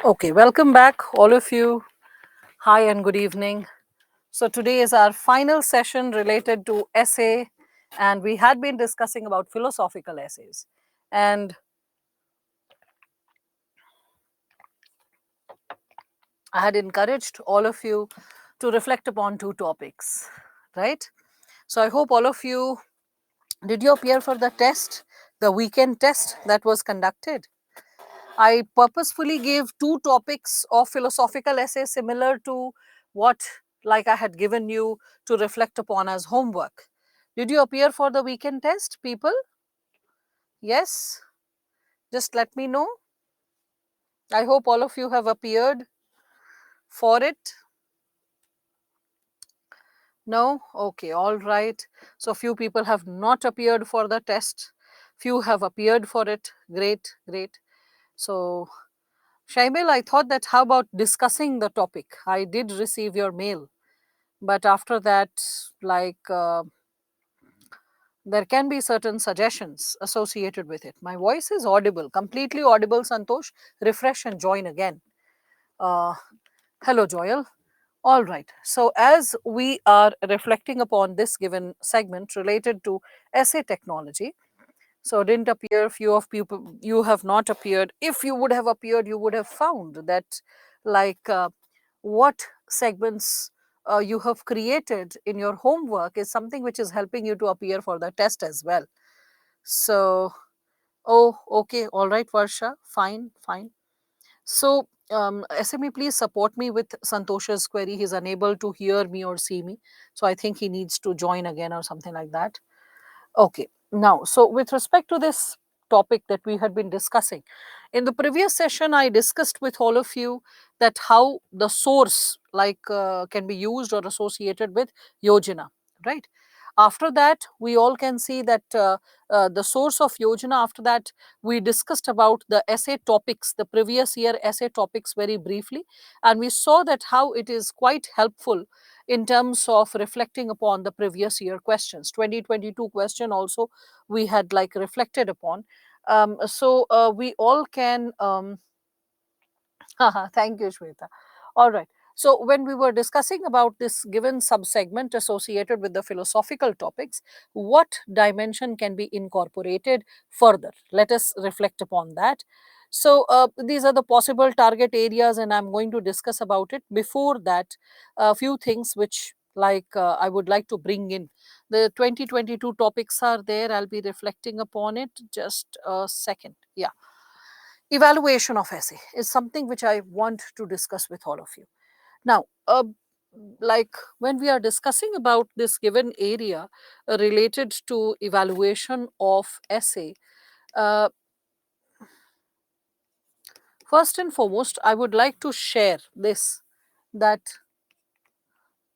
Okay, welcome back, all of you. Hi and good evening. So, today is our final session related to essay, and we had been discussing about philosophical essays. And I had encouraged all of you to reflect upon two topics, right? So, I hope all of you did you appear for the test, the weekend test that was conducted? I purposefully gave two topics of philosophical essay similar to what like I had given you to reflect upon as homework. Did you appear for the weekend test, people? Yes? Just let me know. I hope all of you have appeared for it. No? Okay, all right. So few people have not appeared for the test. Few have appeared for it. Great, great. So Shaimil, I thought that how about discussing the topic? I did receive your mail, but after that, like there can be certain suggestions associated with it. My voice is audible, completely audible. Santosh, refresh and join again. Uh, Hello, Joel. All right. So, as we are reflecting upon this given segment related to essay technology, so didn't appear, few of people, you have not appeared. If you would have appeared, you would have found that like what segments you have created in your homework is something which is helping you to appear for the test as well. So, oh, okay, all right, Varsha, fine, fine. So, SME, please support me with Santosh's query. He's unable to hear me or see me. So, I think he needs to join again or something like that. Okay. Now, so with respect to this topic that we had been discussing, in the previous session, I discussed with all of you that how the source can be used or associated with Yojana, right? After that, we all can see that the source of Yojana, after that, we discussed about the essay topics, the previous year essay topics very briefly, and we saw that how it is quite helpful in terms of reflecting upon the previous year questions. 2022 question also we had like reflected upon. We all can thank you, Shweta. All right. So when we were discussing about this given subsegment associated with the philosophical topics, what dimension can be incorporated further? Let us reflect upon that. So these are the possible target areas, and I'm going to discuss about it. Before that, a few things which I would like to bring in. The 2022 topics are there. I'll be reflecting upon it. Just a second. Yeah, evaluation of essay is something which I want to discuss with all of you. Now, when we are discussing about this given area related to evaluation of essay, uh, first and foremost, I would like to share this that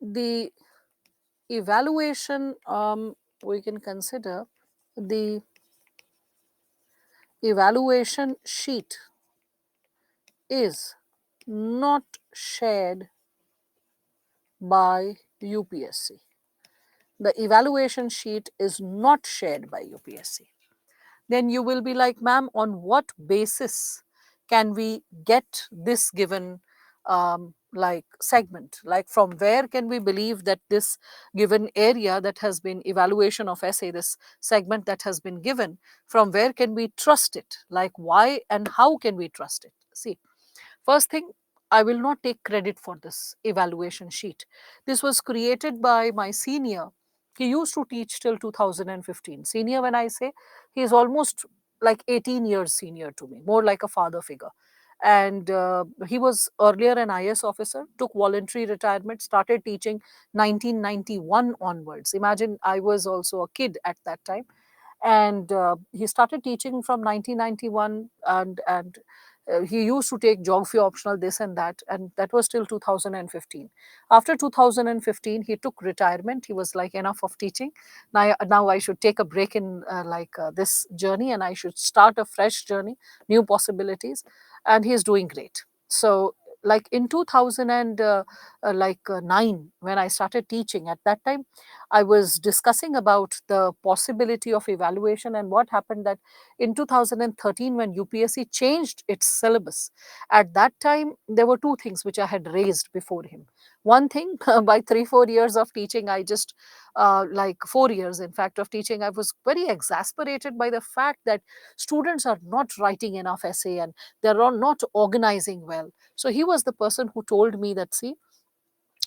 the evaluation, we can consider the evaluation sheet is not shared by UPSC. The evaluation sheet is not shared by UPSC. Then you will be like, ma'am, on what basis can we get this given segment? Like, from where can we believe that this given area that has been evaluation of essay, this segment that has been given, from where can we trust it? Like, why and how can we trust it? See, first thing, I will not take credit for this evaluation sheet. This was created by my senior. He used to teach till 2015. Senior, when I say, he is almost like 18 years senior to me, more like a father figure. And he was earlier an IS officer, took voluntary retirement, started teaching 1991 onwards. Imagine, I was also a kid at that time, and he started teaching from 1991, and he used to take geography optional, this and that was till 2015. After 2015, he took retirement. He was like, enough of teaching. Now I should take a break in this journey, and I should start a fresh journey, new possibilities, and he's doing great. So like in 2009, when I started teaching, at that time I was discussing about the possibility of evaluation. And what happened that in 2013, when UPSC changed its syllabus, at that time there were two things which I had raised before him. One thing, by 3 4 years of teaching, I just like 4 years in fact of teaching, I was very exasperated by the fact that students are not writing enough essay and they're not organizing well. So he was the person who told me that, see,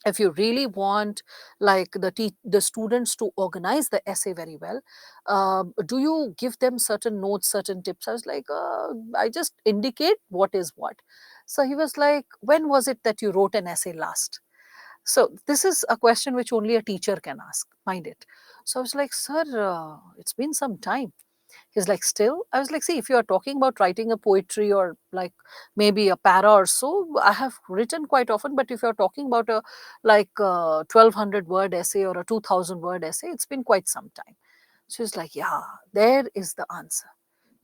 if you really want like the students to organize the essay very well, do you give them certain notes, certain tips? I was like, I just indicate what is what. So he was like, when was it that you wrote an essay last? So this is a question which only a teacher can ask, mind it. So I was like, sir, it's been some time. He's like, still? I was like, see, if you are talking about writing a poetry or like maybe a para or so, I have written quite often. But if you're talking about a like 1200 word essay or a 2000 word essay, it's been quite some time. So he's like, yeah, there is the answer.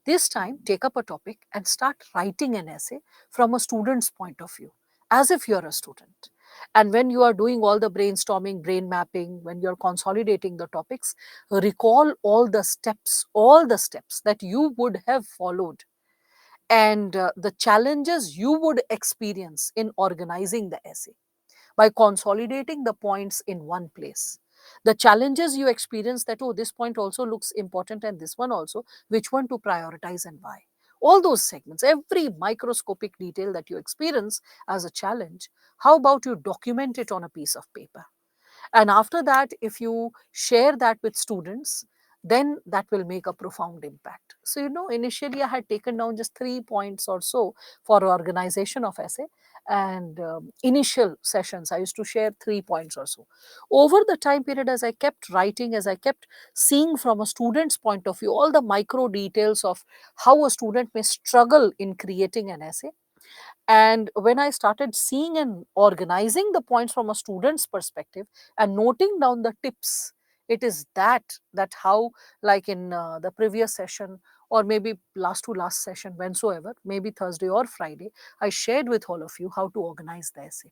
This time, take up a topic and start writing an essay from a student's point of view, as if you're a student. And when you are doing all the brainstorming, brain mapping, when you're consolidating the topics, recall all the steps that you would have followed, and the challenges you would experience in organizing the essay by consolidating the points in one place. The challenges you experience, that, oh, this point also looks important and this one also, which one to prioritize and why. All those segments, every microscopic detail that you experience as a challenge, how about you document it on a piece of paper? And after that, if you share that with students, then that will make a profound impact. So, initially I had taken down just 3 points or so for organization of essay. And initial sessions, I used to share 3 points or so. Over the time period, as I kept writing, as I kept seeing from a student's point of view, all the micro details of how a student may struggle in creating an essay, and when I started seeing and organizing the points from a student's perspective and noting down the tips, it is that how, like in the previous session, or maybe last to last session, whensoever, maybe Thursday or Friday, I shared with all of you how to organize the essay.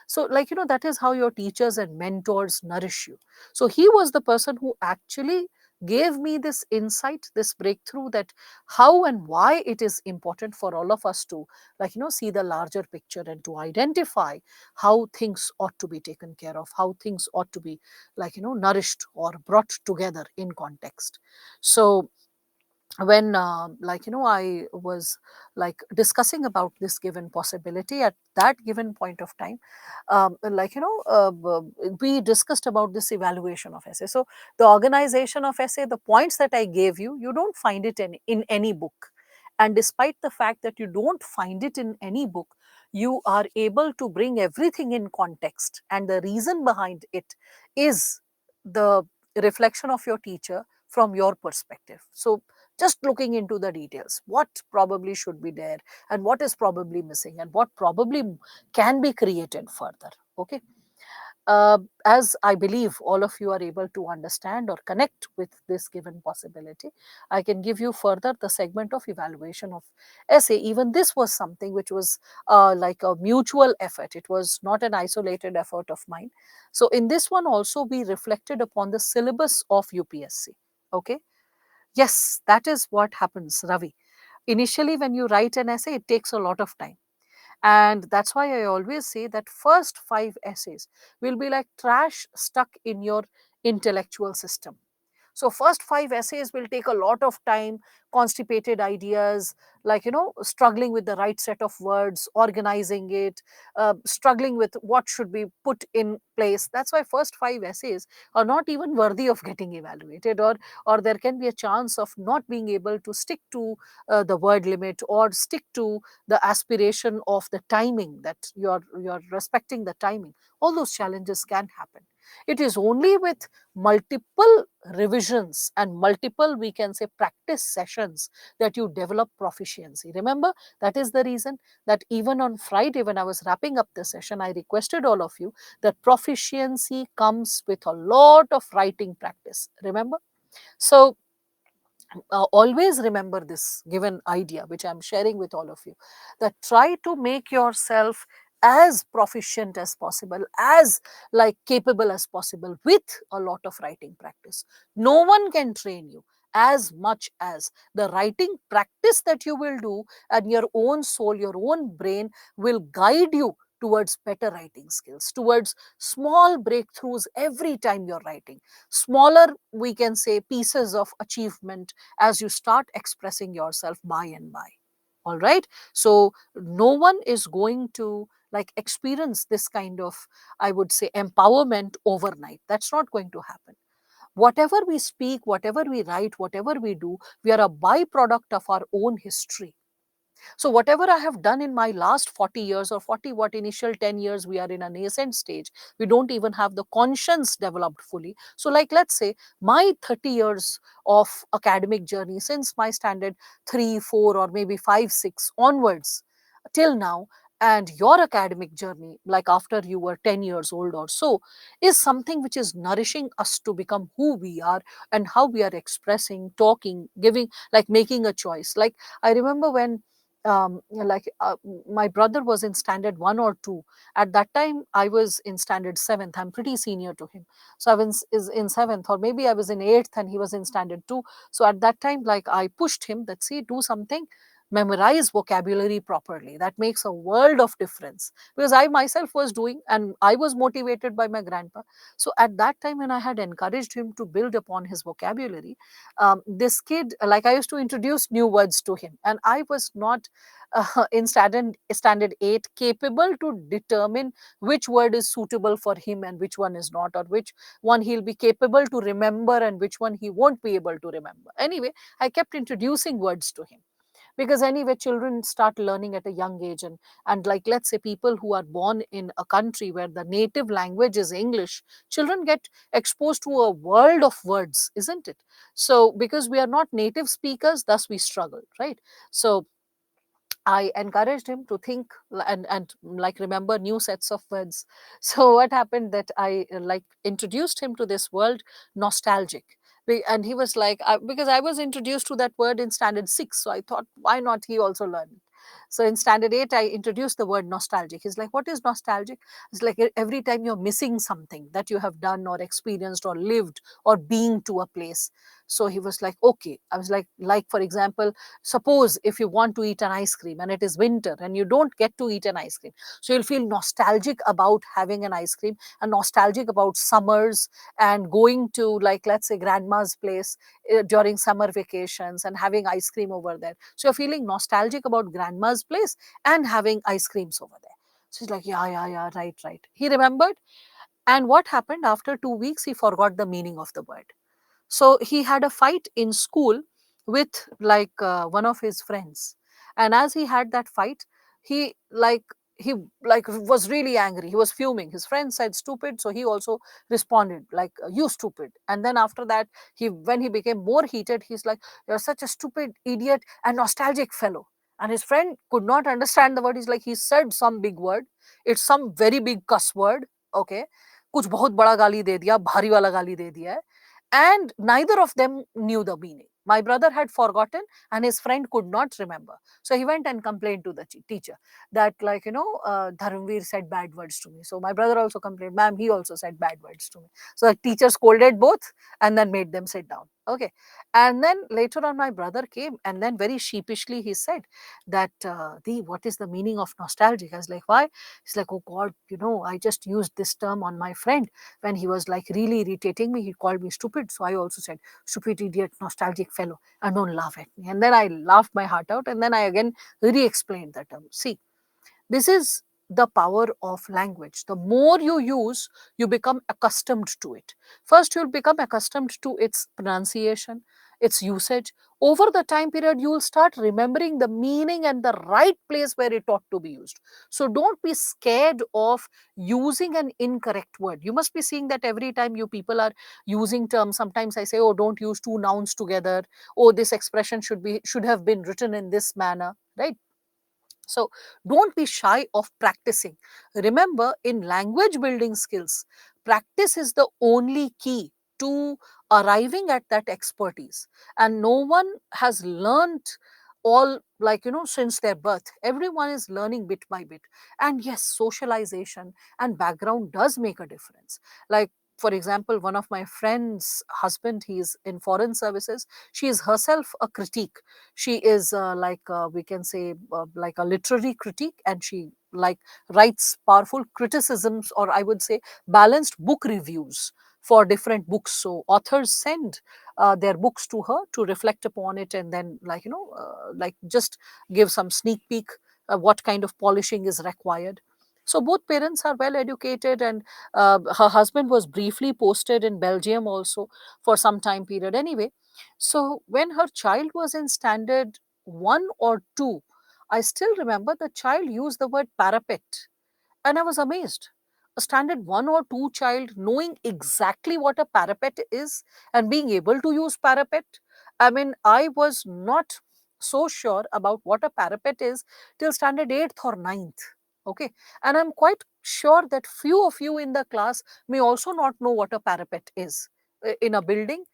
So, like, that is how your teachers and mentors nourish you. So he was the person who actually gave me this insight, this breakthrough, that how and why it is important for all of us to, like, see the larger picture and to identify how things ought to be taken care of, how things ought to be, like, nourished or brought together in context. So when I was like discussing about this given possibility at that given point of time, we discussed about this evaluation of essay. So the organization of essay, the points that I gave you, you don't find it in any book. And despite the fact that you don't find it in any book, you are able to bring everything in context, and the reason behind it is the reflection of your teacher from your perspective. So just looking into the details, what probably should be there and what is probably missing and what probably can be created further. Okay. As I believe all of you are able to understand or connect with this given possibility, I can give you further the segment of evaluation of essay. Even this was something which was like a mutual effort. It was not an isolated effort of mine. So in this one also, we reflected upon the syllabus of UPSC. Okay. Yes, that is what happens, Ravi. Initially, when you write an essay, it takes a lot of time. And that's why I always say that first 5 essays will be like trash stuck in your intellectual system. So first 5 essays will take a lot of time, constipated ideas, like, struggling with the right set of words, organizing it, struggling with what should be put in place. That's why first 5 essays are not even worthy of getting evaluated, or there can be a chance of not being able to stick to the word limit or stick to the aspiration of the timing, that you're respecting the timing. All those challenges can happen. It is only with multiple revisions and multiple, we can say, practice sessions that you develop proficiency. Remember, that is the reason that even on Friday, when I was wrapping up the session, I requested all of you that proficiency comes with a lot of writing practice. Remember? So always remember this given idea which I'm sharing with all of you, that try to make yourself as proficient as possible, as like capable as possible with a lot of writing practice. No one can train you as much as the writing practice that you will do, and your own soul, your own brain will guide you towards better writing skills, towards small breakthroughs every time you're writing, smaller, we can say, pieces of achievement as you start expressing yourself by and by. All right. So no one is going to like experience this kind of, I would say, empowerment overnight. That's not going to happen. Whatever we speak, whatever we write, whatever we do, we are a byproduct of our own history. So whatever I have done in my last 40 years, or 40 what initial 10 years, we are in a nascent stage. We don't even have the conscience developed fully. So like let's say my 30 years of academic journey since my standard 3, 4 or maybe 5, 6 onwards till now, and your academic journey like after you were 10 years old or so, is something which is nourishing us to become who we are, and how we are expressing, talking, giving, like making a choice. Like I remember when like my brother was in standard 1 or 2. At that time I was in standard 7th. I'm pretty senior to him. So I was is in 7th, or maybe I was in 8th and he was in standard 2. So at that time, like I pushed him that, see, do something, memorize vocabulary properly. That makes a world of difference, because I myself was doing, and I was motivated by my grandpa. So at that time when I had encouraged him to build upon his vocabulary, this kid, like I used to introduce new words to him, and I was not in standard 8 capable to determine which word is suitable for him and which one is not, or which one he'll be capable to remember and which one he won't be able to remember. Anyway, I kept introducing words to him, because anyway children start learning at a young age, and like let's say people who are born in a country where the native language is English, children get exposed to a world of words, isn't it? So because we are not native speakers, thus we struggle, right? So I encouraged him to think and like remember new sets of words. So what happened that I like introduced him to this word nostalgic. And he was like, because I was introduced to that word in standard 6, so I thought why not he also learn it. So in standard 8 I introduced the word nostalgic. He's like, what is nostalgic? It's like every time you're missing something that you have done or experienced or lived or been to a place. So he was like, okay. I was like for example, suppose if you want to eat an ice cream and it is winter and you don't get to eat an ice cream, so you'll feel nostalgic about having an ice cream, and nostalgic about summers, and going to, like let's say, grandma's place during summer vacations and having ice cream over there. So you're feeling nostalgic about grandma's place and having ice creams over there. So he's like, yeah, yeah, yeah, right, right. He remembered. And what happened, after 2 weeks he forgot the meaning of the word. So he had a fight in school with like one of his friends, and as he had that fight, he like he like was really angry. He was fuming. His friend said stupid, so he also responded like, you stupid. And then after that, he when he became more heated, he's like, you're such a stupid idiot and nostalgic fellow. And his friend could not understand the word. He's like, he said some big word, it's some very big cuss word, okay, कुछ बहुत बड़ा गाली दे दिया, भारी वाला गाली दे दिया है, and neither of them knew the meaning. My brother had forgotten and his friend could not remember. So he went and complained to the teacher that, like, Dharmveer said bad words to me. So my brother also complained, ma'am, he also said bad words to me. So the teacher scolded both and then made them sit down. Okay. And then later on, my brother came and then very sheepishly he said that, what is the meaning of nostalgic? I was like, why? He's like, oh God, I just used this term on my friend when he was like really irritating me. He called me stupid. So I also said, stupid idiot, nostalgic fellow, and don't laugh at me. And then I laughed my heart out. And then I again re explained the term. See, this is the power of language. The more you use, you become accustomed to it. First, you'll become accustomed to its pronunciation, its usage. Over the time period, you will start remembering the meaning and the right place where it ought to be used. So don't be scared of using an incorrect word. You must be seeing that every time you people are using terms. Sometimes I say, oh, don't use two nouns together. Oh, this expression should have been written in this manner, right? So don't be shy of practicing. Remember, in language building skills, practice is the only key. to arriving at that expertise. And no one has learned all, since their birth. Everyone is learning bit by bit. And yes, socialization and background does make a difference. Like, for example, one of my friend's husband, he is in foreign services. She is herself a critique. She is we can say like a literary critique, and she like writes powerful criticisms, or I would say balanced book reviews for different books. So authors send their books to her to reflect upon it, and then just give some sneak peek what kind of polishing is required. So both parents are well educated, and her husband was briefly posted in Belgium also for some time period anyway. So when her child was in standard 1 or 2, I still remember the child used the word parapet, and I was amazed. A standard 1 or 2 child knowing exactly what a parapet is and being able to use parapet. I mean, I was not so sure about what a parapet is till standard 8th or ninth. Okay. And I'm quite sure that few of you in the class may also not know what a parapet is. In a building,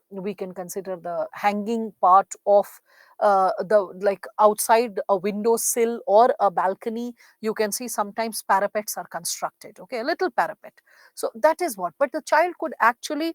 we can consider the hanging part of the like outside a window sill or a balcony, you can see sometimes parapets are constructed, okay, a little parapet. So that is what, but the child could actually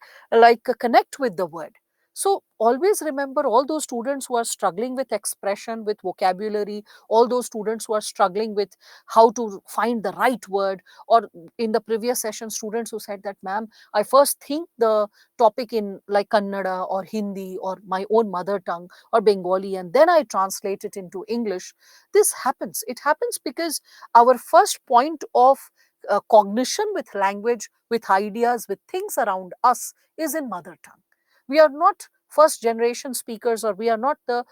connect with the word. So always remember, all those students who are struggling with expression, with vocabulary, all those students who are struggling with how to find the right word, or in the previous session, students who said that, ma'am, I first think the topic in like Kannada or Hindi or my own mother tongue or Bengali, and then I translate it into English. This happens. It happens because our first point of cognition with language, with ideas, with things around us is in mother tongue. We are not first generation speakers, or we are not the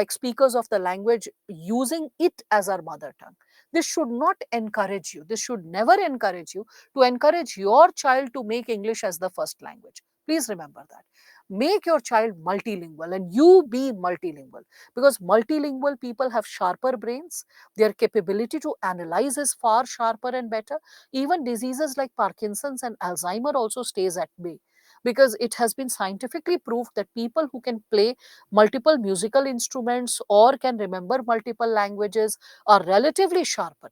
speakers of the language using it as our mother tongue. This should not encourage you. This should never encourage you to encourage your child to make English as the first language. Please remember that. Make your child multilingual, and you be multilingual, because multilingual people have sharper brains. Their capability to analyze is far sharper and better. Even diseases like Parkinson's and Alzheimer also stays at bay, because it has been scientifically proved that people who can play multiple musical instruments or can remember multiple languages are relatively sharper.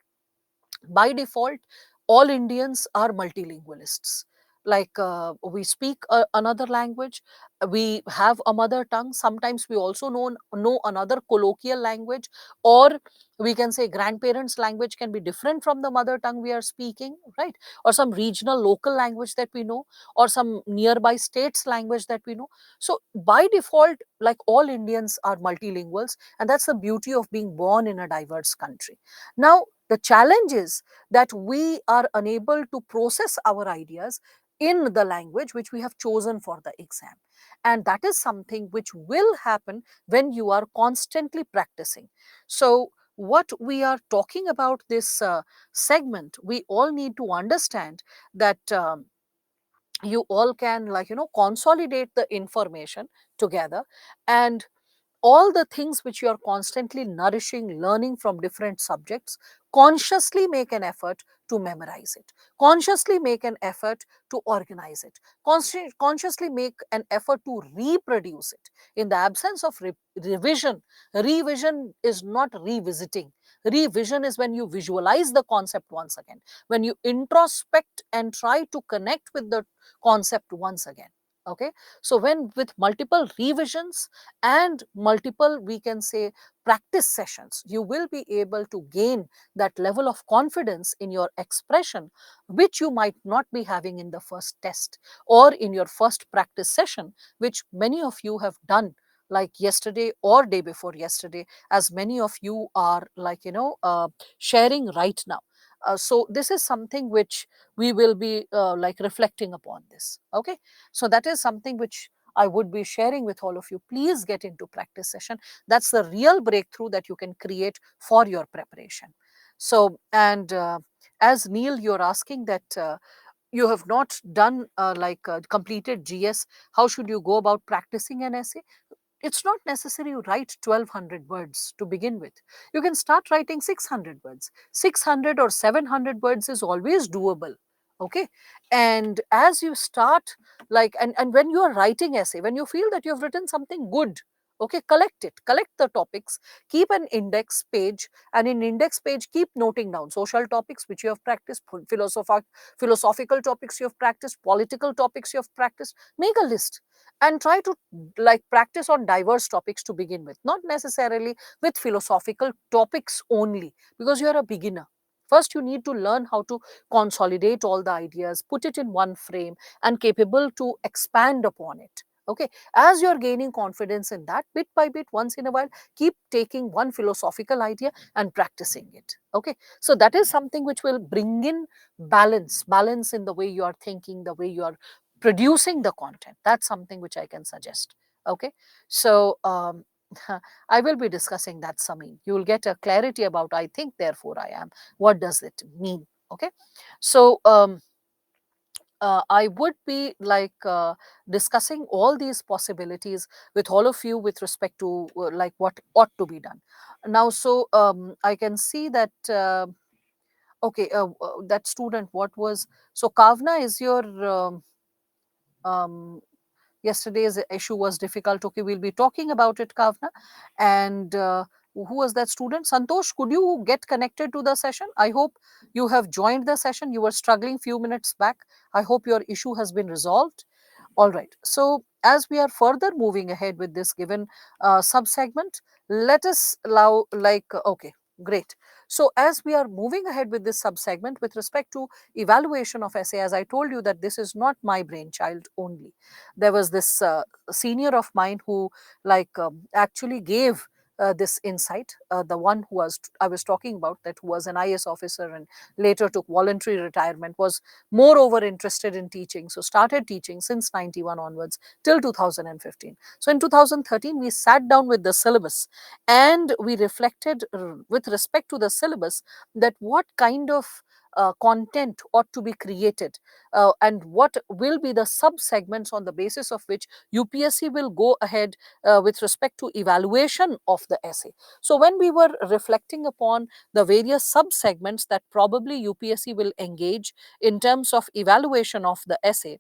By default, all Indians are multilingualists. We speak another language, we have a mother tongue. Sometimes we also know another colloquial language, or we can say grandparents' language can be different from the mother tongue we are speaking, right? Or some regional local language that we know, or some nearby states' language that we know. So, by default, like all Indians are multilinguals, and that's the beauty of being born in a diverse country. Now, the challenge is that we are unable to process our ideas in the language which we have chosen for the exam. And that is something which will happen when you are constantly practicing. So, what we are talking about this segment, we all need to understand that you all can, consolidate the information together, and all the things which you are constantly nourishing, learning from different subjects, consciously make an effort to memorize it, consciously make an effort to organize it, consciously make an effort to reproduce it. In the absence of revision, revision is not revisiting. Revision is when you visualize the concept once again, when you introspect and try to connect with the concept once again. Okay, so when with multiple revisions and multiple, we can say, practice sessions, you will be able to gain that level of confidence in your expression, which you might not be having in the first test or in your first practice session, which many of you have done like yesterday or day before yesterday, as many of you are sharing right now. So this is something which we will be reflecting upon this. Okay, so that is something which I would be sharing with all of you. Please get into practice session. That's the real breakthrough that you can create for your preparation. So, and as Neil, you're asking that you have not done completed GS, how should you go about practicing an essay? It's not necessary you write 1200 words to begin with. You can start writing 600 words. 600 or 700 words is always doable. Okay, and as you start, like, and when you are writing essay, when you feel that you have written something good, okay, collect it, collect the topics, keep an index page, and in index page keep noting down social topics which you have practiced, philosophical topics you have practiced, political topics you have practiced. Make a list and try to, like, practice on diverse topics to begin with, not necessarily with philosophical topics only, because you are a beginner. First, you need to learn how to consolidate all the ideas, put it in one frame, and capable to expand upon it. Okay, as you're gaining confidence in that, bit by bit, once in a while, keep taking one philosophical idea and practicing it. Okay, so that is something which will bring in balance in the way you are thinking, the way you are producing the content. That's something which I can suggest. Okay, so I will be discussing that, Samin. You will get a clarity about I think, therefore I am. What does it mean? Okay, so I would be like discussing all these possibilities with all of you with respect to like what ought to be done now. So I can see that okay, that student, what was, so Kavna, is your um, yesterday's issue was difficult. Okay, we'll be talking about it, Kavna. And who was that student? Santosh, could you get connected to the session? I hope you have joined the session. You were struggling few minutes back. I hope your issue has been resolved. All right. So as we are further moving ahead with this given sub-segment, let us allow, like, okay, great. So as we are moving ahead with this sub-segment with respect to evaluation of essay, as I told you that this is not my brainchild only. There was this senior of mine who, like, actually gave this insight, the one who was I was talking about, that who was an IS officer and later took voluntary retirement, was moreover interested in teaching, so started teaching since 91 onwards till 2015. So in 2013 we sat down with the syllabus and we reflected with respect to the syllabus, that what kind of content ought to be created, and what will be the sub segments on the basis of which UPSC will go ahead with respect to evaluation of the essay. So when we were reflecting upon the various sub segments that probably UPSC will engage in terms of evaluation of the essay,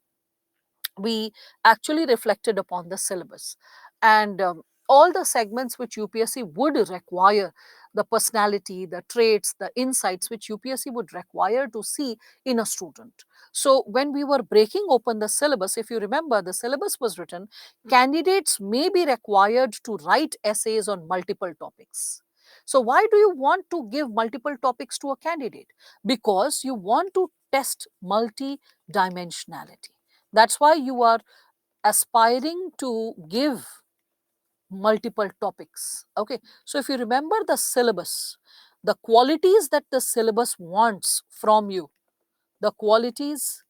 we actually reflected upon the syllabus, and all the segments which UPSC would require, the personality, the traits, the insights which UPSC would require to see in a student. So when we were breaking open the syllabus, if you remember, the syllabus was written, candidates may be required to write essays on multiple topics. So why do you want to give multiple topics to a candidate? Because you want to test multi-dimensionality. That's why you are aspiring to give multiple topics. Okay, so if you remember the syllabus, the qualities that the syllabus wants from you, the qualities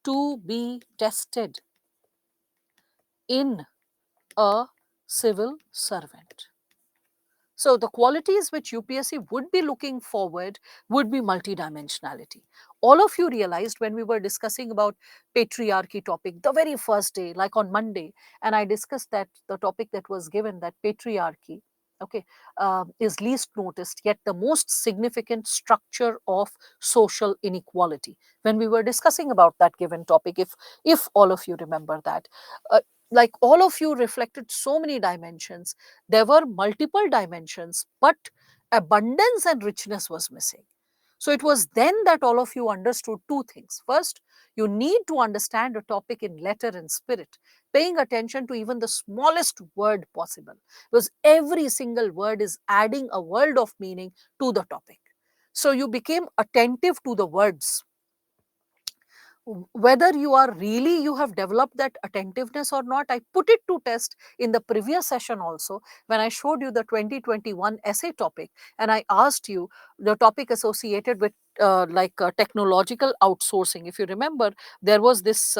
to be tested in a civil servant. So the qualities which UPSC would be looking forward would be multidimensionality. All of you realized when we were discussing about patriarchy topic the very first day, like on Monday, and I discussed that the topic that was given, that patriarchy, okay, is least noticed yet the most significant structure of social inequality. When we were discussing about that given topic, if all of you remember that, like, all of you reflected so many dimensions. There were multiple dimensions, but abundance and richness was missing. So it was then that all of you understood two things. First, you need to understand a topic in letter and spirit, paying attention to even the smallest word possible, because every single word is adding a world of meaning to the topic. So you became attentive to the words. Whether you are really, you have developed that attentiveness or not, I put it to test in the previous session also, when I showed you the 2021 essay topic and I asked you the topic associated with technological outsourcing. If you remember, there was this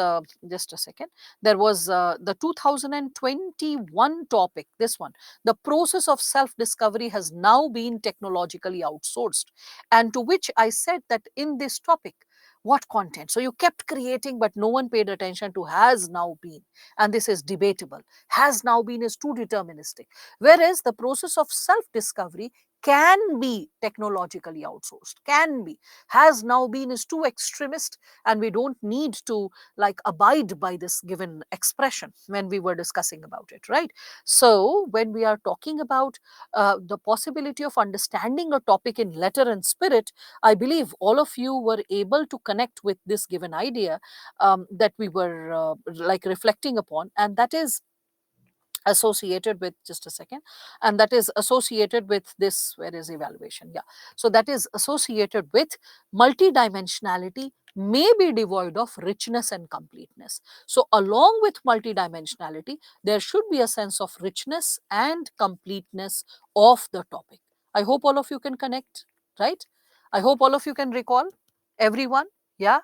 just a second, there was the 2021 topic, this one, the process of self discovery has now been technologically outsourced, and to which I said that in this topic, what content? So you kept creating, but no one paid attention to has now been. And this is debatable. Has now been is too deterministic. Whereas the process of self discovery can be technologically outsourced, can be, has now been, is too extremist, and we don't need to like abide by this given expression when we were discussing about it, right? So when we are talking about the possibility of understanding a topic in letter and spirit, I believe all of you were able to connect with this given idea that we were like reflecting upon, and that is associated with, just a second, and that is associated with this, where is evaluation, yeah, so that is associated with multidimensionality may be devoid of richness and completeness. So along with multidimensionality, there should be a sense of richness and completeness of the topic. I hope all of you can connect, right? I hope all of you can recall, everyone, yeah,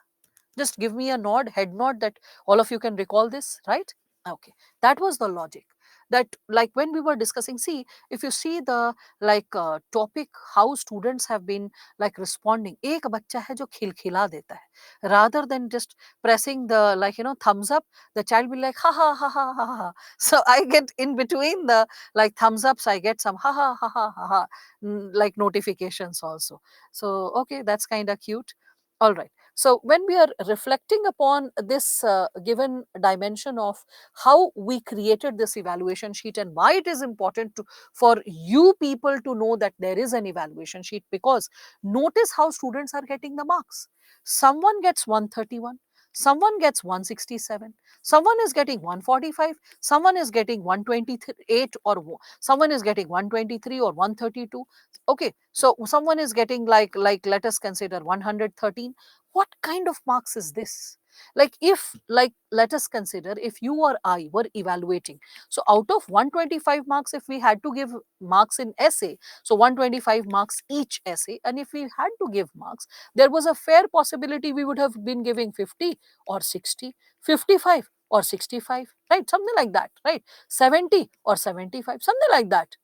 just give me a nod, head nod, that all of you can recall this, right? Okay, that was the logic. That like when we were discussing, see, if you see the like topic, how students have been like responding, ek bachcha hai jo khilkhila deta hai, rather than just pressing the like thumbs up, the child will like ha ha ha ha ha ha. So I get in between the like thumbs ups, I get some ha ha ha ha ha ha like notifications also. So okay, that's kind of cute. All right. So when we are reflecting upon this given dimension of how we created this evaluation sheet and why it is important for you people to know that there is an evaluation sheet, because notice how students are getting the marks. Someone gets 131, someone gets 167, someone is getting 145, someone is getting 128, or someone is getting 123 or 132. Okay, so someone is getting like let us consider 113. What kind of marks is this? Like if, like let us consider, if you or I were evaluating, so out of 125 marks, if we had to give marks in essay, so 125 marks each essay, and if we had to give marks, there was a fair possibility we would have been giving 50 or 60, 55 or 65, right? Something like that, right? 70 or 75, something like that.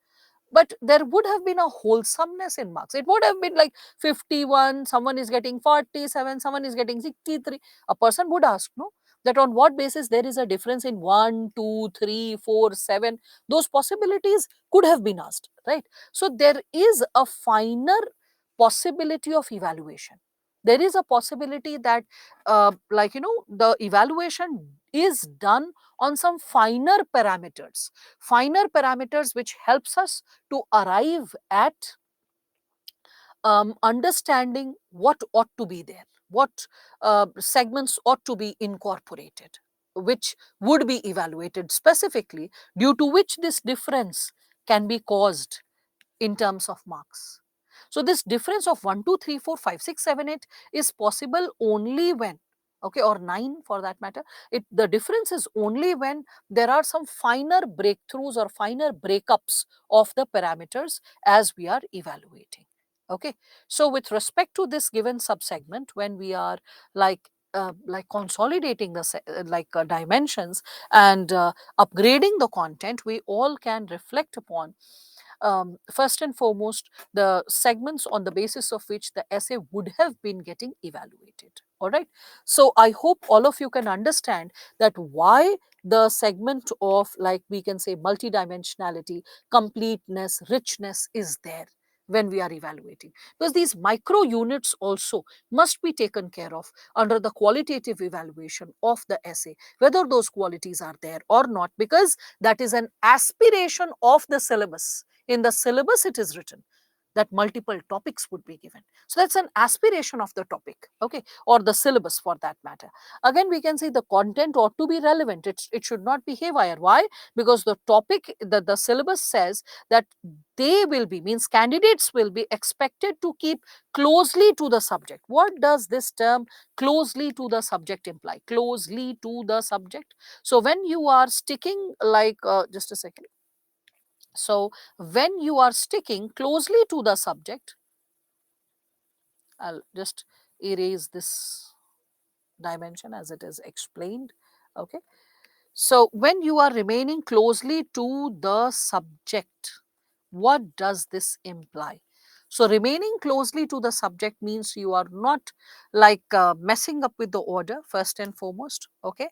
But there would have been a wholesomeness in marks. It would have been like 51, someone is getting 47, someone is getting 63. A person would ask, no, that on what basis there is a difference in 1, 2, 3, 4, 7. Those possibilities could have been asked, right? So there is a finer possibility of evaluation. There is a possibility that the evaluation is done on some finer parameters which helps us to arrive at understanding what ought to be there, what segments ought to be incorporated, which would be evaluated specifically, due to which this difference can be caused in terms of marks. So this difference of 1, 2, 3, 4, 5, 6, 7, 8 is possible only when, okay, or 9 for that matter, the difference is only when there are some finer breakthroughs or finer breakups of the parameters as we are evaluating. Okay, so with respect to this given subsegment, when we are like consolidating the dimensions and upgrading the content, we all can reflect upon first and foremost the segments on the basis of which the essay would have been getting evaluated. All right. So I hope all of you can understand that why the segment of, like we can say, multidimensionality, completeness, richness is there when we are evaluating, because these micro units also must be taken care of under the qualitative evaluation of the essay, whether those qualities are there or not, because that is an aspiration of the syllabus. In the syllabus it is written that multiple topics would be given. So that's an aspiration of the topic, okay, or the syllabus for that matter. Again, we can say the content ought to be relevant. It should not be haywire. Why? Because the topic, the syllabus says that they will be, means candidates will be expected to keep closely to the subject. What does this term closely to the subject imply? Closely to the subject. So when you are sticking just a second. So when you are sticking closely to the subject, I'll just erase this dimension as it is explained. Okay. So when you are remaining closely to the subject, what does this imply? So remaining closely to the subject means you are not like messing up with the order first and foremost. Okay.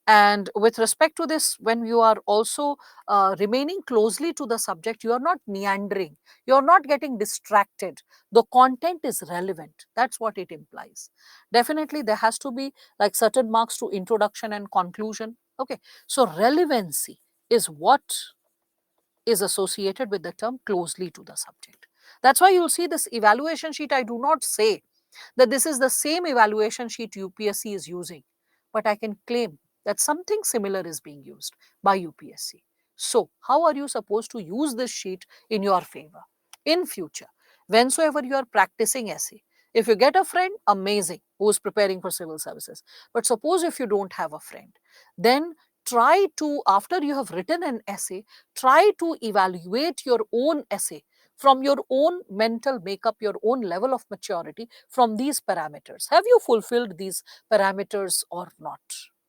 And with respect to this, when you are also remaining closely to the subject, you are not meandering, you are not getting distracted. The content is relevant. That's what it implies. Definitely, there has to be like certain marks to introduction and conclusion. Okay. So, relevancy is what is associated with the term closely to the subject. That's why you'll see this evaluation sheet. I do not say that this is the same evaluation sheet UPSC is using, but I can claim that something similar is being used by UPSC. So, how are you supposed to use this sheet in your favor in future? Whensoever you are practicing essay, if you get a friend, amazing, who is preparing for civil services. But suppose if you don't have a friend, then try to, after you have written an essay, try to evaluate your own essay from your own mental makeup, your own level of maturity from these parameters. Have you fulfilled these parameters or not?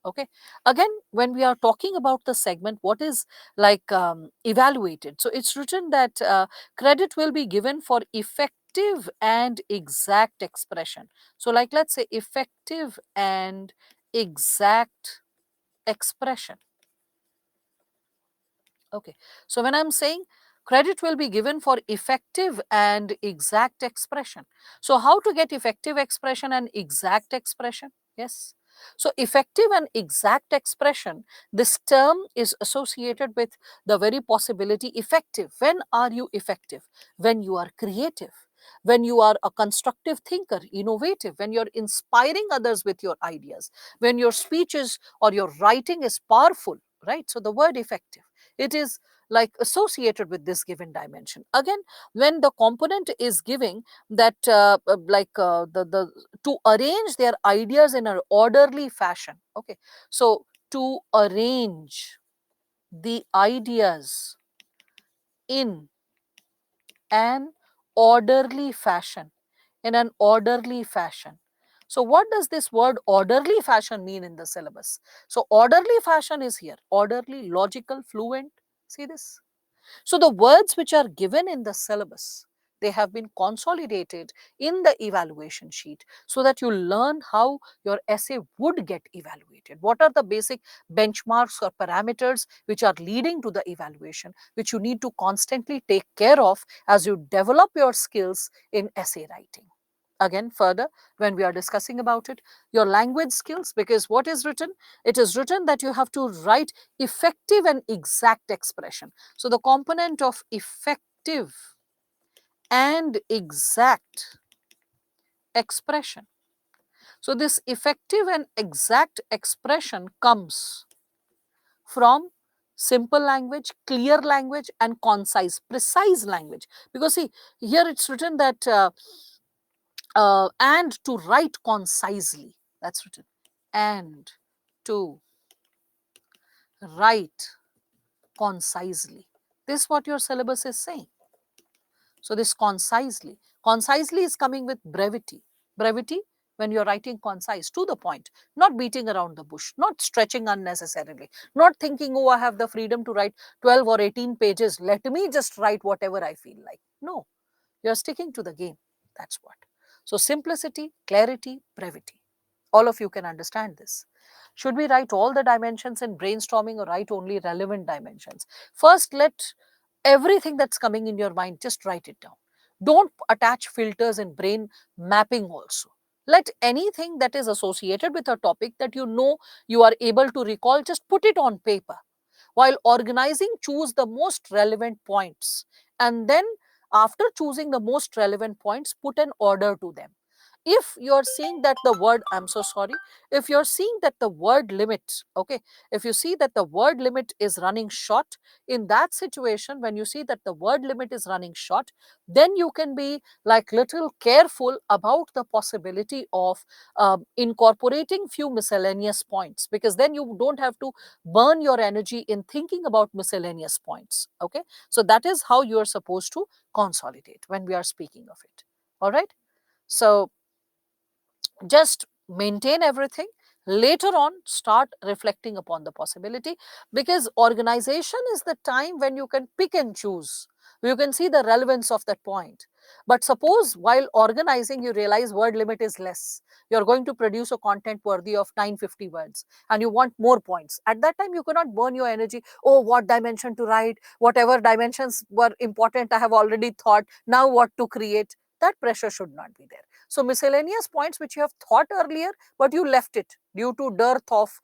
Okay. Again, when we are talking about the segment, what is like evaluated? So it's written that credit will be given for effective and exact expression. So, like, let's say effective and exact expression. Okay. So when I'm saying credit will be given for effective and exact expression. So how to get effective expression and exact expression? Yes. So effective and exact expression, this term is associated with the very possibility effective. When are you effective? When you are creative, when you are a constructive thinker, innovative, when you're inspiring others with your ideas, when your speeches or your writing is powerful, right? So the word effective, it is like associated with this given dimension. Again, when the component is giving that the to arrange their ideas in an orderly fashion. Okay. So to arrange the ideas in an orderly fashion, in an orderly fashion. So what does this word orderly fashion mean in the syllabus? So orderly fashion is here, orderly, logical, fluent. See this? So the words which are given in the syllabus, they have been consolidated in the evaluation sheet so that you learn how your essay would get evaluated. What are the basic benchmarks or parameters which are leading to the evaluation, which you need to constantly take care of as you develop your skills in essay writing. Again, further, when we are discussing about it, your language skills, because what is written? It is written that you have to write effective and exact expression. So the component of effective and exact expression. So this effective and exact expression comes from simple language, clear language, and concise, precise language. Because see, here it's written that and to write concisely. That's written. And to write concisely. This is what your syllabus is saying. So this concisely. Concisely is coming with brevity. Brevity when you're writing concise, to the point, not beating around the bush, not stretching unnecessarily, not thinking, oh, I have the freedom to write 12 or 18 pages. Let me just write whatever I feel like. No, you're sticking to the game. That's what. So simplicity, clarity, brevity. All of you can understand this. Should we write all the dimensions in brainstorming or write only relevant dimensions? First, let everything that's coming in your mind, just write it down. Don't attach filters in brain mapping also. Let anything that is associated with a topic that you know you are able to recall, just put it on paper. While organizing, choose the most relevant points. And then after choosing the most relevant points, put an order to them. If you're seeing that the word, I'm so sorry, if you're seeing that the word limit, okay, if you see that the word limit is running short, in that situation, when you see that the word limit is running short, then you can be like little careful about the possibility of incorporating few miscellaneous points, because then you don't have to burn your energy in thinking about miscellaneous points. Okay, so that is how you are supposed to consolidate when we are speaking of it. All right. So just maintain everything. Later on, start reflecting upon the possibility, because organization is the time when you can pick and choose. You can see the relevance of that point. But suppose while organizing, you realize word limit is less. You're going to produce a content worthy of 950 words and you want more points. At that time, you cannot burn your energy. Oh, what dimension to write? Whatever dimensions were important, I have already thought. Now, what to create? That pressure should not be there. So, miscellaneous points which you have thought earlier, but you left it due to dearth of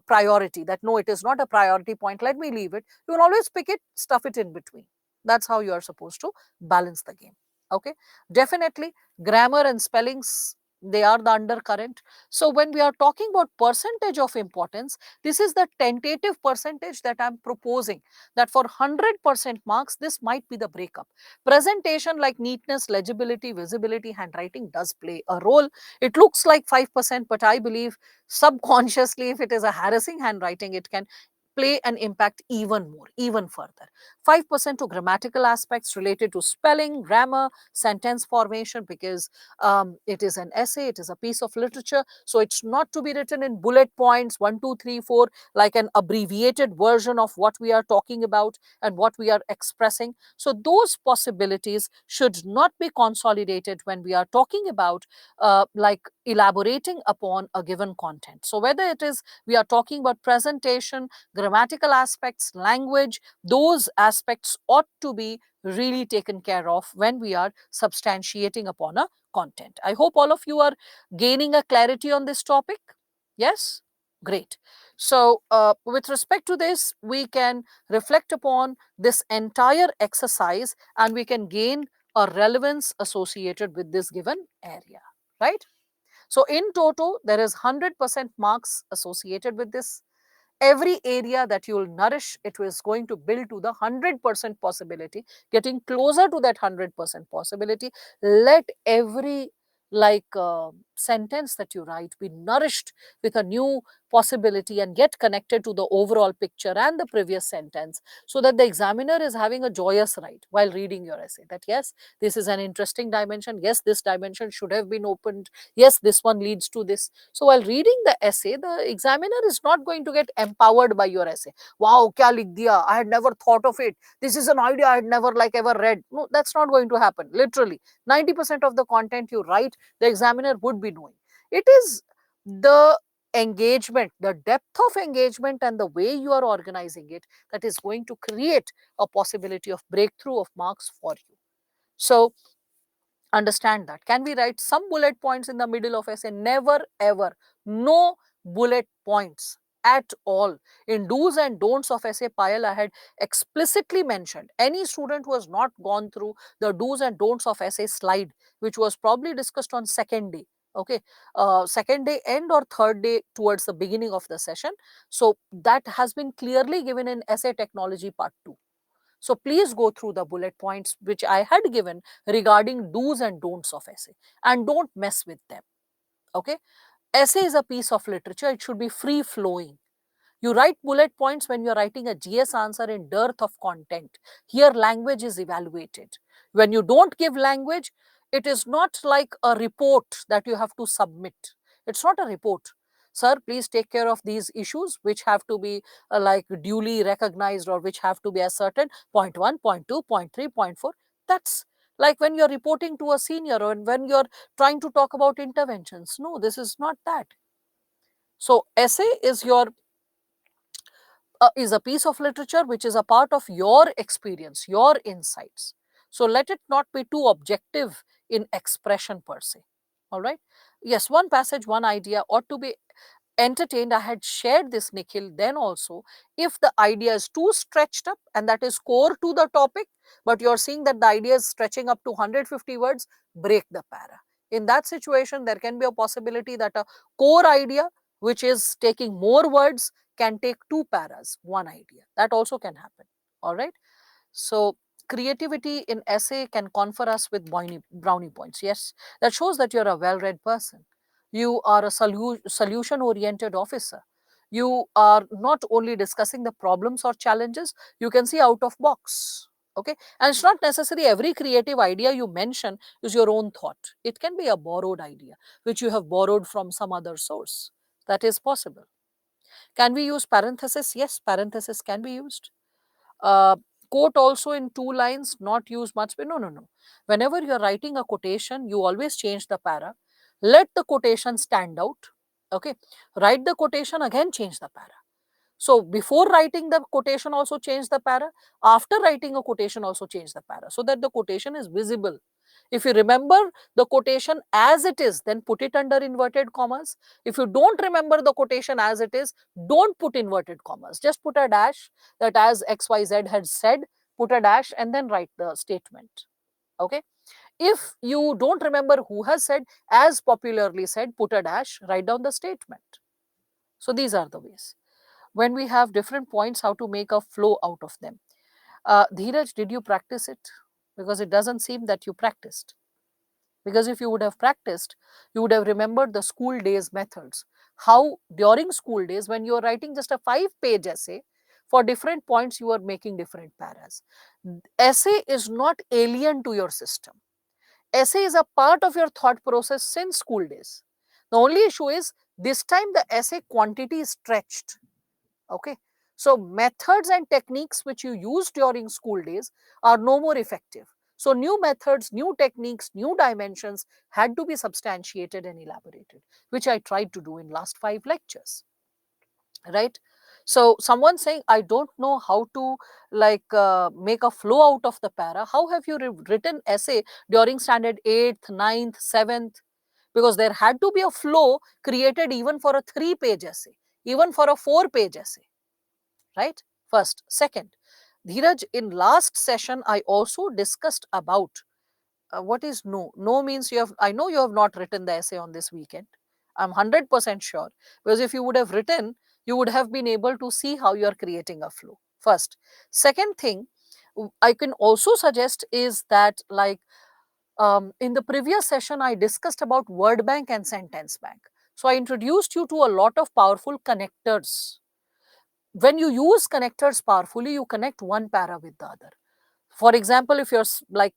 priority, that no, it is not a priority point, let me leave it. You will always pick it, stuff it in between. That's how you are supposed to balance the game. Okay, definitely grammar and spellings, they are the undercurrent. So when we are talking about percentage of importance, this is the tentative percentage that I'm proposing, that for 100% marks, this might be the breakup. Presentation like neatness, legibility, visibility, handwriting does play a role. It looks like 5%, but I believe subconsciously, if it is a harassing handwriting, it can play an impact even more, even further. 5% to grammatical aspects related to spelling, grammar, sentence formation, because it is an essay, it is a piece of literature. So it's not to be written in bullet points, 1, 2, 3, 4, like an abbreviated version of what we are talking about and what we are expressing. So those possibilities should not be consolidated when we are talking about like elaborating upon a given content. So whether it is we are talking about presentation, grammatical aspects, language, those aspects ought to be really taken care of when we are substantiating upon a content. I hope all of you are gaining a clarity on this topic. Yes? Great. So, with respect to this, we can reflect upon this entire exercise and we can gain a relevance associated with this given area, right? So, in total, there is 100% marks associated with this. Every area that you will nourish, it is going to build to the 100% possibility, getting closer to that 100% possibility. Let every sentence that you write be nourished with a new possibility and get connected to the overall picture and the previous sentence, so that the examiner is having a joyous ride while reading your essay, that yes, this is an interesting dimension, yes, this dimension should have been opened, yes, this one leads to this. So while reading the essay, the examiner is not going to get empowered by your essay. Wow, kya likh diya? I had never thought of it. This is an idea I had never ever read. No, that's not going to happen. Literally, 90% of the content you write, the examiner would be knowing. It is the engagement, the depth of engagement and the way you are organizing it, that is going to create a possibility of breakthrough of marks for you. So understand that. Can we write some bullet points in the middle of essay? Never ever. No bullet points at all. In do's and don'ts of essay pile, I had explicitly mentioned any student who has not gone through the do's and don'ts of essay slide, which was probably discussed on second day. Okay, second day end or third day towards the beginning of the session. So that has been clearly given in essay technology part 2. So please go through the bullet points which I had given regarding do's and don'ts of essay, and don't mess with them. Okay. Essay is a piece of literature. It should be free flowing. You write bullet points when you're writing a GS answer in dearth of content. Here, language is evaluated. When you don't give language, it is not like a report that you have to submit. It's not a report. Sir, please take care of these issues which have to be duly recognized, or which have to be ascertained. Point 1, point 2, point 3, point 4. That's like when you're reporting to a senior, or when you're trying to talk about interventions. No, this is not that. So, essay is a piece of literature which is a part of your experience, your insights. So let it not be too objective in expression per se. All right. Yes, one passage, one idea ought to be entertained. I had shared this, Nikhil, then also. If the idea is too stretched up and that is core to the topic, but you're seeing that the idea is stretching up to 150 words, break the para. In that situation, there can be a possibility that a core idea, which is taking more words, can take two paras, one idea. That also can happen. All right. So, creativity in essay can confer us with brownie points. Yes, that shows that you're a well read person. You are a solution oriented officer. You are not only discussing the problems or challenges, you can see out of box. Okay. And it's not necessary every creative idea you mention is your own thought. It can be a borrowed idea, which you have borrowed from some other source. That is possible. Can we use parenthesis? Yes, parenthesis can be used. Uh, quote also in 2 lines, not use much. No, no, no. Whenever you're writing a quotation, you always change the para. Let the quotation stand out. Okay. Write the quotation, again change the para. So before writing the quotation, also change the para. After writing a quotation, also change the para, so that the quotation is visible. If you remember the quotation as it is, then put it under inverted commas. If you don't remember the quotation as it is, don't put inverted commas. Just put a dash, that as XYZ had said, put a dash and then write the statement. Okay. If you don't remember who has said, as popularly said, put a dash, write down the statement. So these are the ways. When we have different points, how to make a flow out of them. Dheeraj, did you practice it? Because it doesn't seem that you practiced. Because if you would have practiced, you would have remembered the school days methods. How during school days, when you are writing just a 5-page essay, for different points, you are making different paras. Essay is not alien to your system. Essay is a part of your thought process since school days. The only issue is this time the essay quantity is stretched. Okay. So methods and techniques which you used during school days are no more effective. So new methods, new techniques, new dimensions had to be substantiated and elaborated, which I tried to do in last 5 lectures. Right. So someone saying, I don't know how to make a flow out of the para. How have you written essay during standard 8th, 9th, 7th? Because there had to be a flow created even for a 3-page essay, even for a 4-page essay. Right. First. Second, Dheeraj, in last session, I also discussed about what is no. No means you have, I know you have not written the essay on this weekend. I'm 100% sure. Because if you would have written, you would have been able to see how you are creating a flow. First. Second thing, I can also suggest is that in the previous session, I discussed about word bank and sentence bank. So I introduced you to a lot of powerful connectors. When you use connectors powerfully, you connect one para with the other. For example, if you're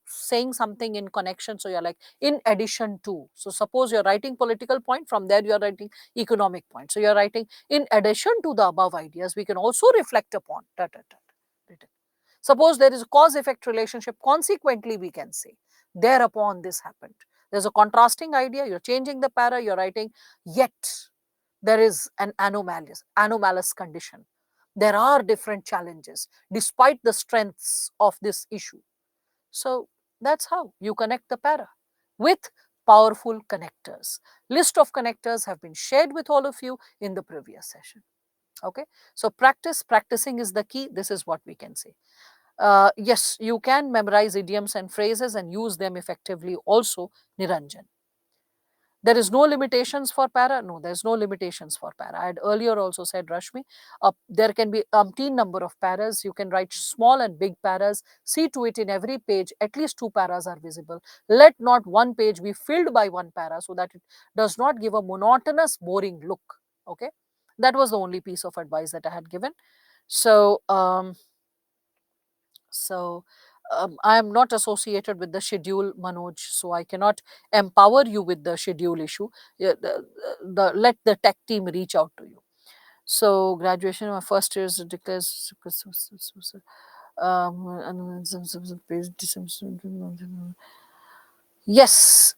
saying something in connection, so you're like, in addition to. So suppose you're writing political point, from there you're writing economic point. So you're writing, in addition to the above ideas, we can also reflect upon. Written. Suppose there is a cause-effect relationship, consequently we can say, thereupon this happened. There's a contrasting idea, you're changing the para, you're writing, yet there is an anomalous condition. There are different challenges despite the strengths of this issue. So that's how you connect the para with powerful connectors. List of connectors have been shared with all of you in the previous session. Okay. So practicing is the key. This is what we can say. Yes, you can memorize idioms and phrases and use them effectively also, Niranjan. There is no limitations for para. No, there's no limitations for para. I had earlier also said, Rashmi, there can be umpteen number of paras. You can write small and big paras. See to it in every page, at least 2 paras are visible. Let not one page be filled by one para, so that it does not give a monotonous, boring look. Okay. That was the only piece of advice that I had given. So, I am not associated with the schedule, Manoj, so I cannot empower you with the schedule issue. Yeah, let the tech team reach out to you. So graduation, my first year is declares. Um, Yes,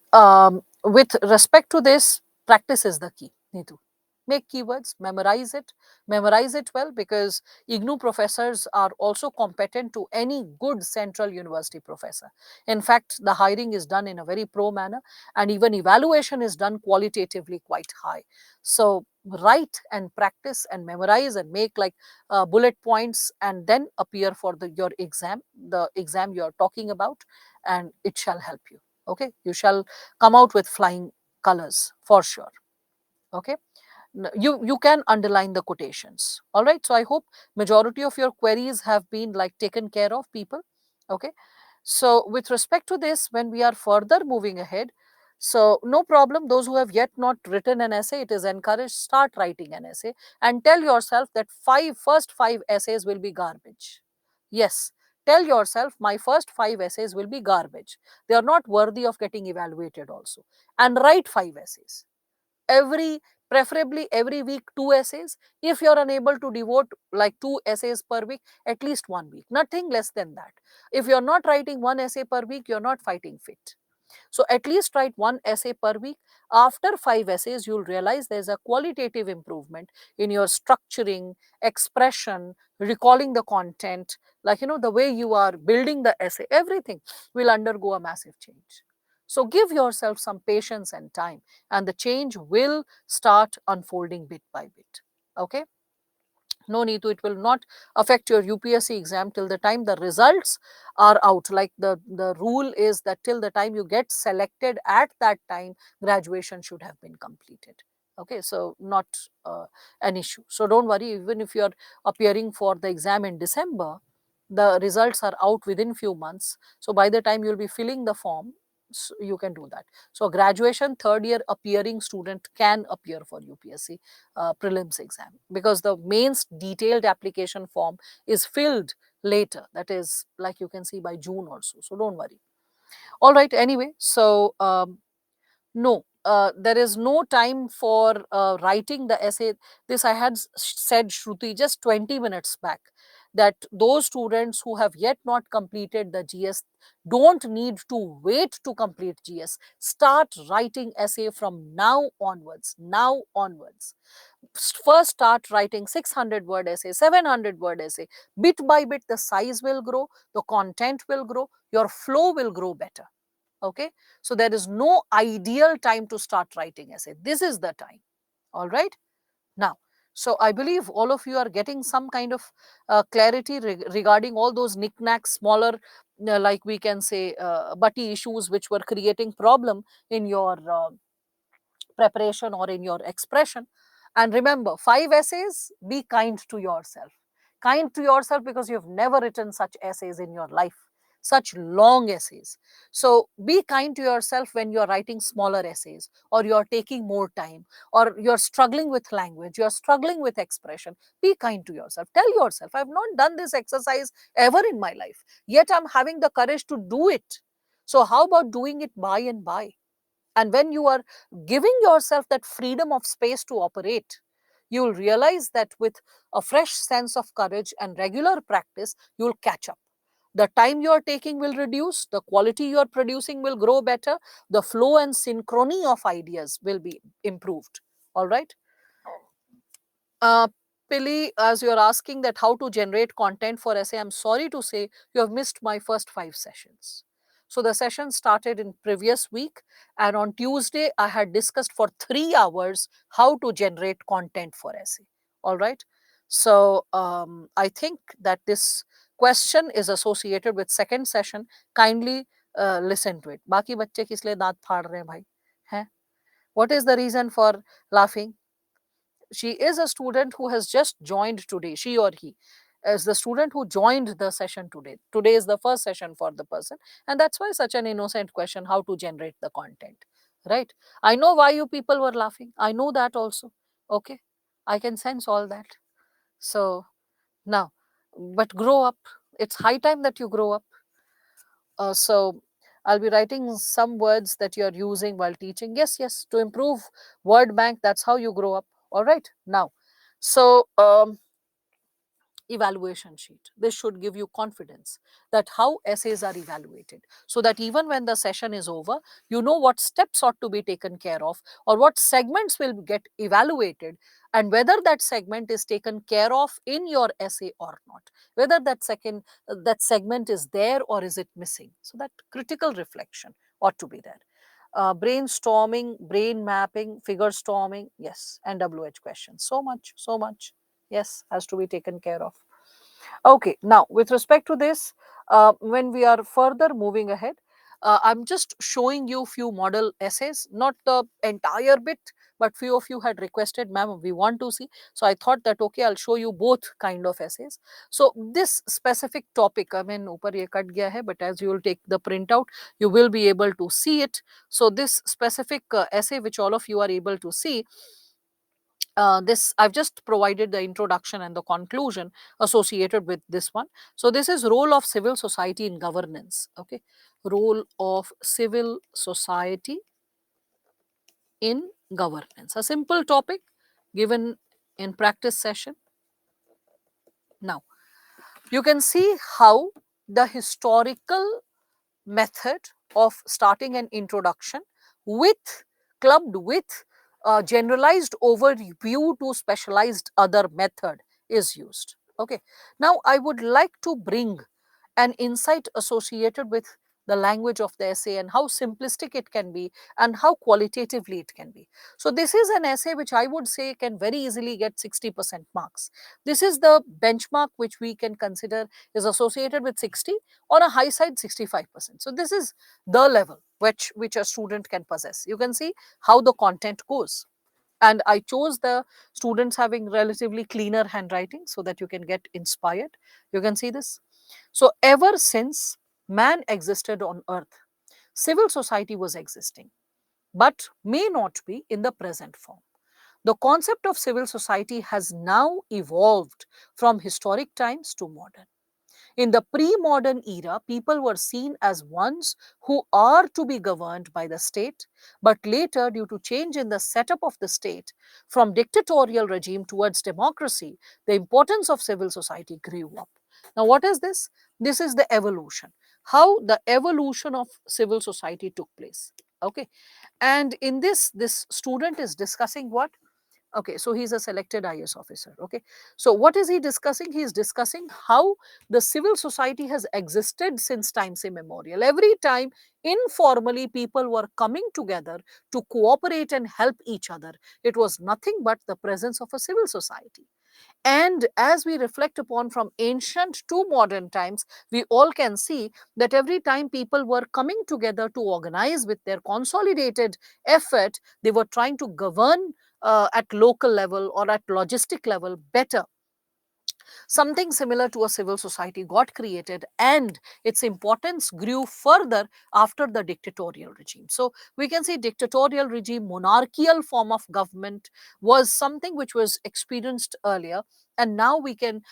with respect to this, practice is the key, Neetu. Make keywords, memorize it well, because IGNOU professors are also competent to any good central university professor. In fact, the hiring is done in a very pro manner, and even evaluation is done qualitatively quite high. So write and practice and memorize and make bullet points, and then appear for your exam, the exam you are talking about, and it shall help you. Okay, you shall come out with flying colors for sure. Okay, you can underline the quotations. All right, so I hope majority of your queries have been taken care of, people. Okay, so with respect to this, when we are further moving ahead, so no problem, those who have yet not written an essay, it is encouraged, start writing an essay, and tell yourself that first five essays will be garbage. Yes, tell yourself, my first 5 essays will be garbage. They are not worthy of getting evaluated also. And write 5 essays. preferably every week 2 essays. If you're unable to devote like 2 essays per week, at least 1 week, nothing less than that. If you're not writing 1 essay per week, you're not fighting fit. So at least write 1 essay per week. After 5 essays, you'll realize there's a qualitative improvement in your structuring, expression, recalling the content, like, the way you are building the essay, everything will undergo a massive change. So give yourself some patience and time, and the change will start unfolding bit by bit. Okay? No need to, it will not affect your UPSC exam till the time the results are out. Like the rule is that till the time you get selected, at that time graduation should have been completed. Okay, so not an issue. So don't worry, even if you're appearing for the exam in December, the results are out within few months. So by the time you'll be filling the form, you can do that. So graduation third year appearing student can appear for UPSC prelims exam, because the mains detailed application form is filled later, that is, like, you can see by June or so. So don't worry. All right, anyway, so no, there is no time for writing the essay. This I had said, Shruti, just 20 minutes back, that those students who have yet not completed the GS don't need to wait to complete GS. Start writing essay from now onwards. Now onwards. First start writing 600-word essay, 700-word essay. Bit by bit, the size will grow, the content will grow, your flow will grow better. Okay, so there is no ideal time to start writing essay. This is the time. All right, now, so I believe all of you are getting some kind of clarity regarding all those knickknacks, smaller, like we can say, butty issues which were creating problem in your preparation or in your expression. And remember, 5 essays, be kind to yourself. Kind to yourself, because you've never written such essays in your life, such long essays. So be kind to yourself when you're writing smaller essays, or you're taking more time, or you're struggling with language, you're struggling with expression. Be kind to yourself. Tell yourself, I've not done this exercise ever in my life, yet I'm having the courage to do it. So how about doing it by and by? And when you are giving yourself that freedom of space to operate, you'll realize that with a fresh sense of courage and regular practice, you'll catch up. The time you are taking will reduce, the quality you are producing will grow better, the flow and synchrony of ideas will be improved. All right. Uh, Pili, as you're asking that how to generate content for essay, I'm sorry to say you have missed my first 5 sessions. So the session started in previous week, and on Tuesday I had discussed for 3 hours how to generate content for essay. All right. So I think that this question is associated with second session. Kindly listen to it. बाकी बच्चे किस लिए दांत फाड़ रहे हैं भाई? हैं? What is the reason for laughing? She is a student who has just joined today. She or he is the student who joined the session today. Today is the first session for the person, and that's why such an innocent question, how to generate the content, right? I know why you people were laughing. I know that also. Okay, I can sense all that. So now, but grow up. It's high time that you grow up. So I'll be writing some words that you're using while teaching. Yes, yes, to improve word bank. That's how you grow up. All right. Now, so evaluation sheet. This should give you confidence that how essays are evaluated, so that even when the session is over, you know what steps ought to be taken care of, or what segments will get evaluated, and whether that segment is taken care of in your essay or not, whether that segment is there or is it missing. So that critical reflection ought to be there. Brainstorming, brain mapping, figure storming, yes, and WH questions. So much, yes, has to be taken care of. Okay, now with respect to this, when we are further moving ahead, I'm just showing you few model essays, not the entire bit, but few of you had requested, ma'am, we want to see. So I thought that, okay, I'll show you both kind of essays. So this specific topic, I mean, upar ye cut gaya hai, but as you will take the printout, you will be able to see it. So this specific essay, which all of you are able to see, this I've just provided the introduction and the conclusion associated with this one. So this is role of civil society in governance. Okay, role of civil society in governance. A simple topic given in practice session. Now, you can see how the historical method of starting an introduction with clubbed with a generalized overview to specialized other method is used. Okay. Now, I would like to bring an insight associated with the language of the essay and how simplistic it can be and how qualitatively it can be. So, this is an essay which I would say can very easily get 60% marks. This is the benchmark which we can consider is associated with 60, on a high side 65%. So, this is the level which a student can possess. You can see how the content goes. And I chose the students having relatively cleaner handwriting so that you can get inspired. You can see this. So, ever since man existed on earth, civil society was existing, but may not be in the present form. The concept of civil society has now evolved from historic times to modern. In the pre modern era, people were seen as ones who are to be governed by the state, but later, due to change in the setup of the state from dictatorial regime towards democracy, the importance of civil society grew up. Now, what is this? This is the evolution. How the evolution of civil society took place. Okay. And in this student is discussing what? Okay, so he's a selected IS officer. Okay, so what is he discussing? He is discussing how the civil society has existed since times immemorial. Every time, informally, people were coming together to cooperate and help each other. It was nothing but the presence of a civil society. And as we reflect upon from ancient to modern times, we all can see that every time people were coming together to organize with their consolidated effort, they were trying to govern at local level or at logistic level better. Something similar to a civil society got created, and its importance grew further after the dictatorial regime. So we can see dictatorial regime, monarchical form of government was something which was experienced earlier, and now we can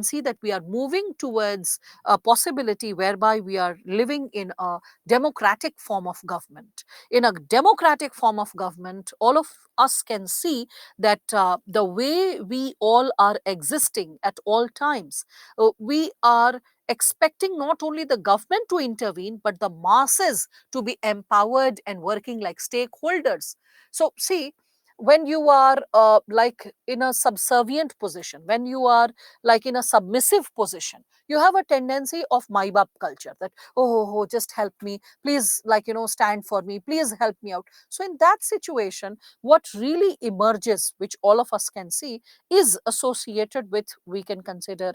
see that we are moving towards a possibility whereby we are living in a democratic form of government. In a democratic form of government, all of us can see that the way we all are existing at all times, we are expecting not only the government to intervene, but the masses to be empowered and working like stakeholders. So, see, when you are like in a subservient position, when you are like in a submissive position, you have a tendency of my bap culture that, just help me, please, like, stand for me, please help me out. So, in that situation, what really emerges, which all of us can see, is associated with, we can consider,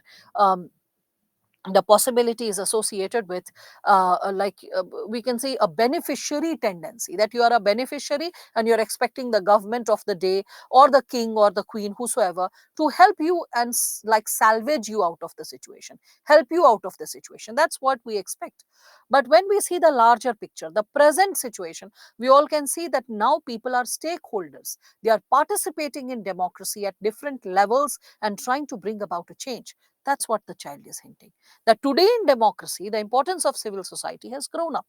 the possibility is associated with we can say a beneficiary tendency, that you are a beneficiary and you're expecting the government of the day or the king or the queen, whosoever, to help you and like salvage you out of the situation, help you out of the situation. That's what we expect. But when we see the larger picture, the present situation, we all can see that now people are stakeholders. They are participating in democracy at different levels and trying to bring about a change. That's what the child is hinting, that today in democracy, the importance of civil society has grown up.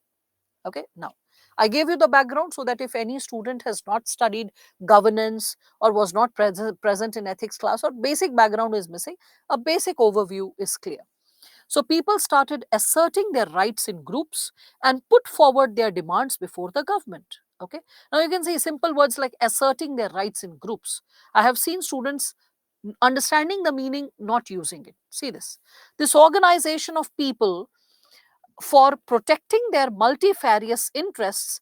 Okay, now I gave you the background so that if any student has not studied governance or was not present in ethics class, or basic background is missing, a basic overview is clear. So people started asserting their rights in groups and put forward their demands before the government. Okay, now you can see simple words like asserting their rights in groups. I have seen students understanding the meaning, not using it. See this. This organization of people for protecting their multifarious interests,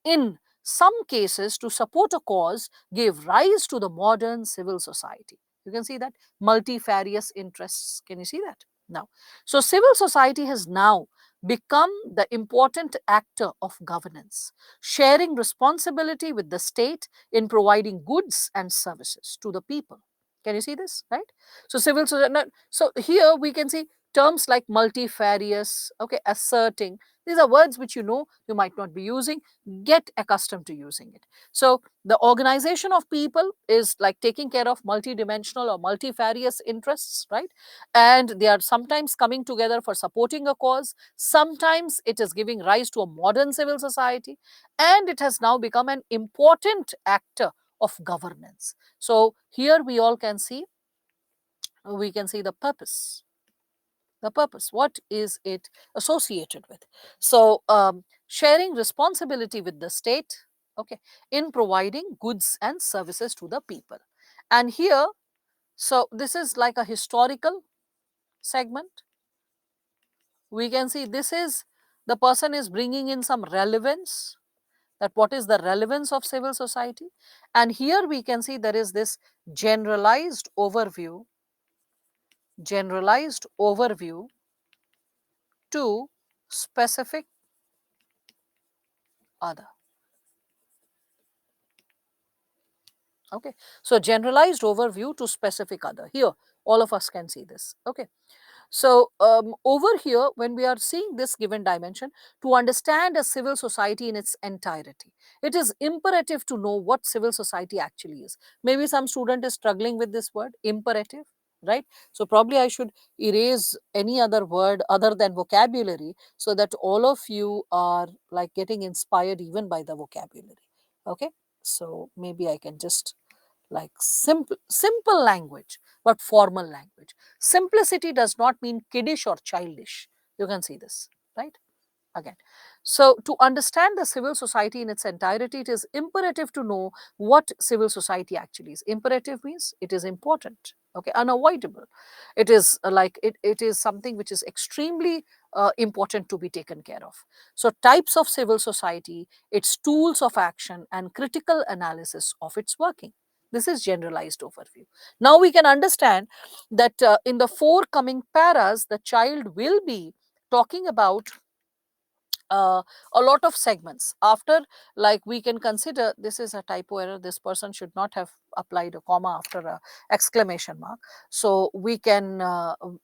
in some cases to support a cause, gave rise to the modern civil society. You can see that multifarious interests. Can you see that? Now, so civil society has now become the important actor of governance, sharing responsibility with the state in providing goods and services to the people. Can you see this? Right? So, so here we can see terms like multifarious, okay, asserting. These are words which you might not be using. Get accustomed to using it. So the organization of people is like taking care of multidimensional or multifarious interests, right? And they are sometimes coming together for supporting a cause. Sometimes it is giving rise to a modern civil society, and it has now become an important actor of governance. So here we can see the purpose. The purpose, what is it associated with? So sharing responsibility with the state, okay, in providing goods and services to the people. And here, so this is like a historical segment. We can see this is, the person is bringing in some relevance, that what is the relevance of civil society. And here we can see there is this generalized overview, generalized overview to specific other. Okay, so generalized overview to specific other. Here all of us can see this. Okay, so over here, when we are seeing this given dimension, to understand a civil society in its entirety, it is imperative to know what civil society actually is. Maybe some student is struggling with this word imperative, right? So probably I should erase any other word other than vocabulary, so that all of you are like getting inspired even by the vocabulary. Okay, so maybe I can just like simple language, but formal language. Simplicity does not mean kiddish or childish. You can see this, right? Again, so to understand the civil society in its entirety, it is imperative to know what civil society actually is. Imperative means it is important, okay, unavoidable. It is it is something which is extremely important to be taken care of. So types of civil society, its tools of action, and critical analysis of its working. This is generalized overview. Now we can understand that in the four coming paras, the child will be talking about uh, a lot of segments. After, like, we can consider, this is a typo error, this person should not have applied a comma after a exclamation mark. So we can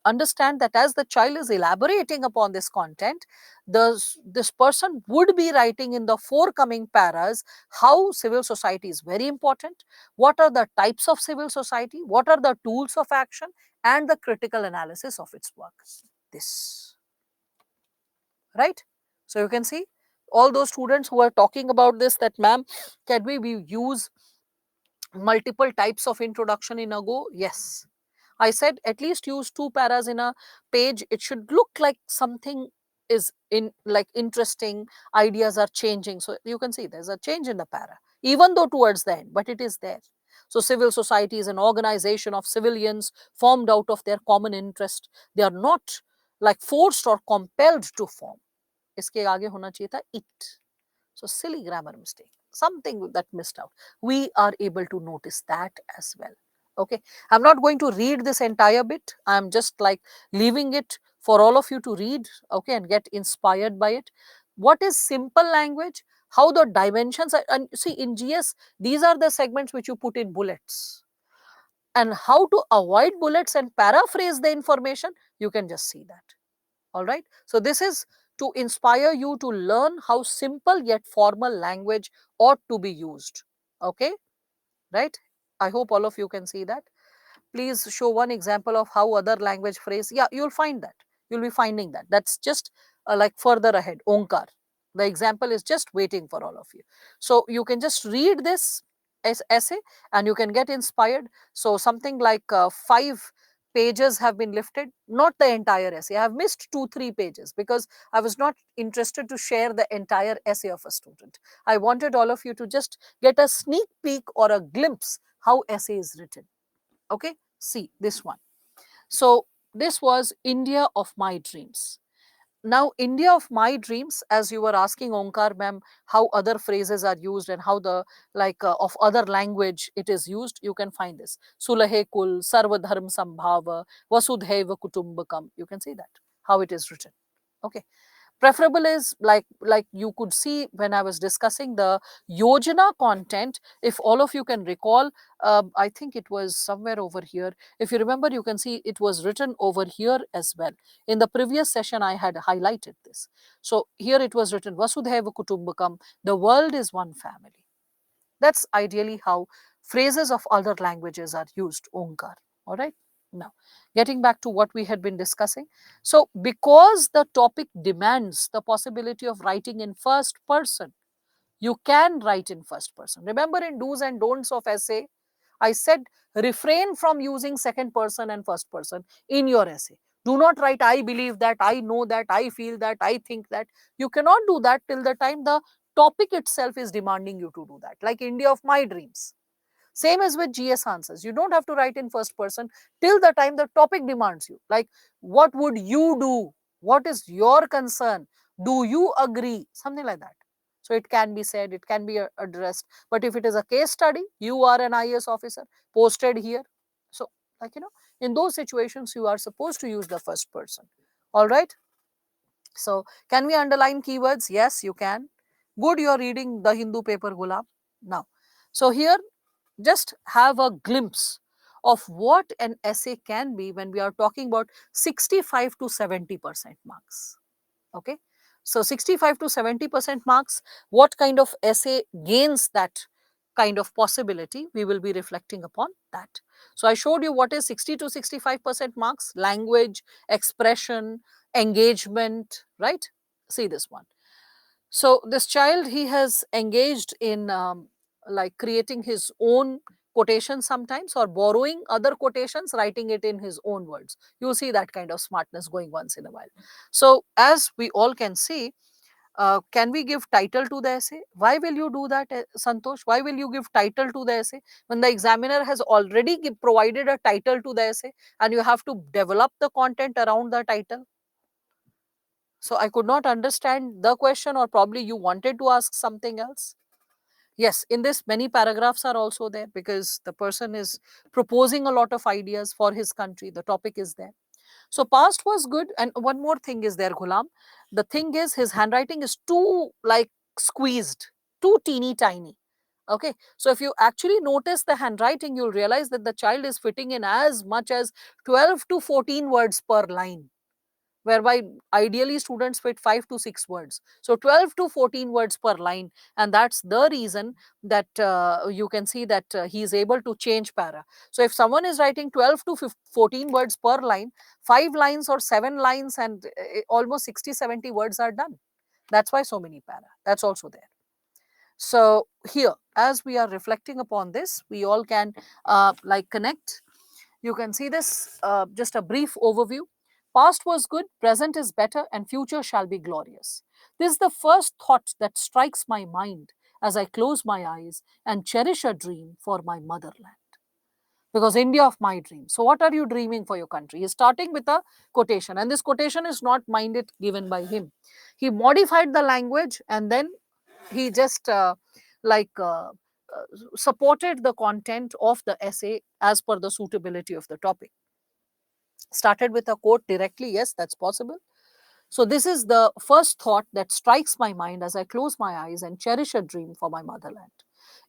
understand that as the child is elaborating upon this content, this person would be writing in the forthcoming paras how civil society is very important, what are the types of civil society, what are the tools of action, and the critical analysis of its work. This, right? So you can see all those students who are talking about this, that ma'am, can we use multiple types of introduction in a go? Yes, I said at least use two paras in a page. It should look like something is in like interesting, ideas are changing. So you can see there's a change in the para, even though towards the end, but it is there. So civil society is an organization of civilians formed out of their common interest. They are not like forced or compelled to form. इसके आगे होना चाहिए था it. So silly grammar mistake, something that missed out. We are able to notice that as well. Okay, I'm not going to read this entire bit. I'm just like leaving it for all of you to read, okay, and get inspired by it. What is simple language? How the dimensions are, and see in GS, these are the segments which you put in bullets. And how to avoid bullets and paraphrase the information, you can just see that. All right. So this is to inspire you to learn how simple yet formal language ought to be used. Okay. Right. I hope all of you can see that. Please show one example of how other language phrase. Yeah, you'll find that. You'll be finding that. That's just like further ahead. Onkar. The example is just waiting for all of you. So you can just read this essay and you can get inspired. So something like 5 pages have been lifted, not the entire essay. I have missed 2-3 pages because I was not interested to share the entire essay of a student. I wanted all of you to just get a sneak peek or a glimpse how essay is written. Okay, see this one. So this was India of my dreams. Now, India of my dreams, as you were asking Onkar ma'am, how other phrases are used and how the like of other language it is used, you can find this. Sulahe kul, sarvadharm sambhava, vasudhaiva kutumbakam. You can see that, how it is written. Okay. Preferable is like you could see when I was discussing the Yojana content. If all of you can recall, I think it was somewhere over here. If you remember, you can see it was written over here as well. In the previous session, I had highlighted this. So here it was written Vasudhaiva Kutumbakam, the world is one family. That's ideally how phrases of other languages are used, Onkar. All right. Now, getting back to what we had been discussing. So, because the topic demands the possibility of writing in first person, you can write in first person. Remember, in do's and don'ts of essay, I said refrain from using second person and first person in your essay. Do not write, I believe that, I know that, I feel that, I think that. You cannot do that till the time the topic itself is demanding you to do that, like India of my dreams. Same as with GS answers. You don't have to write in first person till the time the topic demands you. Like, what would you do? What is your concern? Do you agree? Something like that. So it can be said, it can be addressed. But if it is a case study, you are an IAS officer posted here. So, like, in those situations, you are supposed to use the first person. All right. So, can we underline keywords? Yes, you can. Good, you're reading the Hindu paper, Gulab. Now, so here just have a glimpse of what an essay can be when we are talking about 65 to 70% marks. Okay. So 65 to 70% marks, what kind of essay gains that kind of possibility? We will be reflecting upon that. So I showed you what is 60 to 65% marks: language, expression, engagement, right? See this one. So this child, he has engaged in like creating his own quotation sometimes, or borrowing other quotations, writing it in his own words. You see that kind of smartness going once in a while. So as we all can see, can we give title to the essay? Why will you do that, Santosh? Why will you give title to the essay when the examiner has already provided a title to the essay and you have to develop the content around the title? So I could not understand the question, or probably you wanted to ask something else. Yes, in this, many paragraphs are also there because the person is proposing a lot of ideas for his country. The topic is there. So past was good. And one more thing is there, Ghulam. The thing is, his handwriting is too like squeezed, too teeny tiny. Okay. So if you actually notice the handwriting, you'll realize that the child is fitting in as much as 12 to 14 words per line, whereby ideally students fit 5 to 6 words. So 12 to 14 words per line. And that's the reason that you can see that he is able to change para. So if someone is writing 12 to 14 words per line, 5 lines or 7 lines and almost 60, 70 words are done. That's why so many para. That's also there. So here, as we are reflecting upon this, we all can like connect. You can see this, just a brief overview. Past was good, present is better, and future shall be glorious. This is the first thought that strikes my mind as I close my eyes and cherish a dream for my motherland. Because India of my dream. So, what are you dreaming for your country? He's starting with a quotation, and this quotation is not minded given by him. He modified the language and then he just like supported the content of the essay as per the suitability of the topic. Started with a quote directly, yes, that's possible. So, this is the first thought that strikes my mind as I close my eyes and cherish a dream for my motherland.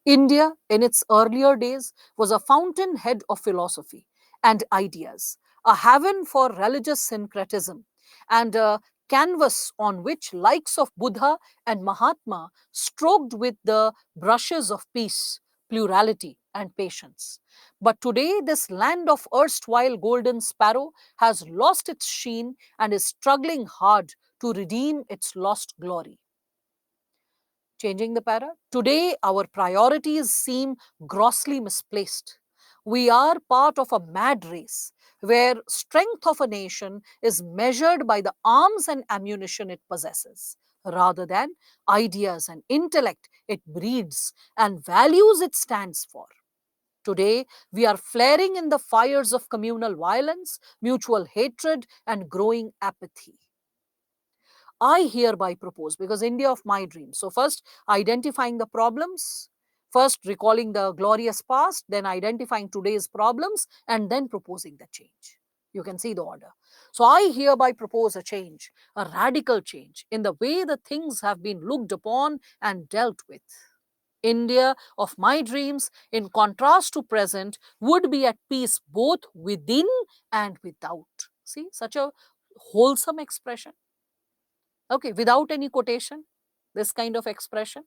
India, in its earlier days, was a fountainhead of philosophy and ideas, a haven for religious syncretism, and a canvas on which likes of Buddha and Mahatma stroked with the brushes of peace, plurality, and patience. But today, this land of erstwhile golden sparrow has lost its sheen and is struggling hard to redeem its lost glory. Changing the para. Today, our priorities seem grossly misplaced. We are part of a mad race where strength of a nation is measured by the arms and ammunition it possesses, rather than ideas and intellect it breeds and values it stands for. Today, we are flaring in the fires of communal violence, mutual hatred, and growing apathy. I hereby propose, because India of my dreams. So, first identifying the problems, first recalling the glorious past, then identifying today's problems, and then proposing the change. You can see the order. So I hereby propose a change, a radical change in the way the things have been looked upon and dealt with. India of my dreams, in contrast to present, would be at peace both within and without. See, such a wholesome expression. Okay, without any quotation, this kind of expression,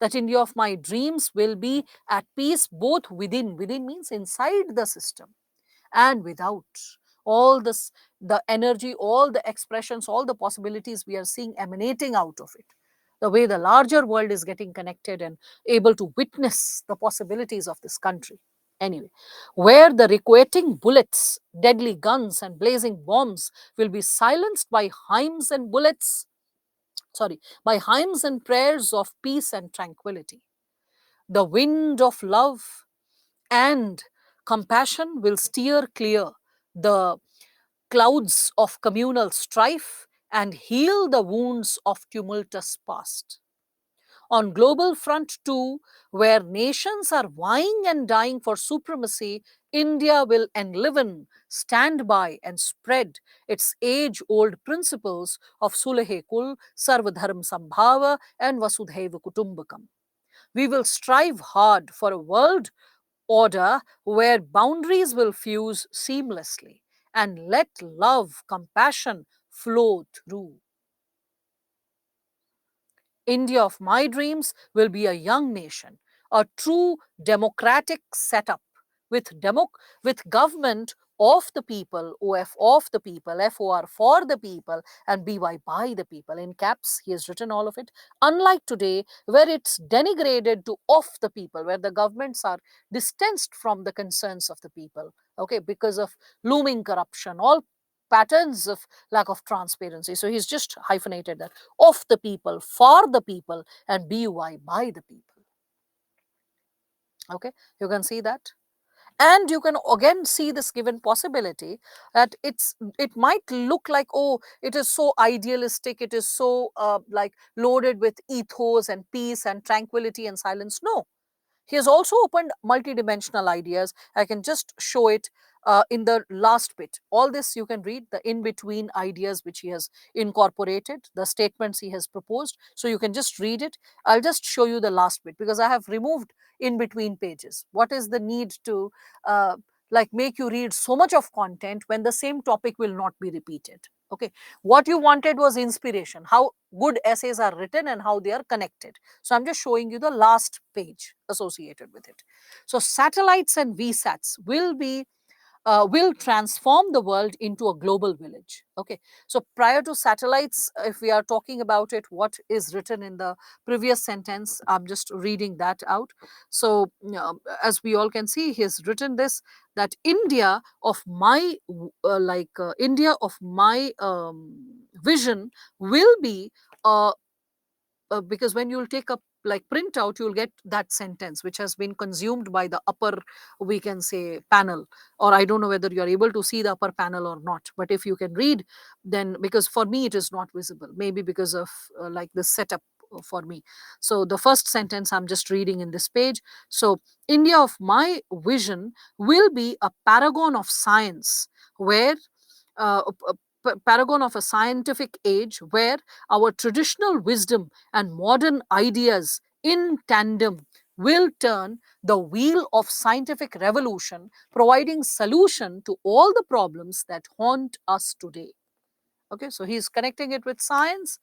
that India of my dreams will be at peace both within. Within means inside the system and without. All this, the energy, all the expressions, all the possibilities we are seeing emanating out of it. The way the larger world is getting connected and able to witness the possibilities of this country. Anyway, where the requiting bullets, deadly guns, and blazing bombs will be silenced by hymns and bullets, by hymns and prayers of peace and tranquility. The wind of love and compassion will steer clear the clouds of communal strife and heal the wounds of tumultuous past. On global front too, where nations are vying and dying for supremacy, India will enliven, stand by, and spread its age-old principles of Sulehe Kul, Sarvadharm Sambhava, and Vasudhaiva Kutumbakam. We will strive hard for a world order where boundaries will fuse seamlessly and let love, compassion flow through. India of my dreams will be a young nation, a true democratic setup with with government of the people, OF of the people, FOR for the people, and BY by the people. In caps, he has written all of it. Unlike today, where it's denigrated to of the people, where the governments are distanced from the concerns of the people, okay, because of looming corruption, all patterns of lack of transparency. So he's just hyphenated that of the people, for the people, and BUI by the people. Okay, you can see that. And you can again see this given possibility that it might look like, oh, it is so idealistic, it is so like loaded with ethos and peace and tranquility and silence. No, he has also opened multidimensional ideas. I can just show it in the last bit. All this you can read, the in between ideas which he has incorporated, the statements he has proposed. So you can just read it. I'll just show you the last bit because I have removed in between pages. What is the need to like make you read so much of content when the same topic will not be repeated? Okay, what you wanted was inspiration, how good essays are written and how they are connected. So I'm just showing you the last page associated with it. So satellites and VSATs will transform the world into a global village. Okay, so prior to satellites, if we are talking about it, what is written in the previous sentence, I'm just reading that out. So as we all can see, he has written this, that India of my India of my vision will be because when you'll take a like printout, you'll get that sentence which has been consumed by the upper, we can say, panel. Or I don't know whether you're able to see the upper panel or not, but if you can read, then, because for me it is not visible, maybe because of like the setup for me. So the first sentence I'm just reading in this page. So India of my vision will be a paragon of science, where paragon of a scientific age, where our traditional wisdom and modern ideas in tandem will turn the wheel of scientific revolution, providing solution to all the problems that haunt us today. Okay, so he's connecting it with science.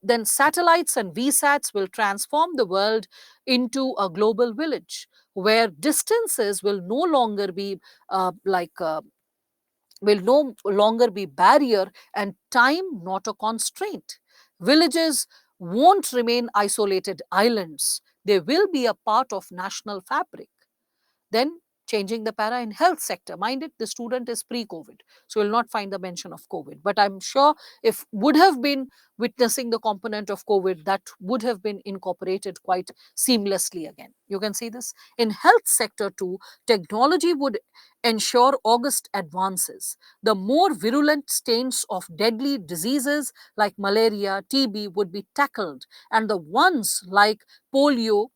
Then satellites and VSATs will transform the world into a global village where distances will no longer be will no longer be barrier and time not a constraint. Villages won't remain isolated islands. They will be a part of national fabric. Then changing the para in health sector. Mind it, the student is pre-COVID, so you'll not find the mention of COVID. But I'm sure if would have been witnessing the component of COVID, that would have been incorporated quite seamlessly again. You can see this. In health sector too, technology would ensure august advances. The more virulent stains of deadly diseases like malaria, TB would be tackled, and the ones like polio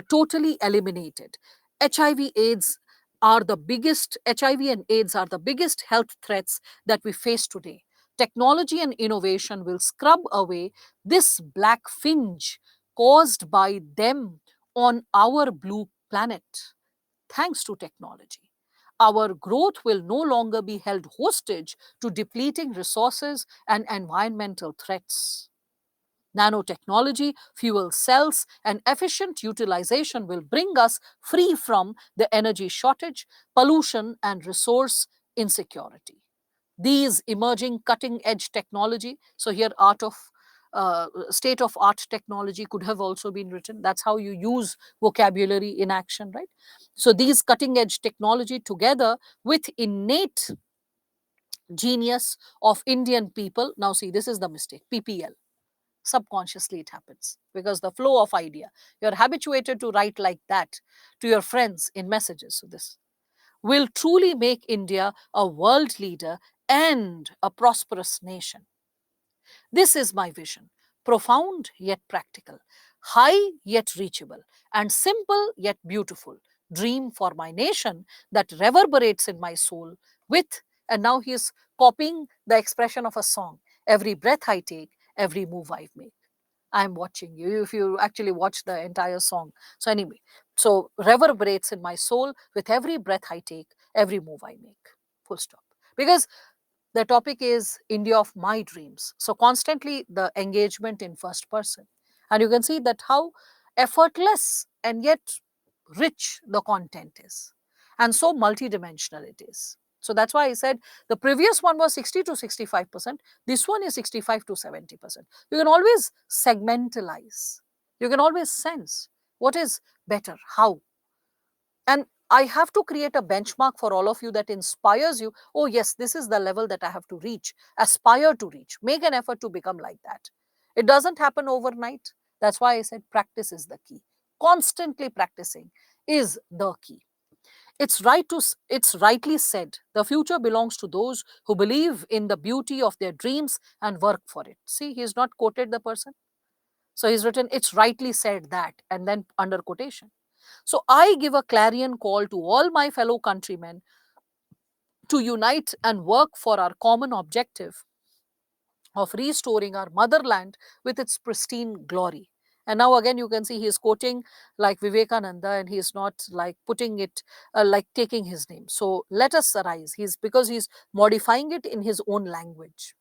totally eliminated. HIV, AIDS are the biggest, HIV and AIDS are the biggest health threats that we face today. Technology and innovation will scrub away this black fringe caused by them on our blue planet. Thanks to technology, our growth will no longer be held hostage to depleting resources and environmental threats. Nanotechnology, fuel cells, and efficient utilization will bring us free from the energy shortage, pollution, and resource insecurity. These emerging cutting edge technology, so here art of state of art technology could have also been written. That's how you use vocabulary in action, right? So these cutting edge technology together with innate genius of Indian people. Now see, this is the mistake. PPL, subconsciously it happens because the flow of idea, you're habituated to write like that to your friends in messages. So this will truly make India a world leader and a prosperous nation. This is my vision, profound yet practical, high yet reachable, and simple yet beautiful dream for my nation that reverberates in my soul with, and now he is copying the expression of a song, every breath I take, every move I make. I'm watching you if you actually watch the entire song. So, anyway, so reverberates in my soul with every breath I take, every move I make. Full stop. Because the topic is India of my dreams. So, constantly the engagement in first person. And you can see that how effortless and yet rich the content is, and so multidimensional it is. So that's why I said the previous one was 60 to 65%. This one is 65 to 70%. You can always segmentalize. You can always sense what is better, how. And I have to create a benchmark for all of you that inspires you. Oh, yes, this is the level that I have to reach, aspire to reach, make an effort to become like that. It doesn't happen overnight. That's why I said practice is the key. Constantly practicing is the key. It's rightly said, the future belongs to those who believe in the beauty of their dreams and work for it. See, he's not quoted the person. So he's written, it's rightly said that, and then under quotation. So I give a clarion call to all my fellow countrymen to unite and work for our common objective of restoring our motherland with its pristine glory. And now again, you can see he's quoting like Vivekananda, and he's not like putting it like taking his name. So let us arise. He's because he's modifying it in his own language.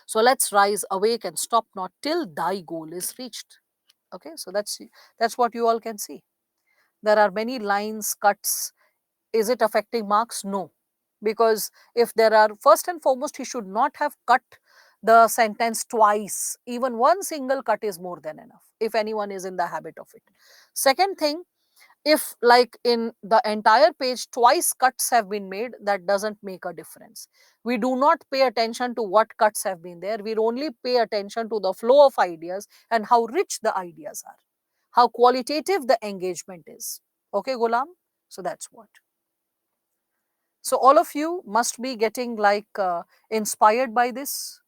So let's rise, awake, and stop not till thy goal is reached. Okay, so that's what you all can see. There are many lines, cuts. Is it affecting marks? No. Because if there are, first and foremost, he should not have cut the sentence twice. Even one single cut is more than enough if anyone is in the habit of it. Second thing, if like in the entire page twice cuts have been made, that doesn't make a difference. We do not pay attention to what cuts have been there. We only pay attention to the flow of ideas and how rich the ideas are, how qualitative the engagement is. Okay, Gulam? So that's what. So all of you must be getting like inspired by this,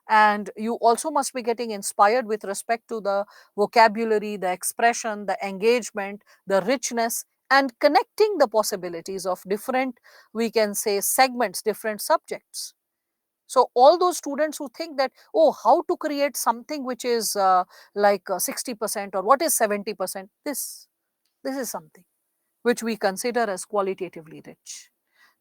and you also must be getting inspired with respect to the vocabulary, the expression, the engagement, the richness, and connecting the possibilities of different, we can say, segments, different subjects. So all those students who think that, oh, how to create something which is like 60% or what is 70%, this is something which we consider as qualitatively rich.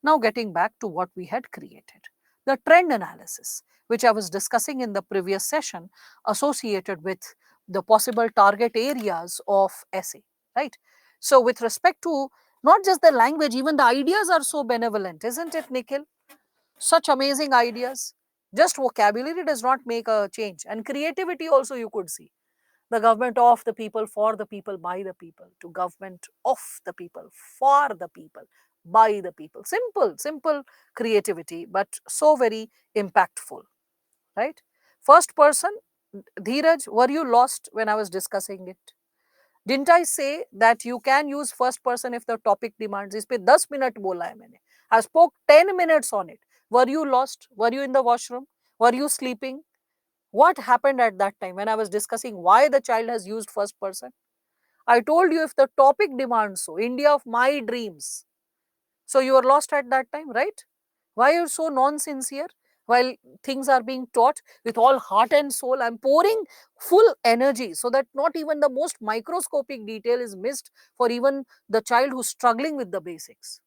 Now, getting back to what we had created, the trend analysis, which I was discussing in the previous session, associated with the possible target areas of essay, right? So, with respect to not just the language, even the ideas are so benevolent, isn't it, Nikhil? Such amazing ideas. Just vocabulary does not make a change, and creativity also you could see. The government of the people, for the people, by the people, to government of the people, for the people, by the people. Simple, simple creativity, but so very impactful, right? First person, Dheeraj, were you lost when I was discussing it? Didn't I say that you can use first person if the topic demands? इस पे 10 minute बोला है मैंने. I spoke 10 minutes on it. Were you lost? Were you in the washroom? Were you sleeping? What happened at that time when I was discussing why the child has used first person? I told you if the topic demands so, India of my dreams. So you are lost at that time, right? Why are you so non-sincere? While things are being taught with all heart and soul, I'm pouring full energy so that not even the most microscopic detail is missed for even the child who's struggling with the basics.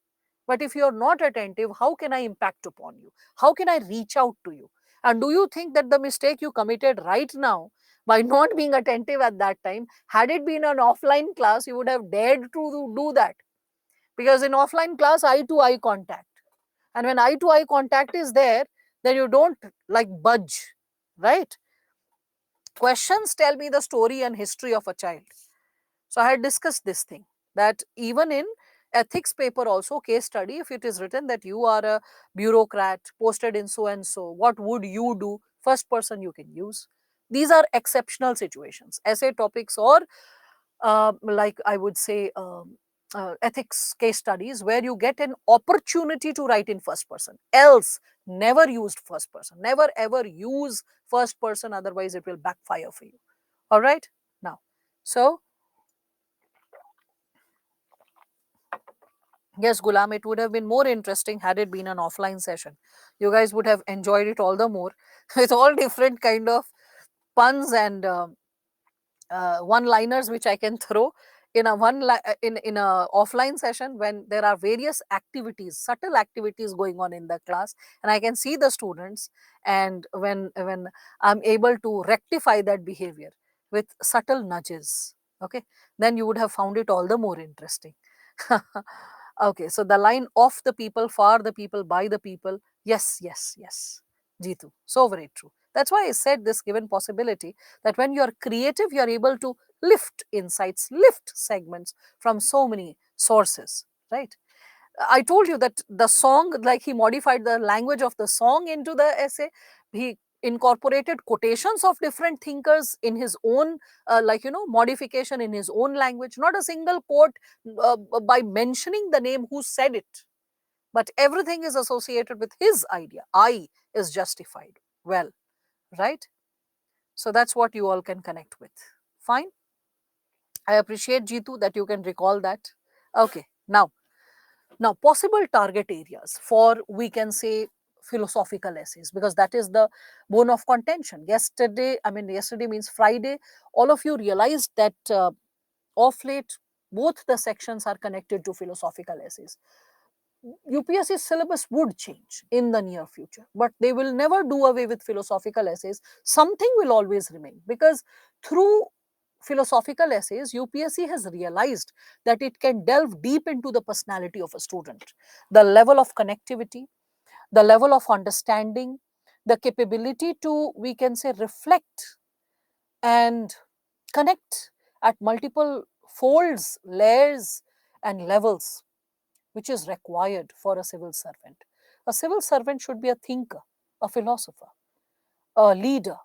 But if you're not attentive, how can I impact upon you? How can I reach out to you? And do you think that the mistake you committed right now by not being attentive at that time, had it been an offline class, you would have dared to do that? Because in offline class, eye to eye contact. And when eye to eye contact is there, then you don't like budge, right? Questions tell me the story and history of a child. So I had discussed this thing, that even in ethics paper also, case study, if it is written that you are a bureaucrat posted in so and so, what would you do? First person you can use. These are exceptional situations. Essay topics or like I would say ethics case studies where you get an opportunity to write in first person. Else, never used first person. Never ever use first person, otherwise it will backfire for you. All right. Now, so yes, Gulam, it would have been more interesting had it been an offline session. You guys would have enjoyed it all the more with all different kind of puns and one-liners which I can throw in a in a offline session when there are various activities, subtle activities going on in the class, and I can see the students, and when I'm able to rectify that behavior with subtle nudges, okay, then you would have found it all the more interesting. Okay, so the line of the people, for the people, by the people. Yes, yes, yes. Jitu. So very true. That's why I said this given possibility that when you're creative, you're able to lift insights, lift segments from so many sources, right? I told you that the song, like he modified the language of the song into the essay. He incorporated quotations of different thinkers in his own, like, modification in his own language. Not a single quote by mentioning the name who said it, but everything is associated with his idea. I is justified. Well, right? So that's what you all can connect with. Fine. I appreciate Jitu that you can recall that. Okay. Now, possible target areas for, we can say, philosophical essays, because that is the bone of contention. Yesterday means Friday, all of you realized that of late, both the sections are connected to philosophical essays. UPSC syllabus would change in the near future, but they will never do away with philosophical essays. Something will always remain, because through philosophical essays, UPSC has realized that it can delve deep into the personality of a student, the level of connectivity, the level of understanding, the capability to, we can say, reflect and connect at multiple folds, layers, and levels, which is required for a civil servant. A civil servant should be a thinker, a philosopher, a leader,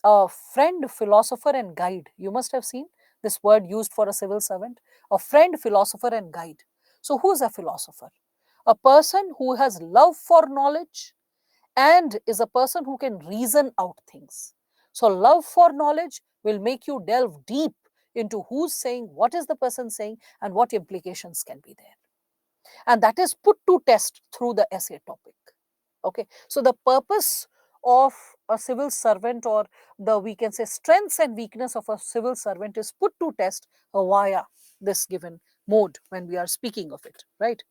a friend, philosopher, and guide. You must have seen this word used for a civil servant, a friend, philosopher, and guide. So, who is a philosopher? A person who has love for knowledge and is a person who can reason out things. So, love for knowledge will make you delve deep into who's saying, what is the person saying, and what implications can be there. And that is put to test through the essay topic. Okay, so the purpose of a civil servant, or the, we can say, strengths and weakness of a civil servant, is put to test via this given mode when we are speaking of it, right?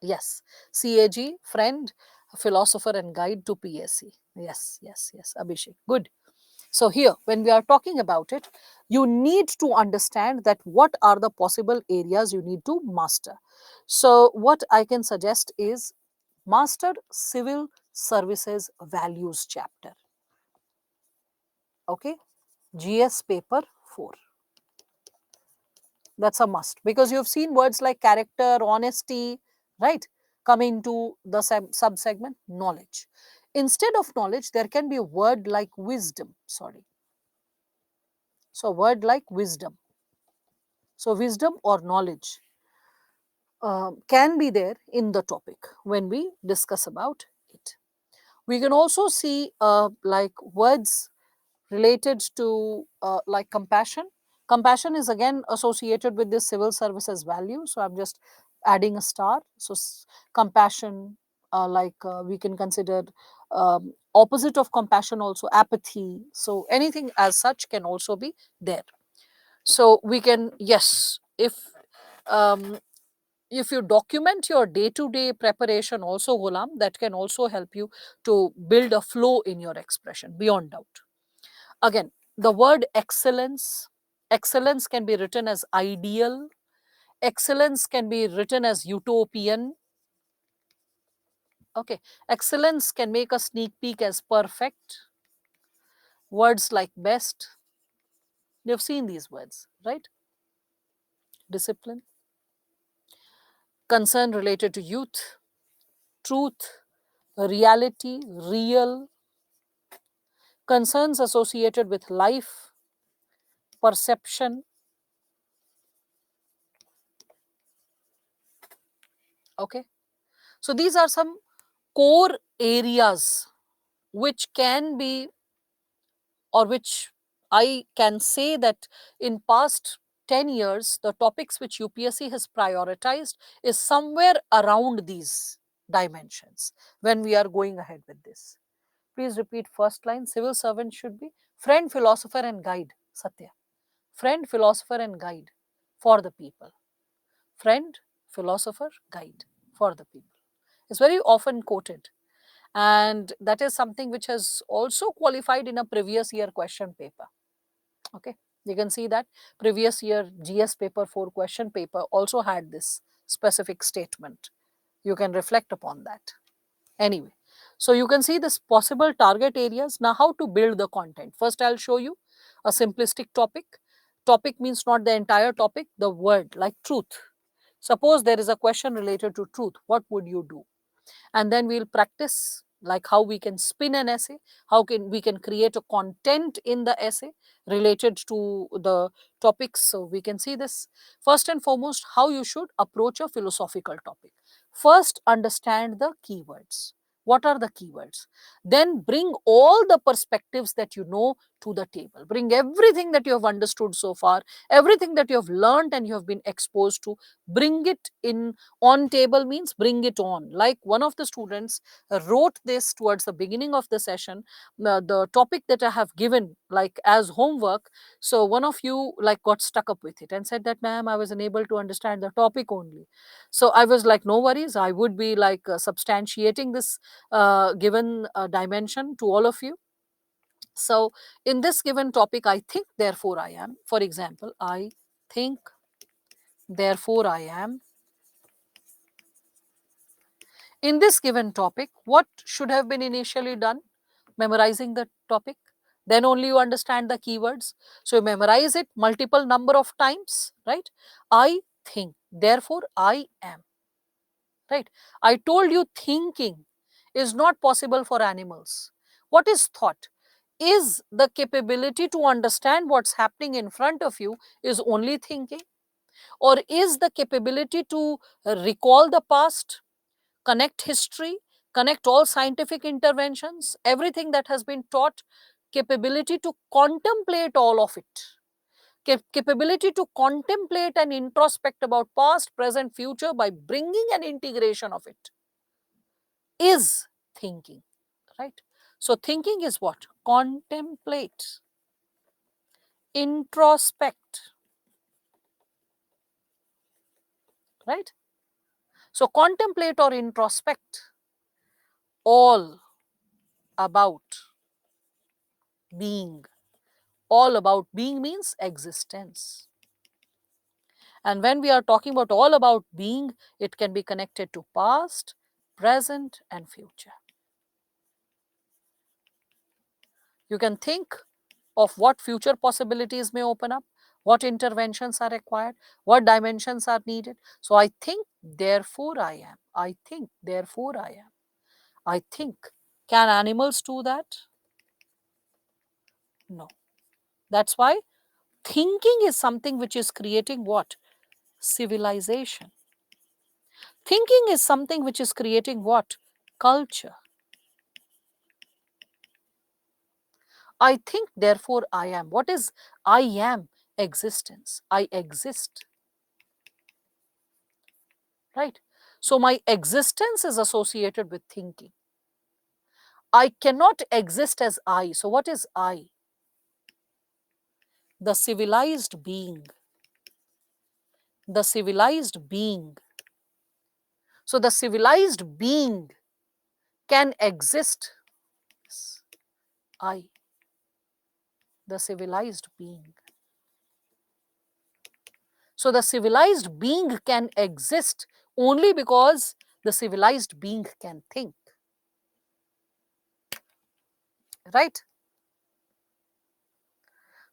Yes, CAG, friend, philosopher, and guide to PSC. Yes, yes, yes, Abhishek, good. So here, when we are talking about it, you need to understand that what are the possible areas you need to master. So what I can suggest is master civil services values chapter. Okay, GS paper 4. That's a must, because you've seen words like character, honesty, right, come into the sub segment knowledge. Instead of knowledge, there can be a word like wisdom. Sorry. So, a word like wisdom. So, wisdom or knowledge can be there in the topic when we discuss about it. We can also see like words related to like compassion, Compassion is again associated with this civil services value. So I'm just adding a star. So compassion, we can consider opposite of compassion also apathy. So anything as such can also be there. So we can, yes, um, if you document your day-to-day preparation also, Ghulam, that can also help you to build a flow in your expression beyond doubt. Again, the word excellence, excellence can be written as ideal, excellence can be written as utopian. Okay, excellence can make a sneak peek as perfect. Words like best, you've seen these words, right? Discipline, concern related to youth, truth, reality, real, concerns associated with life, perception. Okay, so these are some core areas which can be, or which I can say that in past 10 years, the topics which UPSC has prioritized is somewhere around these dimensions when we are going ahead with this. Please repeat first line. Civil servant should be friend, philosopher, and guide. Satya. Friend, philosopher, and guide for the people. Friend, philosopher, guide for the people. It's very often quoted. And that is something which has also qualified in a previous year question paper. Okay, you can see that previous year GS paper 4 question paper also had this specific statement. You can reflect upon that. Anyway, so you can see this possible target areas. Now, how to build the content? First, I'll show you a simplistic topic. Topic means not the entire topic, the word like truth. Suppose there is a question related to truth. What would you do? And then we'll practice like how we can spin an essay, how can we can create a content in the essay related to the topics. So we can see this. First and foremost, how you should approach a philosophical topic. First, understand the keywords. What are the keywords? Then bring all the perspectives that you know to the table. Bring everything that you have understood so far, everything that you have learned and you have been exposed to, bring it in. On table means bring it on. Like one of the students wrote this towards the beginning of the session, the topic that I have given like as homework. So one of you like got stuck up with it and said that, ma'am, I was unable to understand the topic only. So I was like, no worries, I would be like substantiating this given dimension to all of you. So in this given topic, I think, therefore I am. For example, I think, therefore I am. In this given topic, what should have been initially done? Memorizing the topic. Then only you understand the keywords. So you memorize it multiple number of times, right? I think, therefore I am. Right? I told you thinking is not possible for animals. What is thought? Is the capability to understand what's happening in front of you is only thinking? Or is the capability to recall the past, connect history, connect all scientific interventions, everything that has been taught, capability to contemplate all of it, capability to contemplate and introspect about past, present, future by bringing an integration of it is thinking, right? So, thinking is what? Contemplate, introspect, right? So, contemplate or introspect, all about being. All about being means existence. And when we are talking about all about being, it can be connected to past, present, and future. You can think of what future possibilities may open up, what interventions are required, what dimensions are needed. So I think, therefore I am. I think, therefore I am. I think. Can animals do that? No. That's why thinking is something which is creating what? Civilization. Thinking is something which is creating what? Culture. I think, therefore I am. What is I am? existence. I exist, right? So my existence is associated with thinking. I cannot exist as I. So what is I? The civilized being. The civilized being. So the civilized being can exist as I, the civilized being. So the civilized being can exist only because the civilized being can think, right?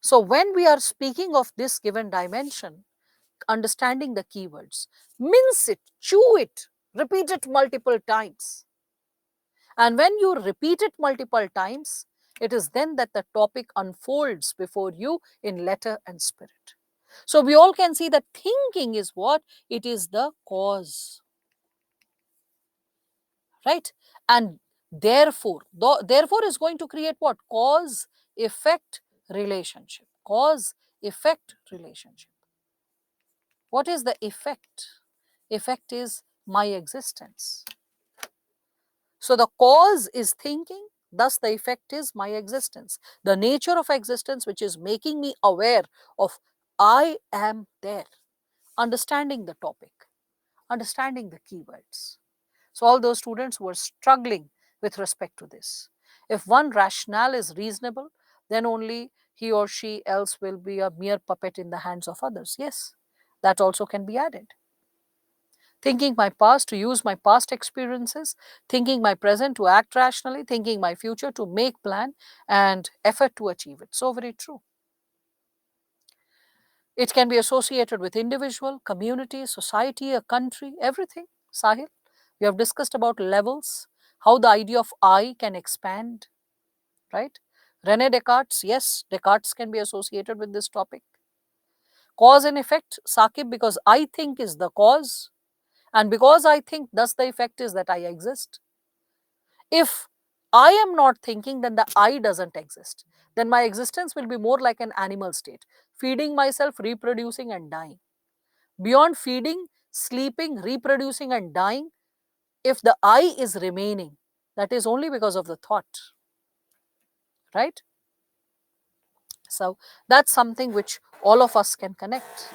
So when we are speaking of this given dimension, understanding the keywords, mince it, chew it, repeat it multiple times. And when you repeat it multiple times, it is then that the topic unfolds before you in letter and spirit. So we all can see that thinking is what? It is the cause, right? And therefore is going to create what? Cause effect relationship. Cause effect relationship. What is the effect? Effect is my existence. So the cause is thinking, thus the effect is my existence. The nature of existence, which is making me aware of I am there. Understanding the topic, understanding the keywords. So all those students who are struggling with respect to this, if one rationale is reasonable, then only he or she else will be a mere puppet in the hands of others. Yes, that also can be added. Thinking my past to use my past experiences, thinking my present to act rationally, thinking my future to make plan and effort to achieve it. So very true. It can be associated with individual, community, society, a country, everything. Sahil, we have discussed about levels, how the idea of I can expand, right? Rene Descartes, yes, Descartes can be associated with this topic. Cause and effect, Sakib, because I think is the cause, and because I think, thus the effect is that I exist. If I am not thinking, then the I doesn't exist. Then my existence will be more like an animal state, feeding myself, reproducing, and dying. Beyond feeding, sleeping, reproducing, and dying, if the I is remaining, that is only because of the thought, right? So that's something which all of us can connect.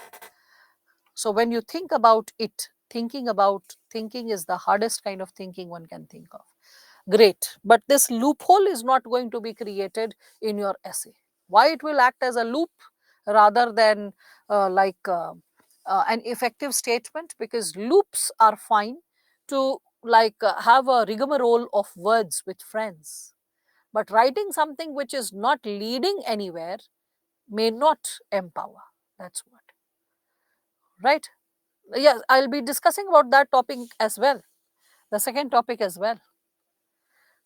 So when you think about it, thinking is the hardest kind of thinking one can think of. Great. But this loophole is not going to be created in your essay. Why it will act as a loop rather than an effective statement? Because loops are fine to have a rigmarole of words with friends. But writing something which is not leading anywhere may not empower. That's what. Right? Yes, I'll be discussing about that topic as well. The second topic as well.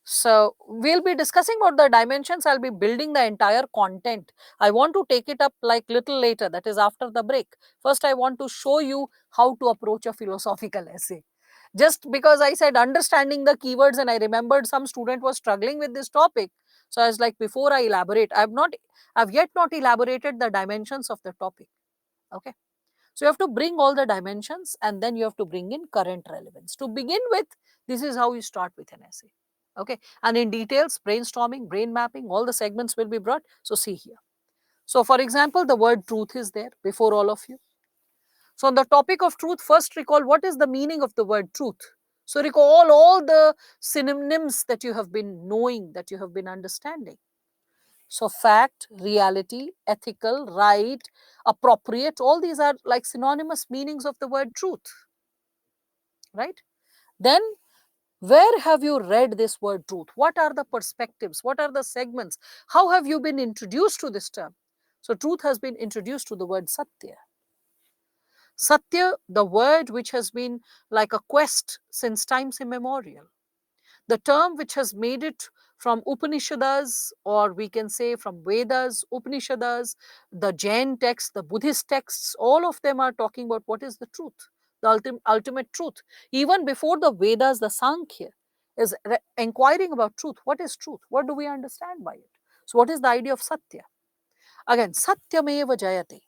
So we'll be discussing about the dimensions. I'll be building the entire content. I want to take it up like little later, that is after the break. First, I want to show you how to approach a philosophical essay. Just because I said understanding the keywords and I remembered some student was struggling with this topic. So I was like, before I elaborate, I've yet not elaborated the dimensions of the topic. Okay. So you have to bring all the dimensions and then you have to bring in current relevance. To begin with, this is how you start with an essay. Okay. And in details, brainstorming, brain mapping, all the segments will be brought. So see here. So for example, the word truth is there before all of you. So on the topic of truth, first recall what is the meaning of the word truth. So recall all the synonyms that you have been knowing, that you have been understanding. So fact, reality, ethical, right, appropriate, all these are like synonymous meanings of the word truth, right? Then where have you read this word truth? What are the perspectives? What are the segments? How have you been introduced to this term? So truth has been introduced to the word Satya. Satya, the word which has been like a quest since times immemorial. The term which has made it from Upanishads, or we can say from Vedas, Upanishads, the Jain texts, the Buddhist texts, all of them are talking about what is the truth, the ultimate truth. Even before the Vedas, the Sankhya is inquiring about truth. What is truth? What do we understand by it? So what is the idea of Satya? Again, Satyameva Jayate.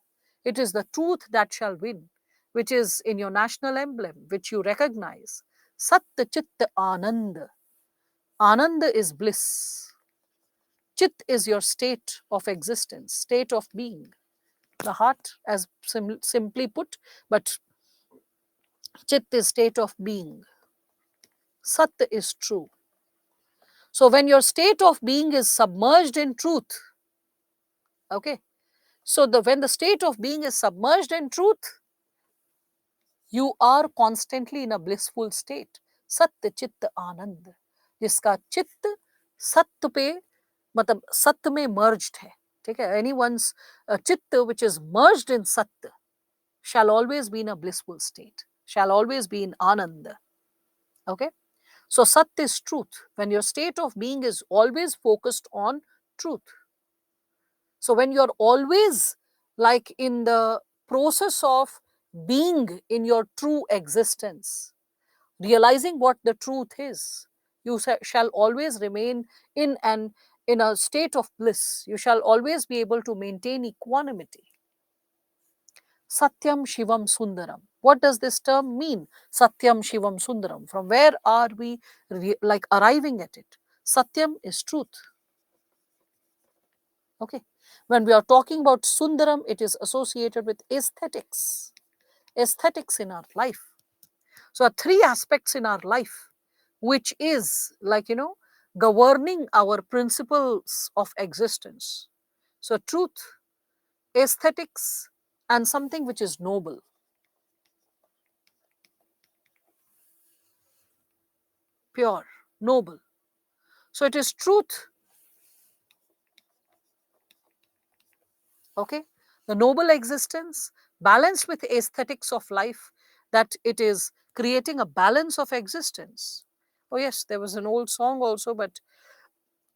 It is the truth that shall win, which is in your national emblem, which you recognize. Satya Chitta Ananda. Ananda is bliss. Chit is your state of existence, state of being. The heart, as simply put, but Chit is state of being. Sat is true. So when your state of being is submerged in truth, okay, so when the state of being is submerged in truth, you are constantly in a blissful state. Satya चित्त आनंद, जिसका चित्त सत्य पे मतलब सत्य में merged है, ठीक है, anyone's चित्त which is merged in satya shall always be in a blissful state, shall always be in ananda. Okay, so sat is truth, when your state of being is always focused on truth. So when you're always like in the process of being in your true existence, realizing what the truth is, you shall always remain in a state of bliss. You shall always be able to maintain equanimity. Satyam Shivam Sundaram. What does this term mean? Satyam Shivam Sundaram. From where are we like arriving at it? Satyam is truth. Okay. When we are talking about Sundaram, it is associated with aesthetics. Aesthetics in our life. So, three aspects in our life, which is like, governing our principles of existence. So, truth, aesthetics, and something which is noble. Pure, noble. So it is truth, okay, the noble existence balanced with aesthetics of life, that it is creating a balance of existence. Oh, yes, there was an old song also, but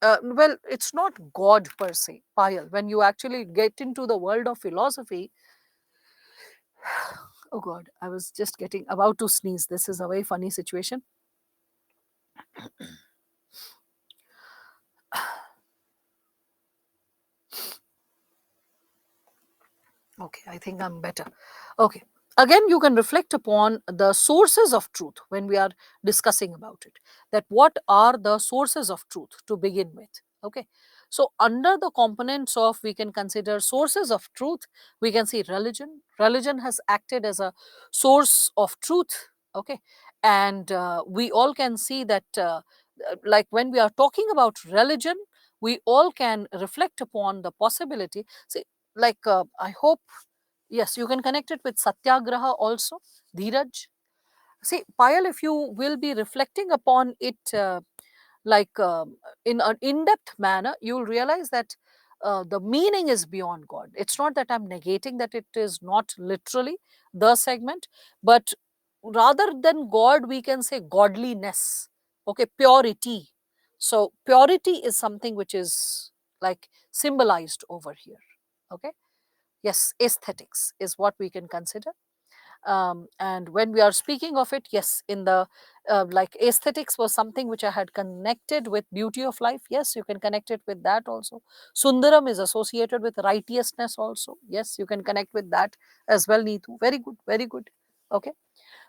well, it's not God per se, Payal. When you actually get into the world of philosophy, oh God, I was just getting about to sneeze. This is a very funny situation. Okay, I think I'm better. Okay. Again, you can reflect upon the sources of truth when we are discussing about it. That what are the sources of truth to begin with? Okay. So, under the components of, we can consider sources of truth, we can see religion. Religion has acted as a source of truth. Okay. And we all can see that, like when we are talking about religion, we all can reflect upon the possibility. See, like I hope, yes, you can connect it with satyagraha also, dheeraj. See, Payal, if you will be reflecting upon it like in an in-depth manner, you will realize that the meaning is beyond God. It's not that I'm negating that it is not literally the segment, but rather than God, we can say godliness. Okay, purity. So purity is something which is like symbolized over here. Okay, yes, aesthetics is what we can consider. And when we are speaking of it, yes, in the like aesthetics was something which I had connected with beauty of life. Yes, you can connect it with that also. Sundaram is associated with righteousness also. Yes, you can connect with that as well, Neetu. Very good, very good. Okay,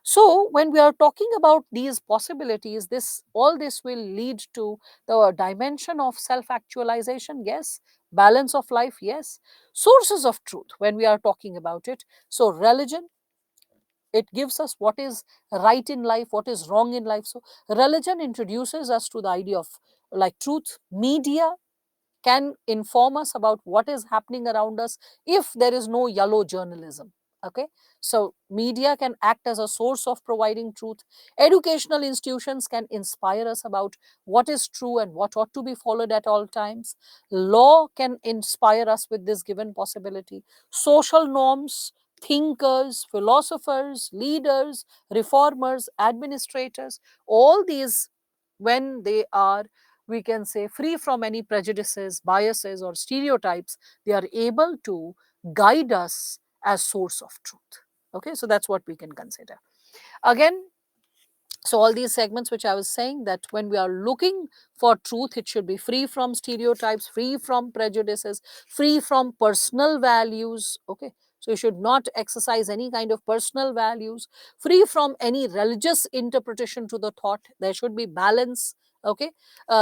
so when we are talking about these possibilities, this all this will lead to the dimension of self actualization. Yes, balance of life. Yes, sources of truth when we are talking about it. So religion, it gives us what is right in life, what is wrong in life. So religion introduces us to the idea of like truth. Media can inform us about what is happening around us if there is no yellow journalism. Okay, so media can act as a source of providing truth. Educational institutions can inspire us about what is true and what ought to be followed at all times. Law can inspire us with this given possibility. Social norms, thinkers, philosophers, leaders, reformers, administrators, all these, when they are, we can say, free from any prejudices, biases, or stereotypes, they are able to guide us as source of truth. Okay, so that's what we can consider. Again, so all these segments which I was saying, that when we are looking for truth, it should be free from stereotypes, free from prejudices, free from personal values. Okay, So you should not exercise any kind of personal values, free from any religious interpretation to the thought. There should be balance. Okay,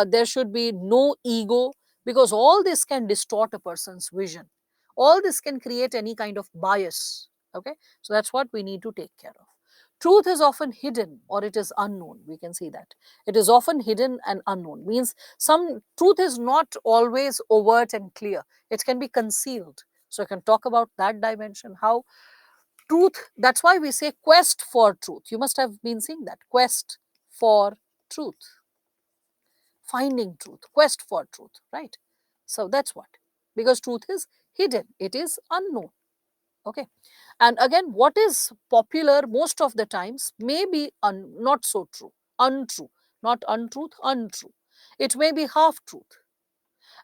there should be no ego, because all this can distort a person's vision. All this can create any kind of bias. Okay, so that's what we need to take care of. Truth is often hidden or it is unknown. We can see that it is often hidden and unknown means some truth is not always overt and clear. It can be concealed. So I can talk about that dimension, how truth, that's why we say quest for truth. You must have been seeing that, quest for truth, finding truth, quest for truth, right? So that's what, because truth is hidden, it is unknown. Okay, and again, what is popular most of the times may be not so true, untrue, not untruth, untrue. It may be half truth.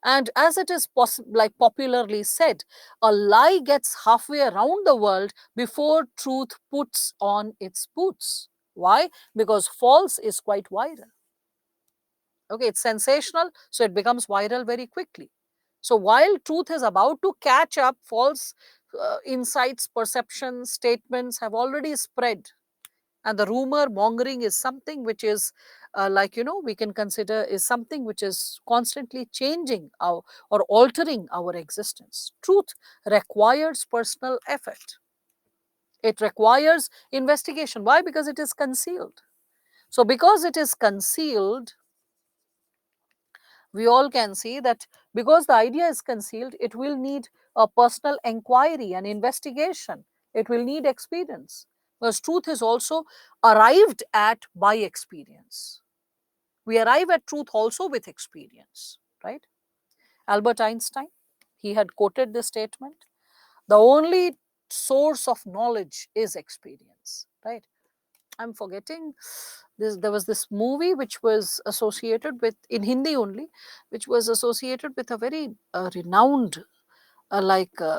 And as it is like popularly said, a lie gets halfway around the world before truth puts on its boots. Why? Because false is quite viral. Okay, it's sensational, so it becomes viral very quickly. So while truth is about to catch up, false insights, perceptions, statements have already spread. And the rumor mongering is something which is like, we can consider is something which is constantly changing our or altering our existence. Truth requires personal effort. It requires investigation. Why? Because it is concealed. So because it is concealed, we all can see that because the idea is concealed, it will need a personal inquiry and investigation. It will need experience, because truth is also arrived at by experience. We arrive at truth also with experience, right? Albert Einstein, he had quoted this statement, the only source of knowledge is experience, right? I'm forgetting this. There was this movie which was associated with, in Hindi only, which was associated with a very renowned,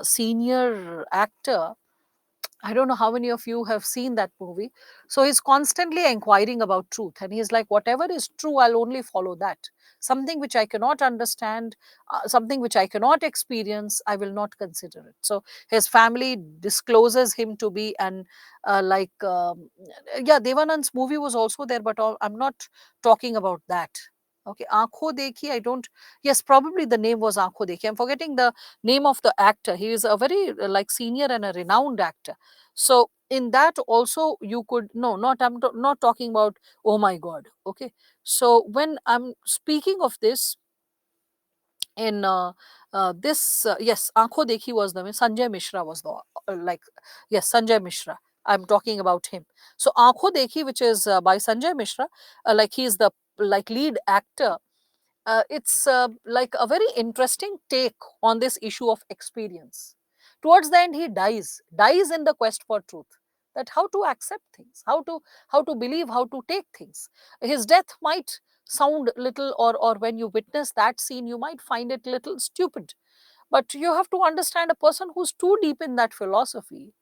senior actor. I don't know how many of you have seen that movie. So he's constantly inquiring about truth, and he's like, whatever is true, I'll only follow that. Something which I cannot understand, something which I cannot experience, I will not consider it. So his family discloses him to be an yeah, Devanand's movie was also there, but I'm not talking about that. Okay, Aankho Dekhi, I don't, yes, probably the name was Aankho Dekhi. I'm forgetting the name of the actor. He is a very like senior and a renowned actor. So in that also you could, no, not, not talking about, oh my God. Okay. So when I'm speaking of this, in this, yes, Aankho Dekhi was the, Sanjay Mishra was the, like, yes, Sanjay Mishra. I'm talking about him. So Aankho Dekhi, which is by Sanjay Mishra, like he is the like lead actor. It's like a very interesting take on this issue of experience. Towards the end, he dies in the quest for truth. That how to accept things, how to believe, how to take things. His death might sound little, or when you witness that scene, you might find it little stupid. But you have to understand, a person who's too deep in that philosophy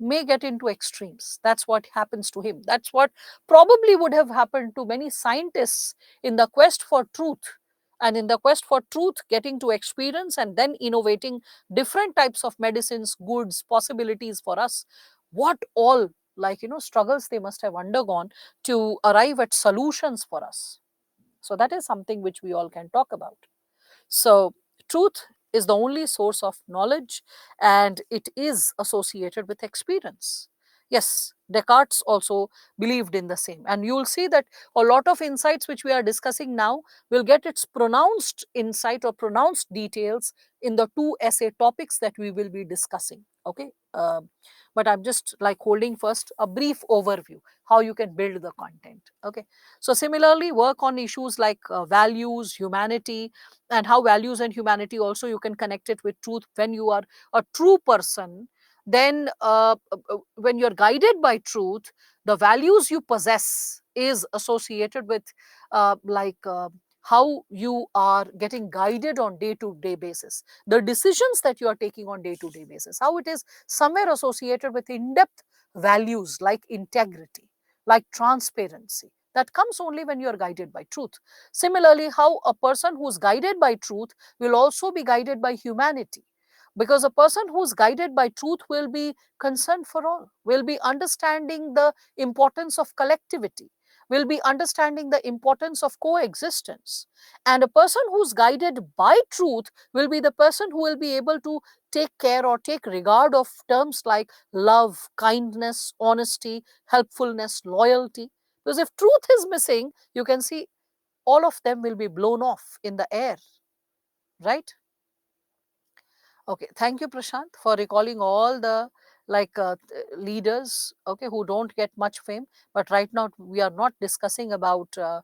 may get into extremes. That's what happens to him. That's what probably would have happened to many scientists in the quest for truth. And in the quest for truth, getting to experience and then innovating different types of medicines, goods, possibilities for us. What all, like, struggles they must have undergone to arrive at solutions for us. So that is something which we all can talk about. So, truth is the only source of knowledge, and it is associated with experience. Yes, Descartes also believed in the same. And you'll see that a lot of insights which we are discussing now will get its pronounced insight or pronounced details in the two essay topics that we will be discussing. Okay. But I'm just like holding first a brief overview how you can build the content. Okay. So, similarly, work on issues like values, humanity, and how values and humanity also you can connect it with truth. When you are a true person, then when you're guided by truth, the values you possess is associated with how you are getting guided on day to day basis, the decisions that you are taking on day to day basis, how it is somewhere associated with in depth values like integrity, like transparency, that comes only when you are guided by truth. Similarly, how a person who's guided by truth will also be guided by humanity. Because a person who's guided by truth will be concerned for all, will be understanding the importance of collectivity, will be understanding the importance of coexistence. And a person who's guided by truth will be the person who will be able to take care or take regard of terms like love, kindness, honesty, helpfulness, loyalty. Because if truth is missing, you can see all of them will be blown off in the air, right? Okay, thank you, Prashant, for recalling all the leaders, okay, who don't get much fame. But right now, we are not discussing about the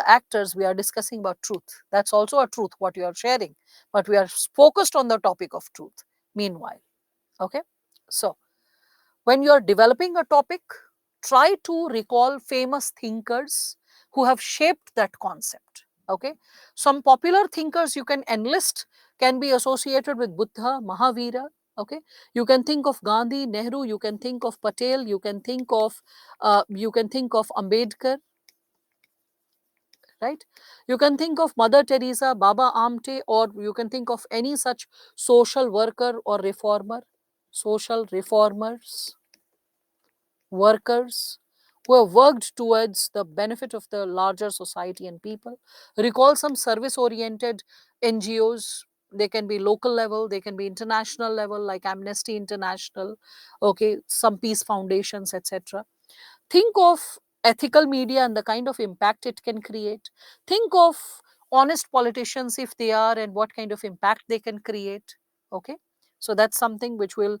actors. We are discussing about truth. That's also a truth what you are sharing, but we are focused on the topic of truth. Meanwhile, okay. So when you are developing a topic, try to recall famous thinkers who have shaped that concept. Okay, some popular thinkers you can enlist can be associated with Buddha, Mahavira. Okay, you can think of Gandhi, Nehru, you can think of Patel, you can think of Ambedkar, right? You can think of Mother Teresa, Baba Amte, or you can think of any such social worker or reformer, social reformers, workers who have worked towards the benefit of the larger society and people. Recall some service oriented NGOs. They can be local level, they can be international level, like Amnesty International, okay, some peace foundations, etc. Think of ethical media and the kind of impact it can create. Think of honest politicians, if they are, and what kind of impact they can create. Okay, so that's something which will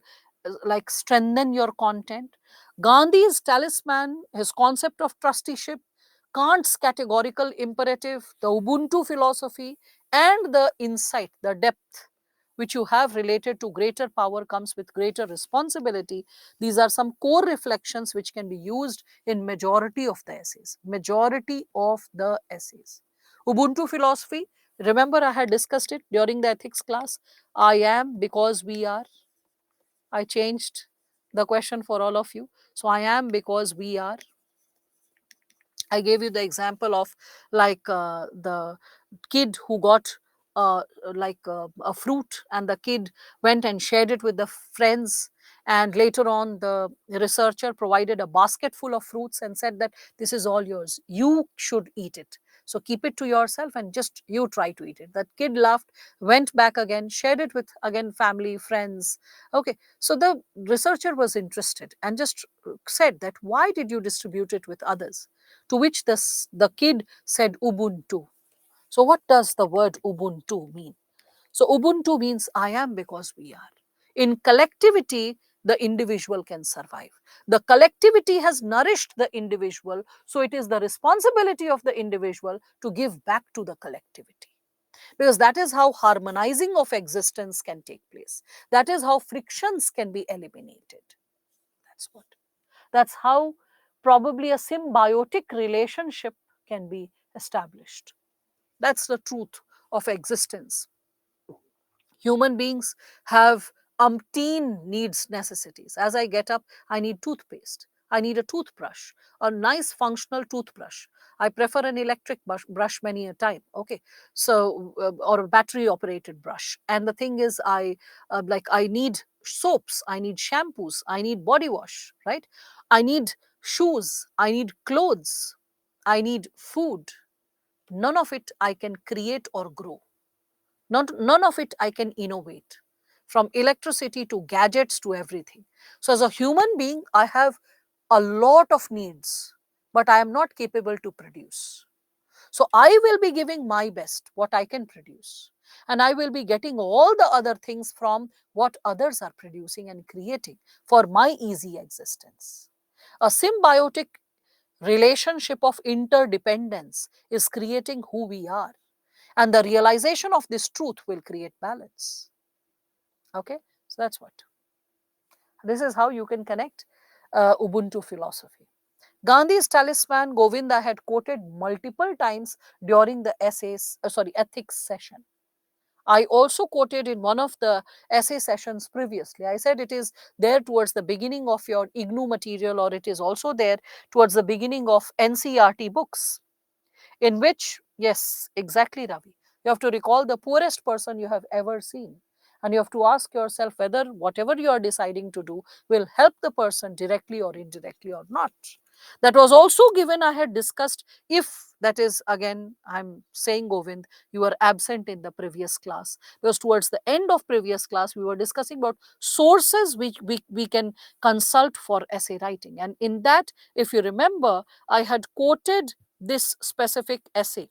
strengthen your content. Gandhi's talisman, his concept of trusteeship, Kant's categorical imperative, the Ubuntu philosophy, and the insight, the depth which you have related to greater power comes with greater responsibility. These are some core reflections which can be used in majority of the essays. Majority of the essays. Ubuntu philosophy, remember I had discussed it during the ethics class. I am because we are. I changed the question for all of you. So I am because we are. I gave you the example of the kid who got a fruit, and the kid went and shared it with the friends, and later on the researcher provided a basket full of fruits and said that this is all yours, you should eat it, so keep it to yourself and just you try to eat it. That kid laughed, went back again, shared it with again family, friends. Okay, so the researcher was interested and just said that why did you distribute it with others, to which the kid said Ubuntu. So, what does the word Ubuntu mean? So, Ubuntu means I am because we are. In collectivity, the individual can survive. The collectivity has nourished the individual, so it is the responsibility of the individual to give back to the collectivity. Because that is how harmonizing of existence can take place. That is how frictions can be eliminated. That's what. That's how probably a symbiotic relationship can be established. That's the truth of existence. Human beings have umpteen needs, necessities. As I get up, I need toothpaste. I need a toothbrush, a nice functional toothbrush. I prefer an electric brush many a time. Okay, so or a battery operated brush. And the thing is, I need soaps, I need shampoos, I need body wash, right? I need shoes, I need clothes, I need food. None of it I can create or grow. None of it I can innovate, from electricity to gadgets to everything. So, as a human being, I have a lot of needs, but I am not capable to produce. So, I will be giving my best, what I can produce, and I will be getting all the other things from what others are producing and creating for my easy existence. A symbiotic relationship of interdependence is creating who we are, and the realization of this truth will create balance. Okay, so that's what. This is how you can connect Ubuntu philosophy. Gandhi's talisman, Govinda had quoted multiple times during the ethics session. I also quoted in one of the essay sessions previously. I said it is there towards the beginning of your IGNOU material, or it is also there towards the beginning of NCERT books, in which, yes, exactly, Ravi, you have to recall the poorest person you have ever seen. And you have to ask yourself whether whatever you are deciding to do will help the person directly or indirectly or not. That was also given, I had discussed, if that is, again, I'm saying, Govind, you were absent in the previous class, because towards the end of previous class, we were discussing about sources which we can consult for essay writing. And in that, if you remember, I had quoted this specific essay,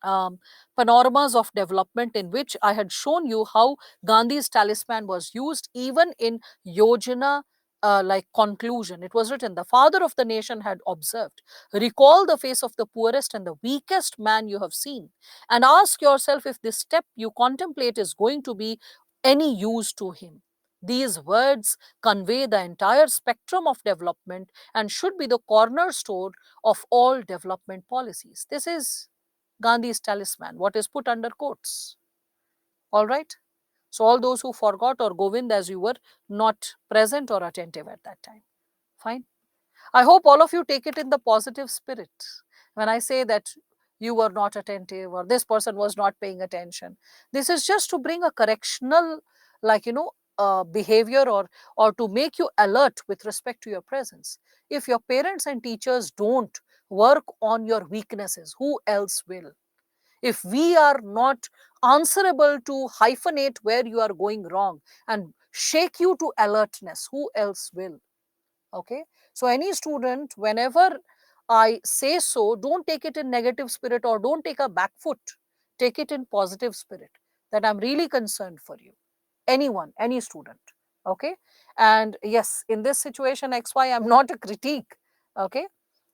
Panoramas of Development, in which I had shown you how Gandhi's talisman was used even in Yojana like conclusion. It was written, the father of the nation had observed, recall the face of the poorest and the weakest man you have seen, and ask yourself if this step you contemplate is going to be any use to him. These words convey the entire spectrum of development and should be the cornerstone of all development policies. This is Gandhi's talisman, what is put under quotes. All right. So, all those who forgot, or Govind, as you were not present or attentive at that time. Fine. I hope all of you take it in the positive spirit. When I say that you were not attentive or this person was not paying attention, this is just to bring a correctional, like, behavior, or to make you alert with respect to your presence. If your parents and teachers don't work on your weaknesses, who else will? If we are not answerable to hyphenate where you are going wrong and shake you to alertness, who else will? Okay. So any student, whenever I say so, don't take it in negative spirit or don't take a back foot. Take it in positive spirit, that I'm really concerned for you. Anyone, any student. Okay. And yes, in this situation, XY, I'm not a critique. Okay.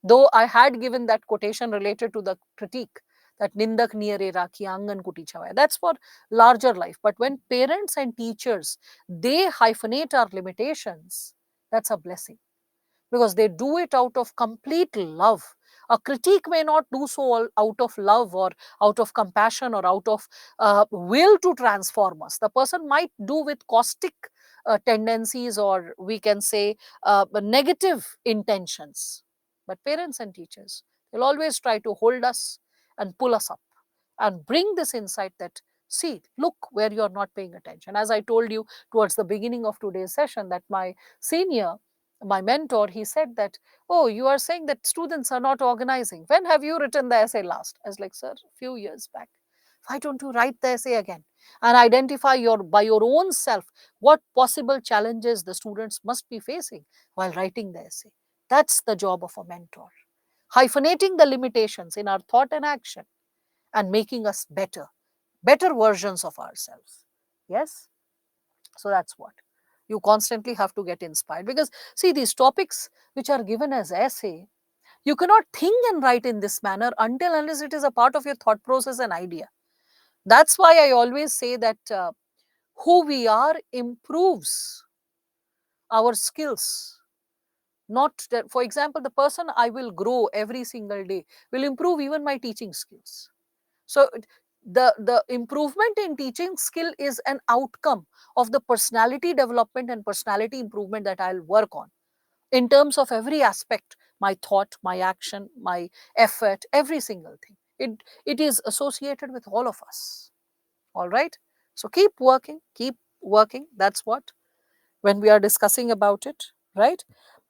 Though I had given that quotation related to the critique, that nindak niyare rakhi angan kuti chhavaya. That's for larger life. But when parents and teachers, they hyphenate our limitations, that's a blessing, because they do it out of complete love. A critique may not do so out of love or out of compassion or out of will to transform us. The person might do with caustic tendencies, or we can say negative intentions. But parents and teachers will always try to hold us and pull us up and bring this insight that, see, look where you are not paying attention. As I told you towards the beginning of today's session, that my senior, my mentor, he said that, oh, you are saying that students are not organizing. When have you written the essay last? I was like, sir, a few years back. Why don't you write the essay again and identify by your own self what possible challenges the students must be facing while writing the essay? That's the job of a mentor. Hyphenating the limitations in our thought and action and making us better versions of ourselves. Yes? So that's what. You constantly have to get inspired, because see, these topics which are given as essay, you cannot think and write in this manner until unless it is a part of your thought process and idea. That's why I always say that who we are improves our skills. Not that, for example, the person I will grow every single day will improve even my teaching skills. So the improvement in teaching skill is an outcome of the personality development and personality improvement that I'll work on in terms of every aspect, my thought, my action, my effort, every single thing. It is associated with all of us. All right. So keep working, keep working. That's what, when we are discussing about it, right?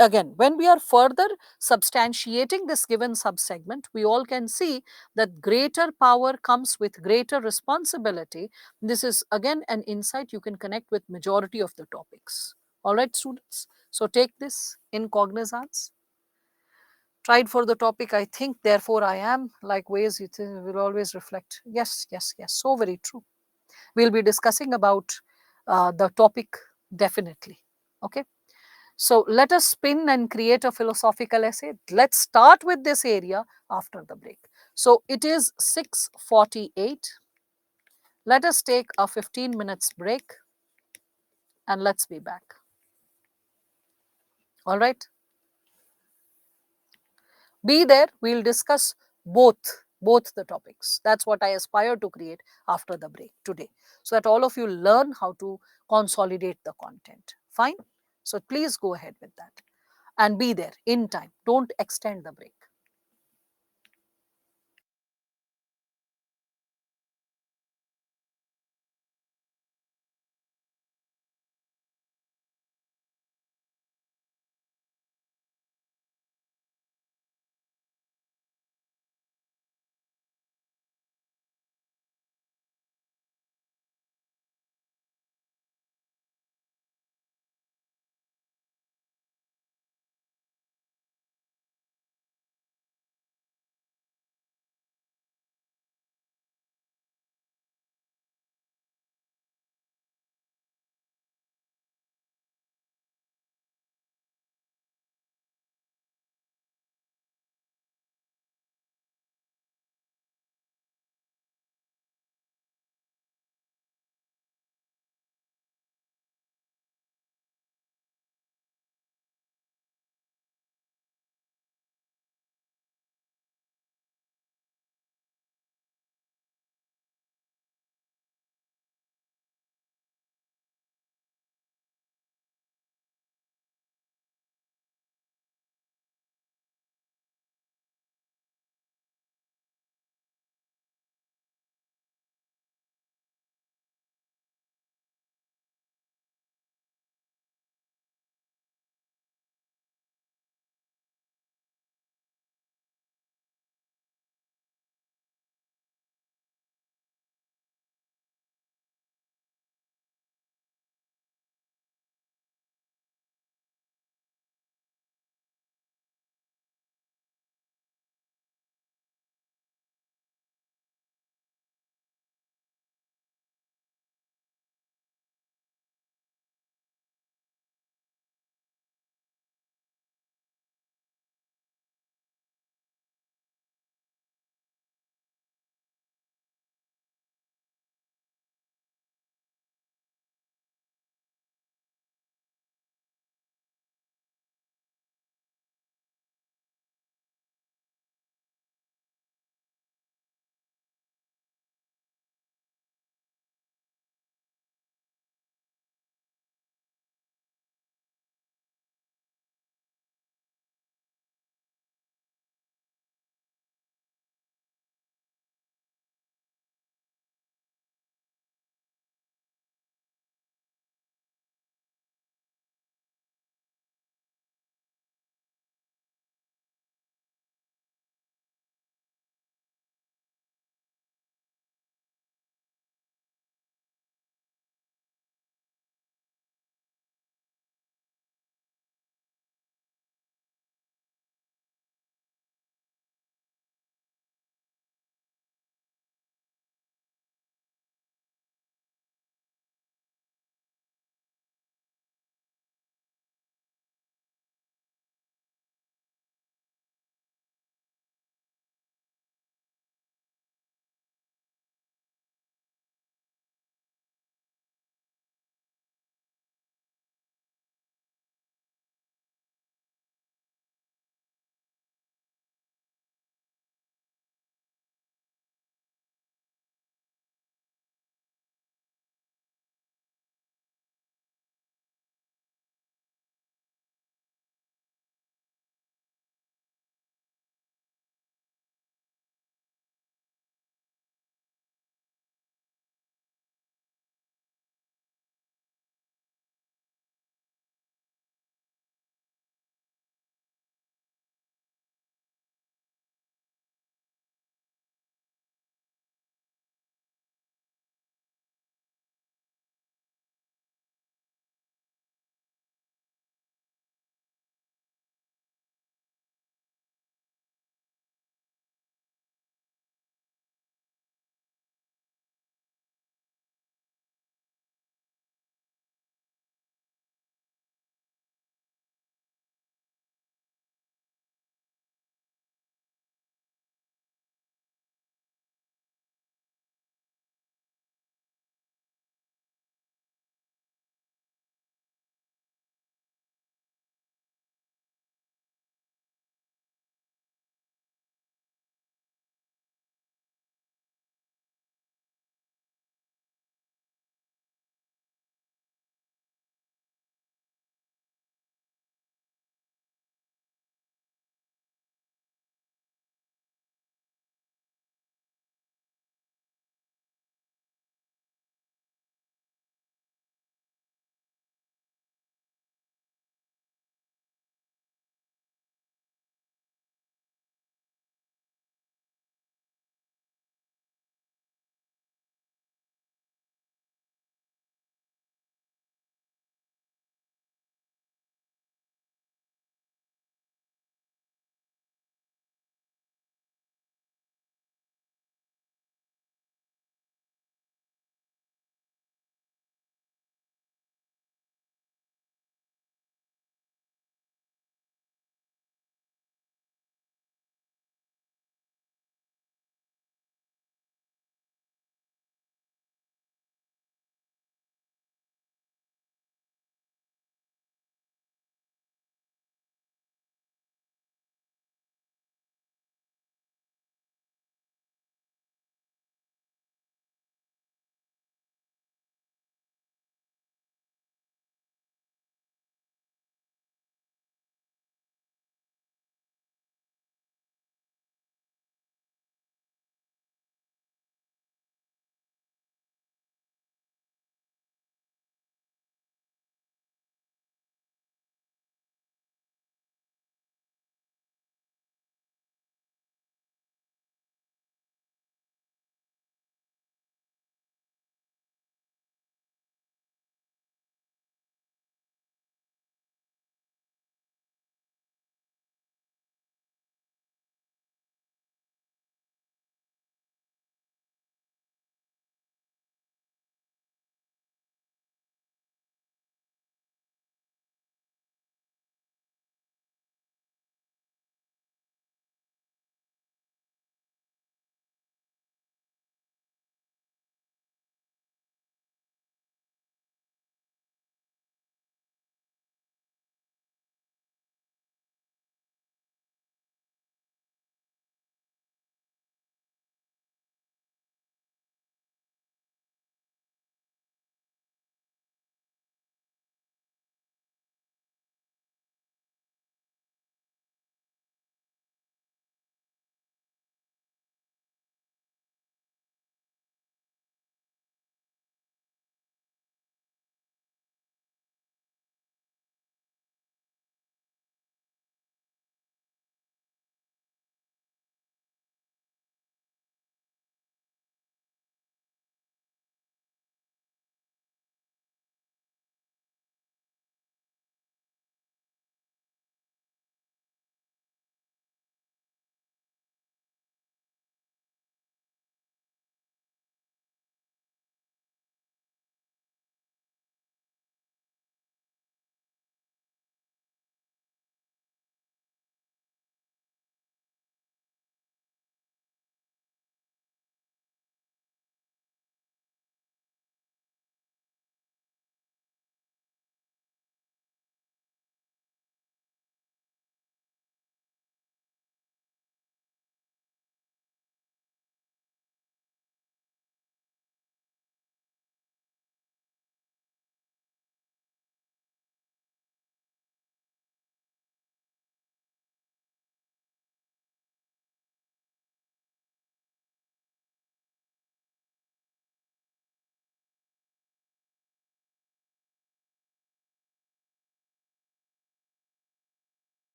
Again, when we are further substantiating this given subsegment, we all can see that greater power comes with greater responsibility. This is again an insight you can connect with majority of the topics. All right, students. So take this in cognizance. Tried for the topic, I think, therefore I am. Like ways you will always reflect. Yes, yes, yes. So very true. We'll be discussing about the topic definitely. Okay. So let us spin and create a philosophical essay. Let's start with this area after the break. So it is 6:48. Let us take a 15 minutes break and let's be back. All right. Be there. We'll discuss both the topics. That's what I aspire to create after the break today, so that all of you learn how to consolidate the content. Fine. So please go ahead with that and be there in time. Don't extend the break.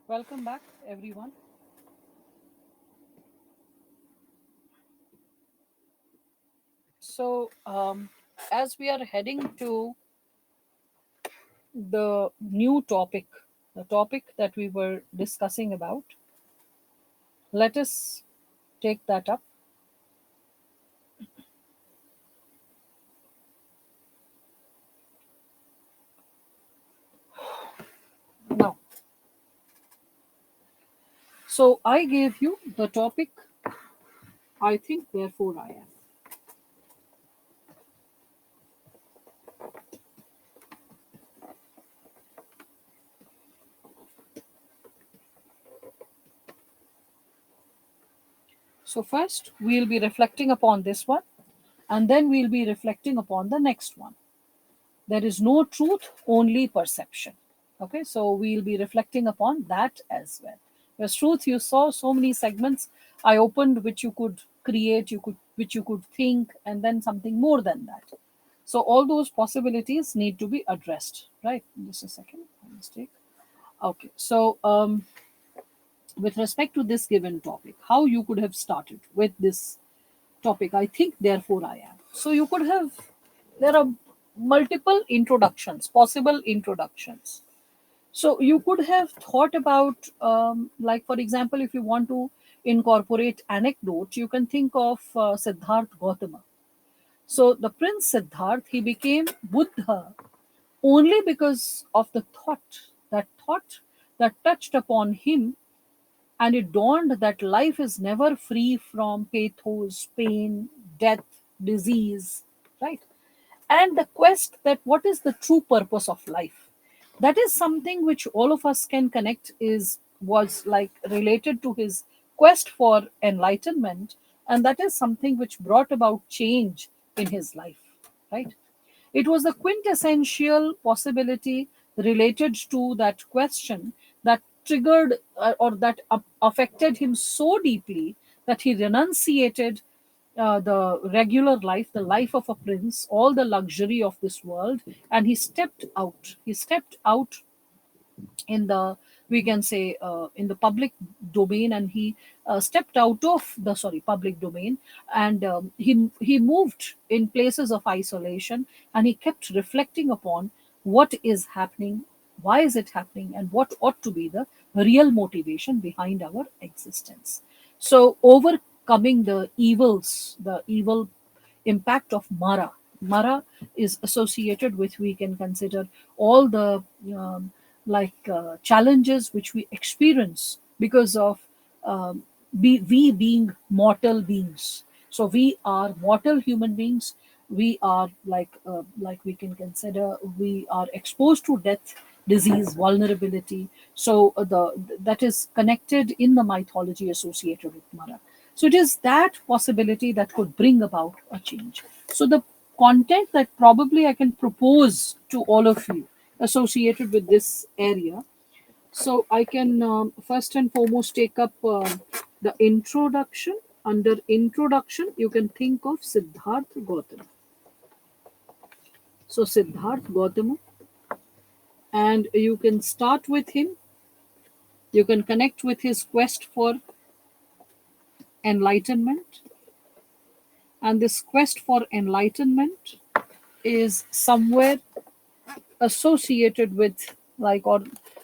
Welcome back, everyone. So, as we are heading to the new topic, the topic that we were discussing about, let us take that up. Now, so I gave you the topic, I think, therefore I am. So, first we'll be reflecting upon this one, and then we'll be reflecting upon the next one. There is no truth, only perception. Okay, so we'll be reflecting upon that as well. Because truth, you saw so many segments I opened, which you could create, which you could think, and then something more than that. So all those possibilities need to be addressed, right? Just a second, mistake. Okay, so with respect to this given topic, how you could have started with this topic, I think, therefore I am. So you could have, there are multiple introductions, possible introductions. So you could have thought about, like, for example, if you want to incorporate anecdote, you can think of Siddharth Gautama. So the Prince Siddharth, he became Buddha only because of the thought that touched upon him, and it dawned that life is never free from pathos, pain, death, disease, right? And the quest that what is the true purpose of life, that is something which all of us can connect, is was like related to his quest for enlightenment, and that is something which brought about change in his life, right? It was the quintessential possibility related to that question that triggered or that affected him so deeply that he renunciated the regular life, the life of a prince, all the luxury of this world, and he stepped out. He stepped out in the, we can say, in the public domain, and he stepped out of the, sorry, public domain, and he moved in places of isolation, and he kept reflecting upon what is happening, why is it happening, and what ought to be the real motivation behind our existence. So overcoming the evil impact of Mara. Mara is associated with, we can consider, all the challenges which we experience because of we being mortal beings. So we are mortal human beings. We are like we can consider, we are exposed to death, disease, vulnerability. So the that is connected in the mythology associated with Mara. So it is that possibility that could bring about a change. So the content that probably I can propose to all of you associated with this area. So I can first and foremost take up the introduction. Under introduction, you can think of Siddhartha Gautama. So Siddhartha Gautama, and you can start with him. You can connect with his quest for enlightenment, and this quest for enlightenment is somewhere associated with, like, or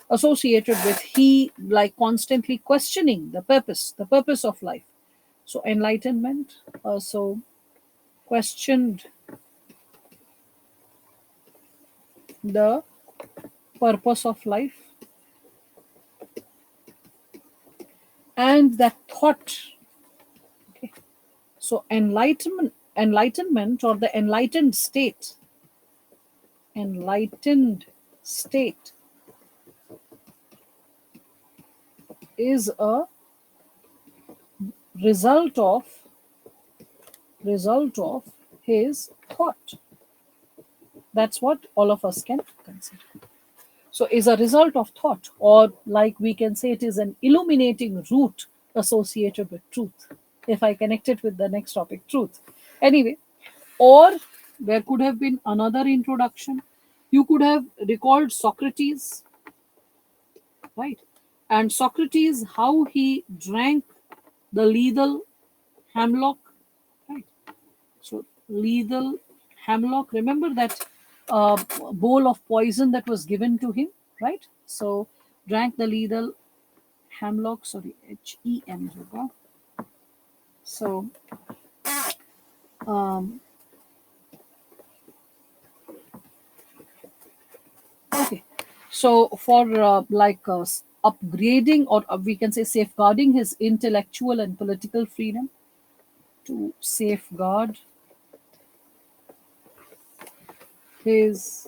associated with, he like constantly questioning the purpose of life. So enlightenment also questioned the purpose of life, and that thought. Okay, so enlightenment, or the enlightened state is a result of his thought. That's what all of us can consider. So is a result of thought, or like we can say, it is an illuminating root associated with truth, if I connect it with the next topic, truth. Anyway, or there could have been another introduction. You could have recalled Socrates, right? And Socrates, how he drank the lethal hemlock, right? So lethal hemlock. Remember that bowl of poison that was given to him, right? So drank the lethal hemlock. Sorry, HEM. So um, okay. So for upgrading, or we can say safeguarding his intellectual and political freedom, to safeguard his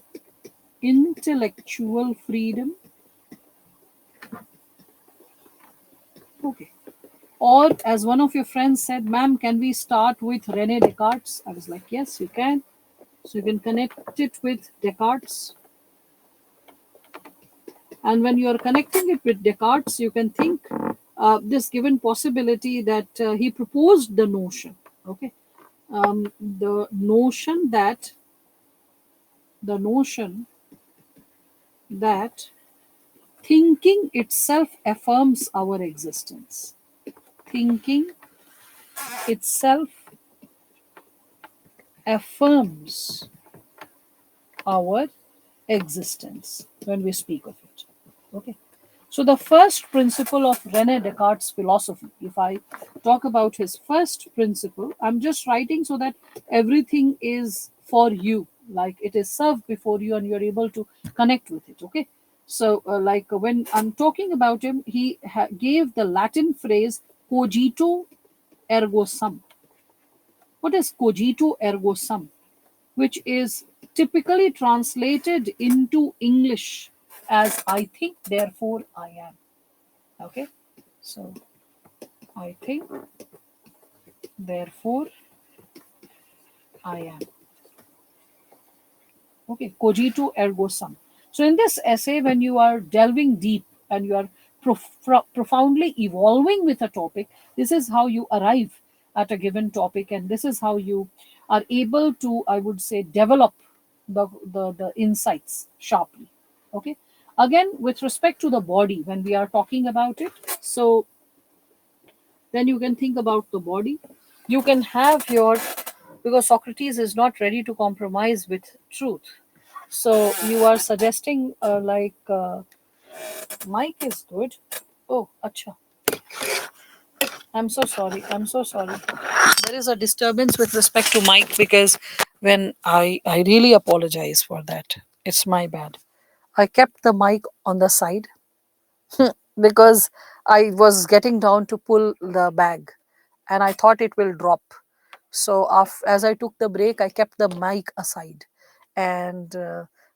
intellectual freedom. Okay. Or as one of your friends said, ma'am, can we start with Rene Descartes? I was like, yes, you can. So you can connect it with Descartes. And when you are connecting it with Descartes, you can think this given possibility that he proposed the notion. Okay. The notion that thinking itself affirms our existence. Thinking itself affirms our existence when we speak of it. Okay. So, the first principle of Rene Descartes' philosophy, if I talk about his first principle, I'm just writing so that everything is for you, like it is served before you and you're able to connect with it. Okay. So, when I'm talking about him, he gave the Latin phrase cogito ergo sum. What is cogito ergo sum? Which is typically translated into English as I think, therefore I am. Okay, so I think, therefore I am. Okay, cogito ergo sum. So, in this essay, when you are delving deep and you are profoundly evolving with a topic, this is how you arrive at a given topic, and this is how you are able to, I would say, develop the insights sharply. Okay, again, with respect to the body, when we are talking about it, so then you can think about the body. You can have your, because Socrates is not ready to compromise with truth. So you are suggesting Mike is good. Oh, acha. I'm so sorry. I'm so sorry. There is a disturbance with respect to Mike, because when I really apologize for that. It's my bad. I kept the mic on the side because I was getting down to pull the bag and I thought it will drop. So as I took the break, I kept the mic aside, and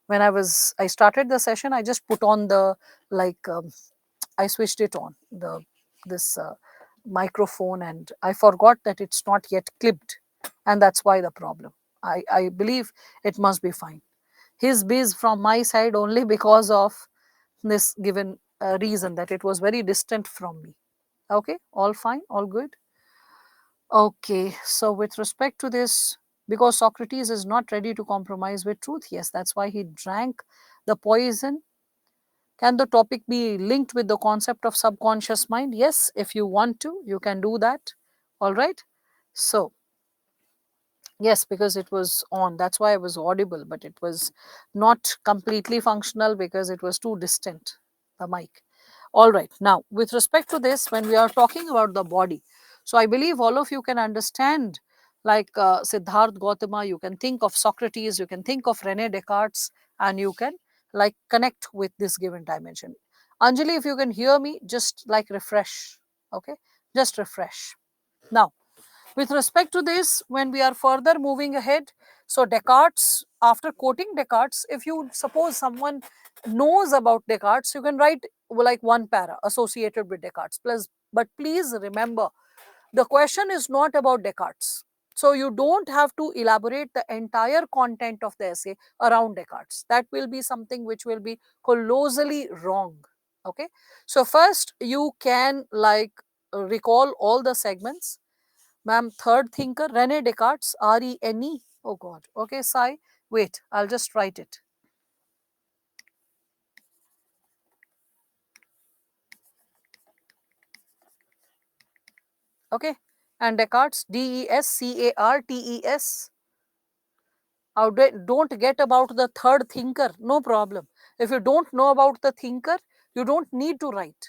when I started the session, I just put on the like I switched it on the this microphone, and I forgot that it's not yet clipped, and that's why the problem. I believe it must be fine. His biz from my side only because of this given reason that it was very distant from me. Okay, all fine, all good. Okay, so with respect to this, because Socrates is not ready to compromise with truth, yes, that's why he drank the poison. Can the topic be linked with the concept of subconscious mind? Yes, if you want to, you can do that. All right. So, yes, because it was on. That's why I was audible, but it was not completely functional because it was too distant, the mic. All right. Now, with respect to this, when we are talking about the body, so I believe all of you can understand, like Siddharth Gautama, you can think of Socrates, you can think of Rene Descartes, and you can like connect with this given dimension. Anjali, if you can hear me, just like refresh. Okay. Just refresh. Now, with respect to this, when we are further moving ahead, so Descartes, after quoting Descartes, if you suppose someone knows about Descartes, you can write like one para associated with Descartes. Plus, but please remember, the question is not about Descartes. So you don't have to elaborate the entire content of the essay around Descartes. That will be something which will be colossally wrong. Okay. So first you can like recall all the segments. Ma'am, third thinker, Rene Descartes, Rene. Oh God. Okay, Sai, wait, I'll just write it. Okay, and Descartes, Descartes. Don't get about the third thinker, no problem. If you don't know about the thinker, you don't need to write.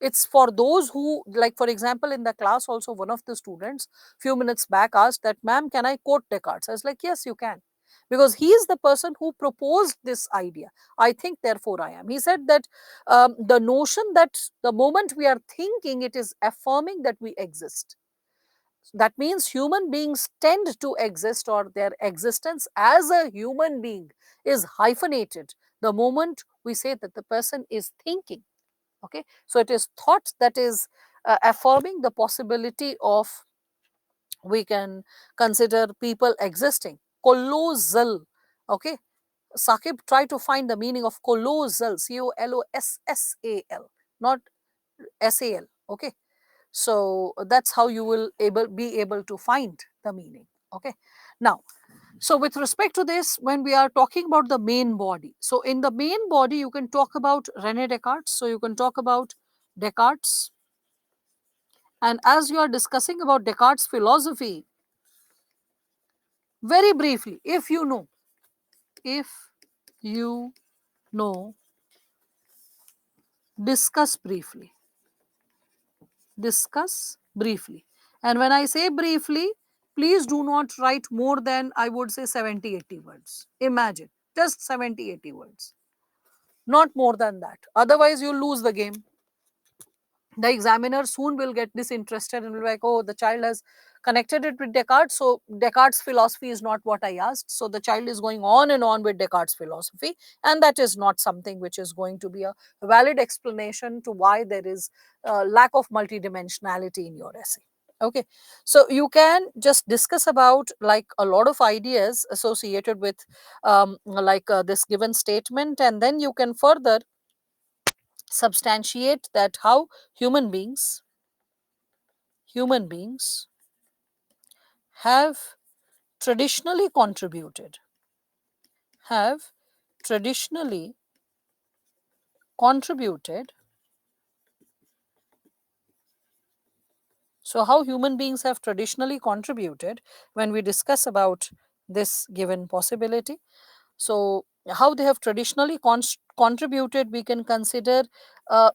It's for those who, like for example, in the class also, one of the students few minutes back asked that, ma'am, can I quote Descartes? I was like, yes, you can, because he is the person who proposed this idea. I think, therefore I am. He said that the notion that the moment we are thinking, it is affirming that we exist. That means human beings tend to exist, or their existence as a human being is hyphenated the moment we say that the person is thinking. Okay, so it is thought that is affirming the possibility of, we can consider people existing. Colossal. Okay, Sakib, try to find the meaning of colossal, Colossal, not Sal. Okay, so that's how you will be able to find the meaning. Okay, now, so with respect to this, when we are talking about the main body, so in the main body you can talk about Rene Descartes. So you can talk about Descartes, and as you are discussing about Descartes philosophy, very briefly, if you know discuss briefly, and when I say briefly, please do not write more than, I would say, 70-80 words. Imagine just 70-80 words, not more than that, otherwise you lose the game. The examiner soon will get disinterested and will be like, oh, the child has connected it with Descartes, so Descartes philosophy is not what I asked. So the child is going on and on with Descartes philosophy, and that is not something which is going to be a valid explanation to why there is a lack of multidimensionality in your essay. Okay, so you can just discuss about like a lot of ideas associated with this given statement, and then you can further substantiate that how human beings have traditionally contributed have traditionally contributed so how human beings have traditionally contributed when we discuss about this given possibility. So how they have traditionally contributed, we can consider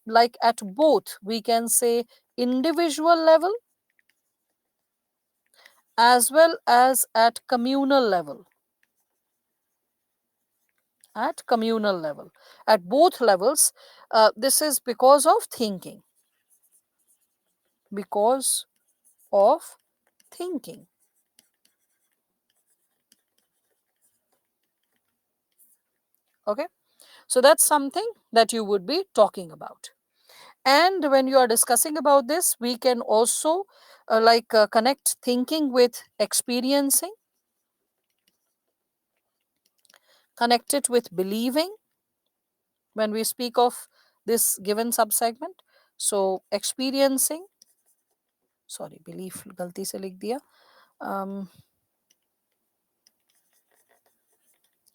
like at both, we can say, individual level as well as at communal level. At both levels, this is because of thinking. Because of thinking. Okay, so that's something that you would be talking about. And when you are discussing about this, we can also connect thinking with experiencing, connect it with believing when we speak of this given subsegment. So experiencing, sorry, belief गलती से लिख दिया. um,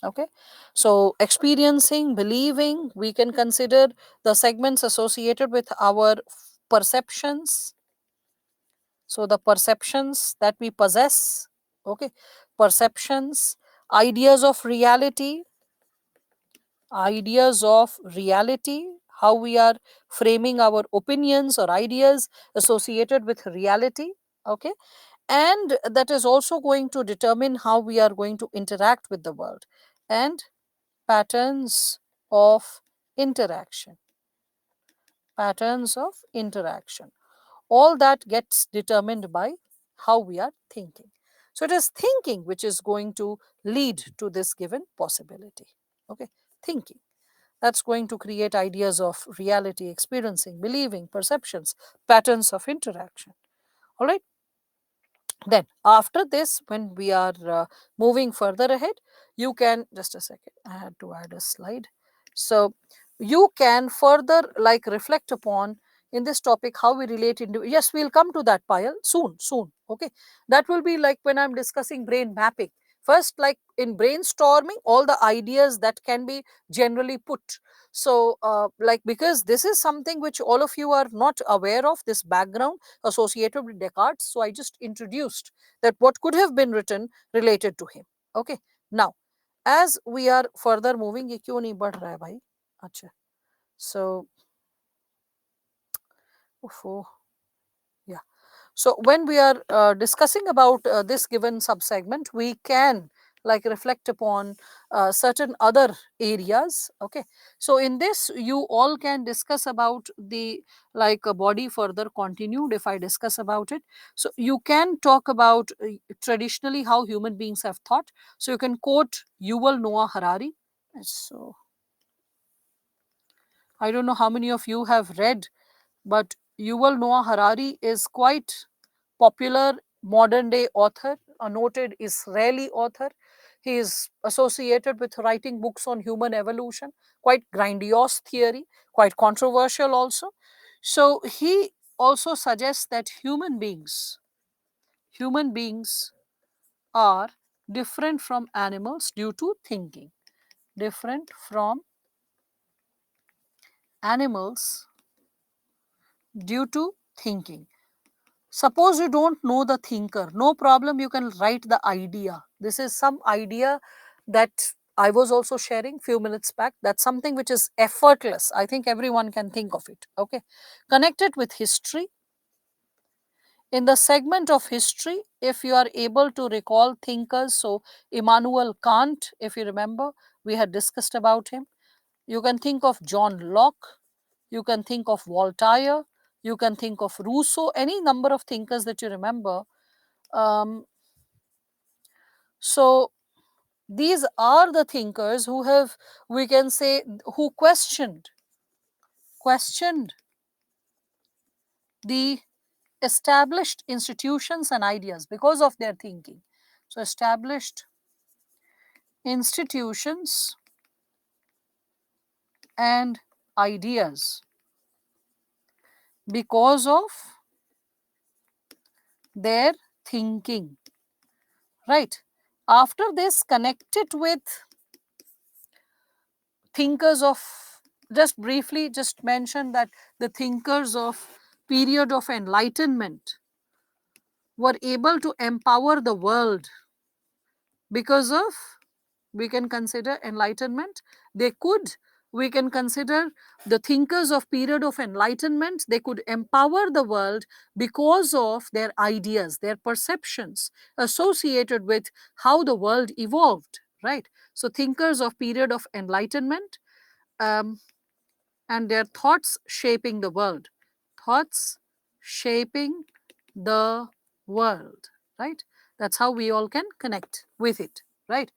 Okay, so experiencing, believing, we can consider the segments associated with our perceptions. So the perceptions that we possess. Okay, perceptions, ideas of reality, how we are framing our opinions or ideas associated with reality. Okay, and that is also going to determine how we are going to interact with the world. And patterns of interaction. Patterns of interaction. All that gets determined by how we are thinking. So it is thinking which is going to lead to this given possibility. Okay, thinking. That's going to create ideas of reality, experiencing, believing, perceptions, patterns of interaction. All right. Then after this, when we are moving further ahead, you can, just a second, I had to add a slide. So you can further like reflect upon in this topic how we relate into, yes, we'll come to that, Payal, soon. Okay, that will be like when I'm discussing brain mapping. First, like in brainstorming, all the ideas that can be generally put. So like, because this is something which all of you are not aware of, this background associated with Descartes, so I just introduced that what could have been written related to him. Okay, now as we are further moving, ये क्यों नहीं बढ़ रहा है भाई? अच्छा, so उफ़ो, yeah. So when we are discussing about this given subsegment, we can like reflect upon certain other areas. Okay, so in this you all can discuss about the like a body further continued. If I discuss about it, so you can talk about traditionally how human beings have thought. So you can quote Yuval Noah Harari. So I don't know how many of you have read, but Yuval Noah Harari is quite popular modern day author, a noted Israeli author. He is associated with writing books on human evolution, quite grandiose theory, quite controversial also. So he also suggests that human beings are different from animals due to thinking, different from animals due to thinking. Suppose you don't know the thinker, no problem, you can write the idea. This is some idea that I was also sharing few minutes back. That's something which is effortless. I think everyone can think of it. Okay. Connect it with history. In the segment of history, if you are able to recall thinkers, so Immanuel Kant, if you remember, we had discussed about him. You can think of John Locke, you can think of Voltaire, you can think of Rousseau, any number of thinkers that you remember. Um, so these are the thinkers who have, we can say, who questioned the established institutions and ideas because of their thinking. So established institutions and ideas because of their thinking, right? After this, connect it with thinkers of, just briefly just mention that the thinkers of period of enlightenment were able to empower the world because of, we can consider enlightenment. They could, we can consider the thinkers of period of enlightenment, they could empower the world because of their ideas, their perceptions associated with how the world evolved, right? So thinkers of period of enlightenment, um, and their thoughts shaping the world, thoughts shaping the world, right? That's how we all can connect with it, right?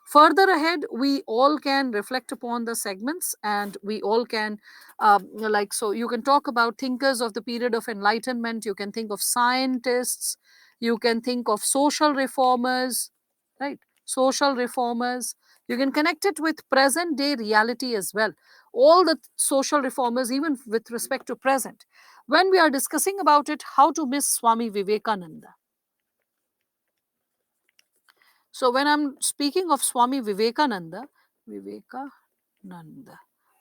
Further ahead, we all can reflect upon the segments, and we all can like, so you can talk about thinkers of the period of enlightenment, you can think of scientists, you can think of social reformers, right? Social reformers, you can connect it with present day reality as well, all the social reformers, even with respect to present. When we are discussing about it, how to miss Swami Vivekananda. So when I'm speaking of Swami Vivekananda,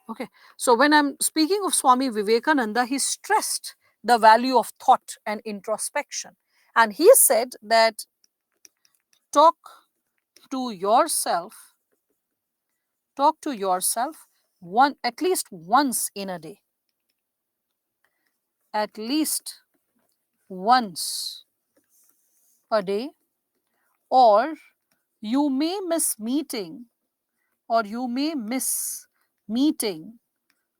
okay. So when I'm speaking of Swami Vivekananda, he stressed the value of thought and introspection. And he said that talk to yourself, talk to yourself one, at least once in a day. At least once a day, or you may miss meeting, or you may miss meeting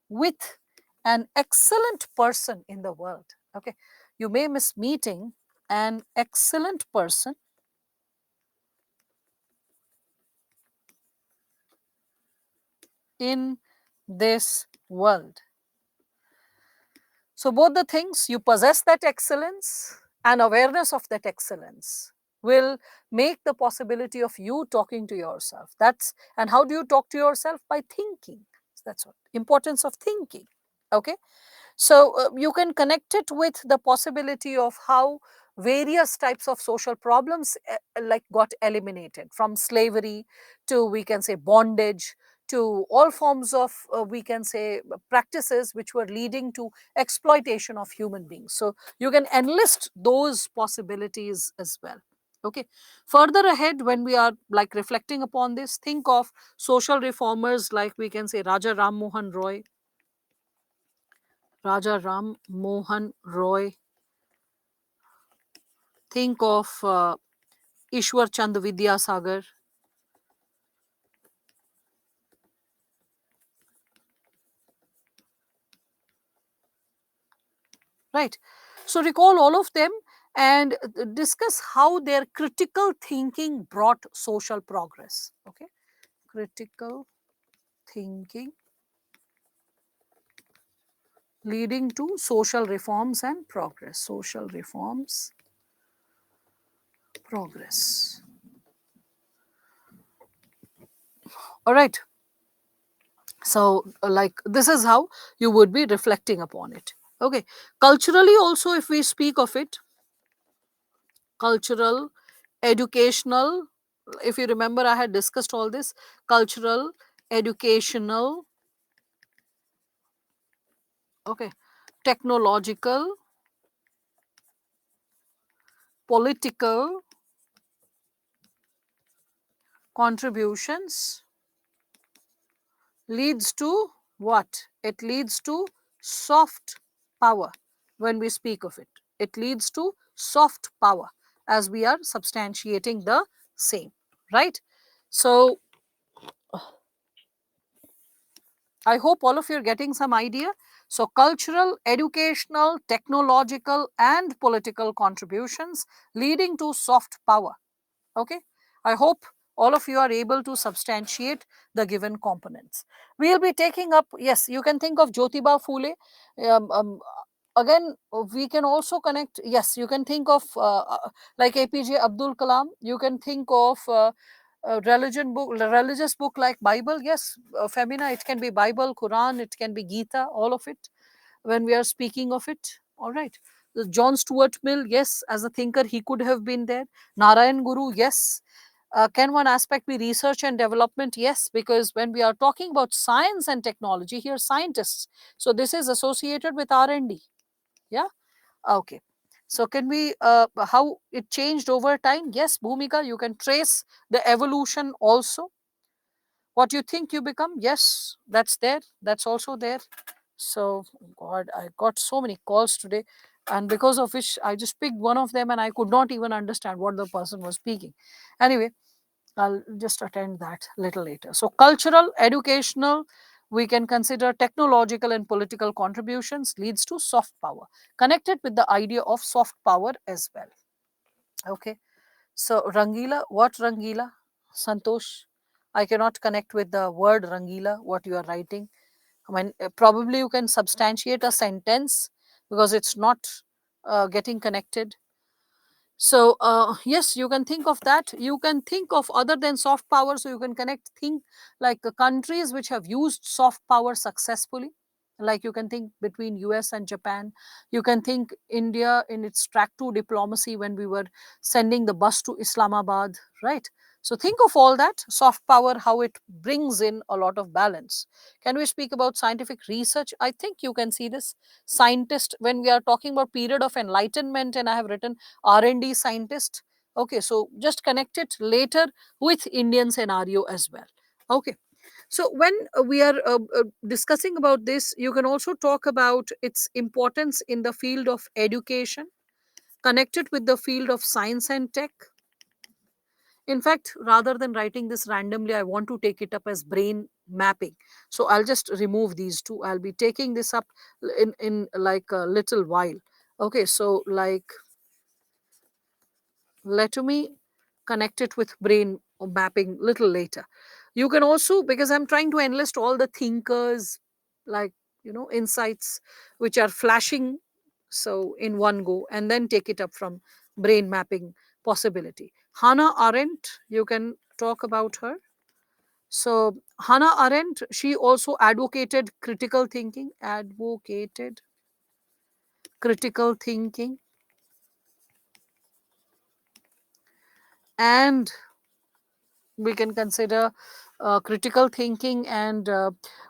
with an excellent person in the world. Okay, you may miss meeting an excellent person in this world. So both the things, you possess that excellence and awareness of that excellence will make the possibility of you talking to yourself. That's, and how do you talk to yourself? By thinking. That's what importance of thinking. Okay, so you can connect it with the possibility of how various types of social problems like got eliminated, from slavery to, we can say, bondage, to all forms of, we can say, practices which were leading to exploitation of human beings. So you can enlist those possibilities as well. Okay, further ahead, when we are like reflecting upon this, think of social reformers like, we can say, Raja Ram Mohan Roy. Raja Ram Mohan Roy. Think of Ishwar Chand Vidyasagar. Right. So recall all of them and discuss how their critical thinking brought social progress. Okay. Critical thinking leading to social reforms and progress. Social reforms, progress. All right. So, like, this is how you would be reflecting upon it. Okay. Culturally, also, if we speak of it, cultural, educational, if you remember, I had discussed all this: cultural, educational, okay, technological, political contributions leads to what? It leads to soft power. When we speak of it, it leads to soft power as we are substantiating the same, right? So I hope all of you are getting some idea. So cultural, educational, technological and political contributions leading to soft power. Okay. I hope all of you are able to substantiate the given components. We will be taking up, yes, you can think of Jyotiba Phule. Um, um, Again, we can also connect, yes, you can think of like APJ Abdul Kalam. You can think of religious book like Bible. Yes, Femina, it can be Bible, Quran, it can be Gita, all of it when we are speaking of it. All right. John Stuart Mill, yes, as a thinker, he could have been there. Narayan Guru, yes. Can one aspect be research and development? Yes, because when we are talking about science and technology, here scientists. So this is associated with R&D. Yeah. Okay. So can we, how it changed over time? Yes, Bhumika, you can trace the evolution also. What you think you become? Yes, that's there. That's also there. So, God, I got so many calls today, and because of which I just picked one of them and I could not even understand what the person was speaking. Anyway, I'll just attend that little later. So, cultural, educational, we can consider technological and political contributions leads to soft power, connected with the idea of soft power as well. Okay. So, Rangila, what Rangila? Santosh, I cannot connect with the word Rangila, what you are writing. I mean, probably you can substantiate a sentence because it's not getting connected. So, yes, you can think of that. You can think of other than soft power. So, you can connect, think like countries which have used soft power successfully. Like you can think between US and Japan. You can think India in its track to diplomacy when we were sending the bus to Islamabad, right? So, think of all that soft power, how it brings in a lot of balance. Can we speak about scientific research? I think you can see this. Scientist, when we are talking about period of enlightenment, and I have written R&D scientist. Okay, so just connect it later with Indian scenario as well. Okay, so when we are discussing about this, you can also talk about its importance in the field of education, connected with the field of science and tech. In fact, rather than writing this randomly, I want to take it up as brain mapping. So I'll just remove these two. I'll be taking this up in like a little while. Okay, so like, let me connect it with brain mapping little later. You can also, because I'm trying to enlist all the thinkers, like, insights which are flashing, so in one go, and then take it up from brain mapping possibility. Hannah Arendt, you can talk about her. So Hannah Arendt, she also advocated critical thinking, advocated critical thinking. and we can consider critical thinking and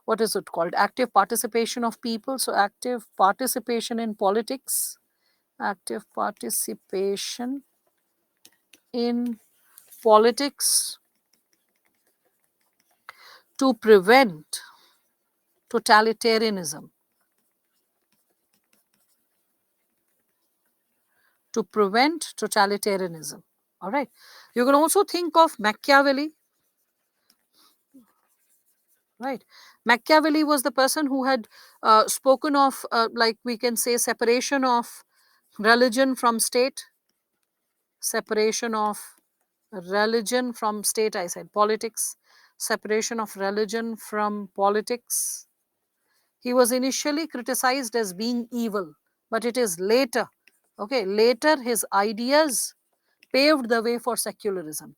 what is it called, active participation of people. So active participation in politics, active participation in politics to prevent totalitarianism, to prevent totalitarianism. All right. You can also think of Machiavelli, right? Machiavelli was the person who had spoken of, like we can say, separation of religion from state, separation of religion from state. I said politics, separation of religion from politics. He was initially criticized as being evil, but it is later, okay, later his ideas paved the way for secularism.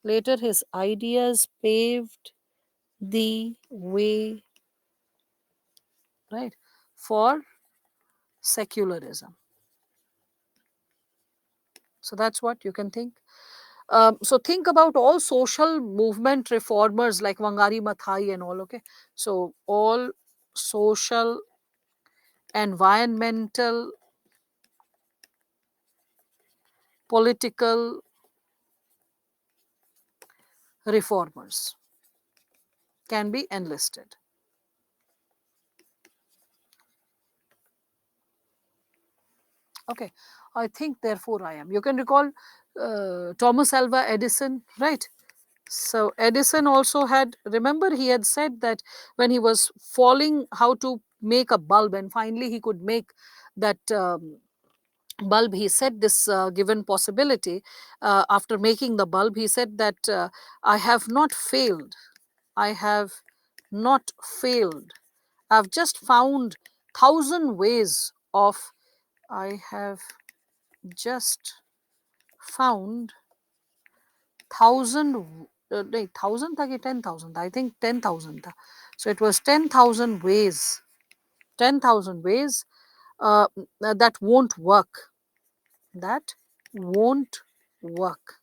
Later, his ideas paved the way, right, for secularism. So that's what you can think. So think about all social movement reformers like Wangari Maathai and all. Okay, so all social, environmental, political reformers can be enlisted. Okay, I think therefore I am. You can recall Thomas Alva Edison, right? So Edison also had, remember he had said that when he was falling how to make a bulb, and finally he could make that bulb, he said this given possibility, after making the bulb, he said that I have not failed. I have not failed. I've just found thousand ways of, I have just found thousand, नहीं, thousand था कि 10,000, I think 10,000 था. So it was 10,000 ways, 10,000 ways that won't work, that won't work.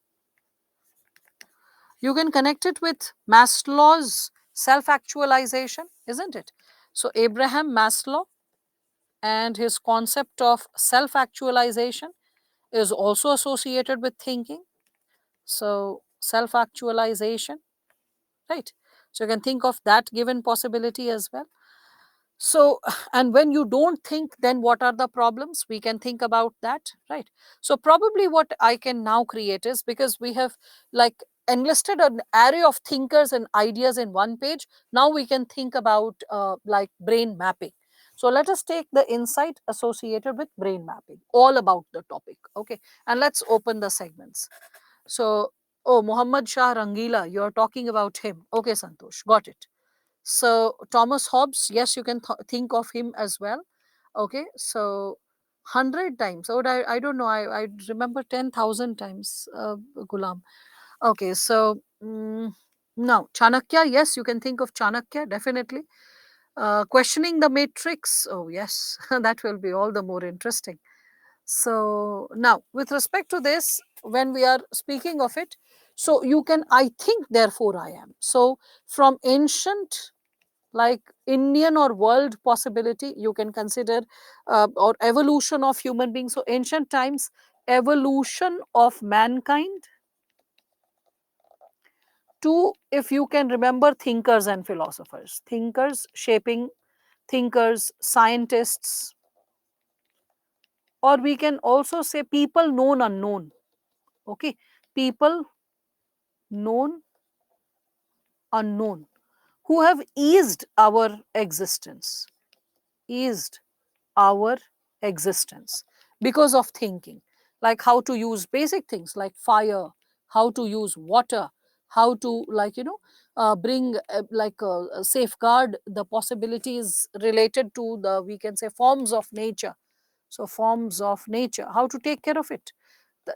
You can connect it with Maslow's self-actualization, isn't it? So Abraham Maslow and his concept of self-actualization is also associated with thinking. So self-actualization, right? So you can think of that given possibility as well. So, and when you don't think, then what are the problems? We can think about that, right? So probably what I can now create is, because we have like enlisted an array of thinkers and ideas in one page, now we can think about like brain mapping. So let us take the insight associated with brain mapping, all about the topic, okay? And let's open the segments. So, oh, Muhammad Shah Rangila, you're talking about him. Okay, Santosh, got it. So Thomas Hobbes, yes, you can think of him as well. Okay, so 100 times. Oh, I don't know. I remember 10,000 times, Gulam. Okay, so now Chanakya, yes, you can think of Chanakya, definitely. Questioning the matrix. Oh, yes, that will be all the more interesting. So now, with respect to this, when we are speaking of it, so you can, I think, therefore I am. So from ancient, like Indian or world possibility, you can consider or evolution of human beings. So ancient times, evolution of mankind, to, if you can remember, thinkers and philosophers, thinkers shaping thinkers, scientists, or we can also say people known unknown. Okay, people known unknown, who have eased our existence, eased our existence because of thinking, like how to use basic things like fire, how to use water, how to, like, bring like safeguard the possibilities related to the, we can say, forms of nature. So forms of nature, how to take care of it.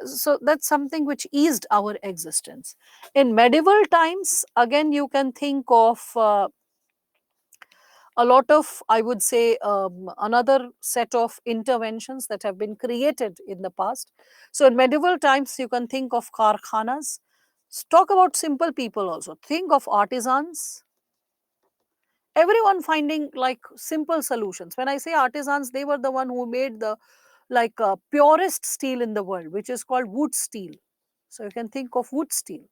So that's something which eased our existence. In medieval times, again, you can think of a lot of, I would say, another set of interventions that have been created in the past. So in medieval times, you can think of karkhanas. Talk about simple people also. Think of artisans, everyone finding like simple solutions. When I say artisans, they were the one who made the purest steel in the world, which is called wood steel. So you can think of wood steel.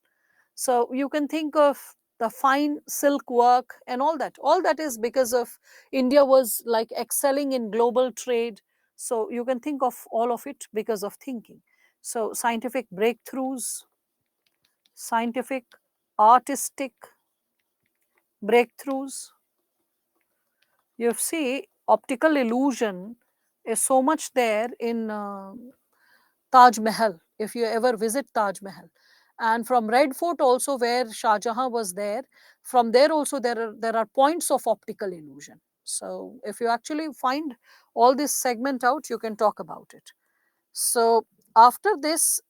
So you can think of the fine silk work and all that. All that is because of India was like excelling in global trade. So you can think of all of it because of thinking. So scientific breakthroughs, scientific, artistic breakthroughs. You see, optical illusion is so much there in Taj Mahal, if you ever visit Taj Mahal. And from Red Fort also, where Shah Jahan was there, from there also there are points of optical illusion. So if you actually find all this segment out, you can talk about it. So after this,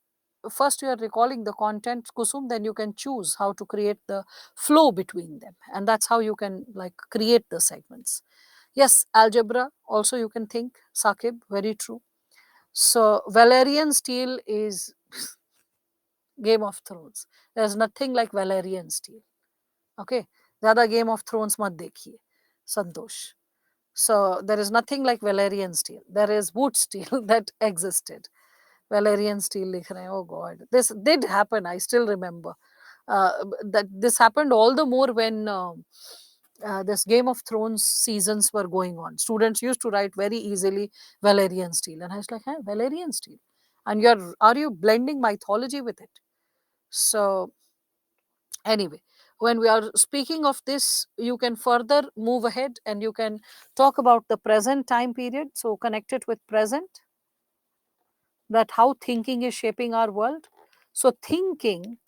first you are recalling the content, Kusum, then you can choose how to create the flow between them. And that's how you can like create the segments. Yes, algebra also you can think, Sakib, very true. So Valerian steel is Game of Thrones. There's nothing like Valerian steel. Okay, ज़्यादा Game of Thrones मत देखिए, संतोष. So there is nothing like Valerian steel. There is wood steel that existed. Valerian steel लिख रहे हैं. Oh God, this did happen. I still remember that this happened all the more when this Game of Thrones seasons were going on. Students used to write very easily Valerian steel, and I was like, "Hey, Valerian steel," and are you blending mythology with it? So anyway, when we are speaking of this, you can further move ahead and you can talk about the present time period. So connect it with present, that how thinking is shaping our world. So thinking,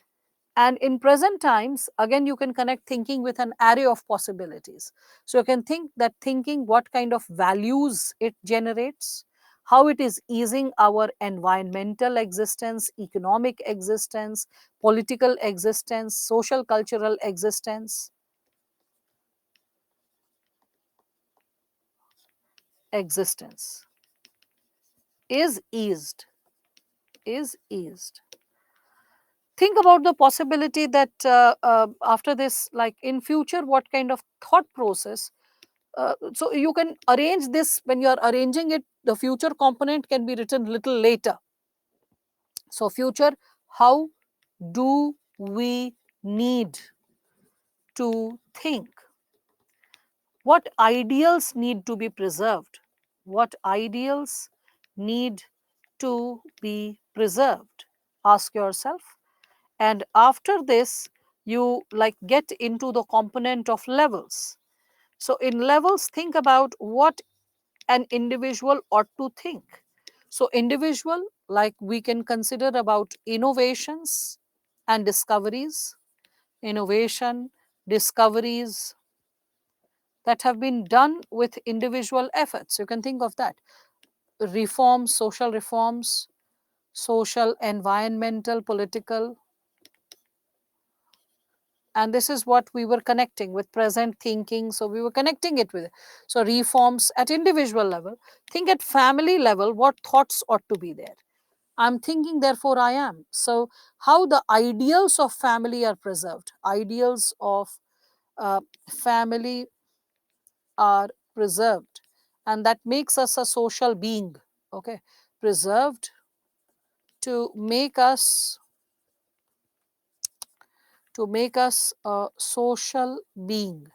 and in present times, again, you can connect thinking with an array of possibilities. So you can think that thinking, what kind of values it generates, how it is easing our environmental existence, economic existence, political existence, social cultural existence. Existence is eased, is eased. Think about the possibility that after this, like in future, what kind of thought process. So you can arrange this when you are arranging it. The future component can be written little later. So future, how do we need to think? What ideals need to be preserved? What ideals need to be preserved? Ask yourself. And after this, you like get into the component of levels. So in levels, think about what an individual ought to think. So individual, like we can consider about innovations and discoveries, innovation, discoveries that have been done with individual efforts. You can think of that. Reforms, social, environmental, political, and this is what we were connecting with present thinking. So we were connecting it with it. So reforms at individual level. Think at family level, what thoughts ought to be there. I'm thinking, therefore I am. So how the ideals of family are preserved, ideals of family are preserved, and that makes us a social being. Okay, preserved to make us a social being.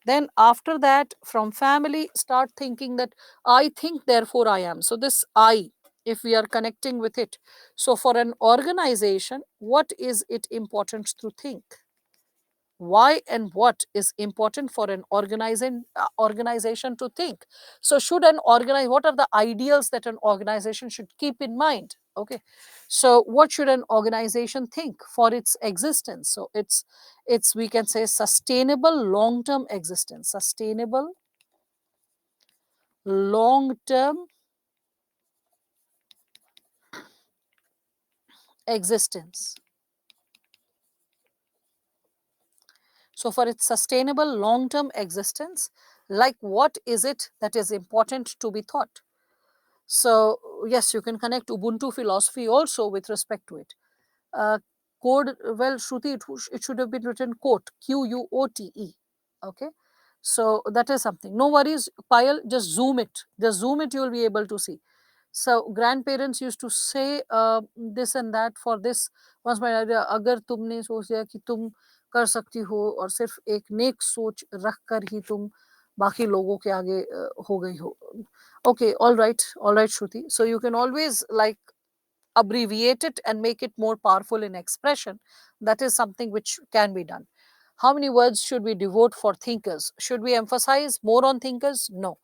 Then after that, from family, start thinking that I think, therefore I am. So this I, if we are connecting with it, so for an organization, what is it important to think? Why and what is important for an organization to think? So should an organize, what are the ideals that an organization should keep in mind? Okay, so what should an organization think for its existence? So it's we can say sustainable long term existence, sustainable long term existence. So for its sustainable long term existence, like what is it that is important to be thought? So yes, you can connect Ubuntu philosophy also with respect to it. uh, Code, well, Shruti, it should have been written quote, QUOTE. Okay. So that is something. No worries, Payal, just zoom it. Just zoom it, you will be able to see. So grandparents used to say this and that for this. Once my idea, अगर तुमने सोच लिया कि तुम कर सकती हो और सिर्फ एक नेक सोच रख कर ही तुम बाकी लोगों के आगे हो गई हो. Okay, all right, Shruti. So you can always like abbreviate it and make it more powerful in expression. That is something which can be done. How many words should we devote for thinkers? Should we emphasize more on thinkers? No.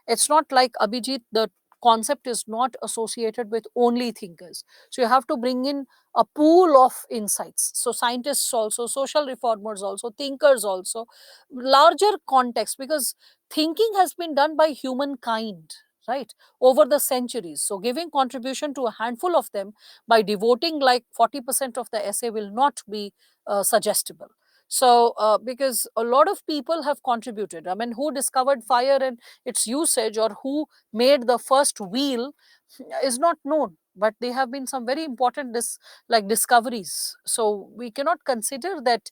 It's not like Abhijit, the concept is not associated with only thinkers. So you have to bring in a pool of insights. So scientists also, social reformers also, thinkers also, larger context, because thinking has been done by humankind, right, over the centuries. So giving contribution to a handful of them by devoting like 40% of the essay will not be suggestible. So because a lot of people have contributed. I mean, who discovered fire and its usage, or who made the first wheel, is not known, but they have been some very important like discoveries. So we cannot consider that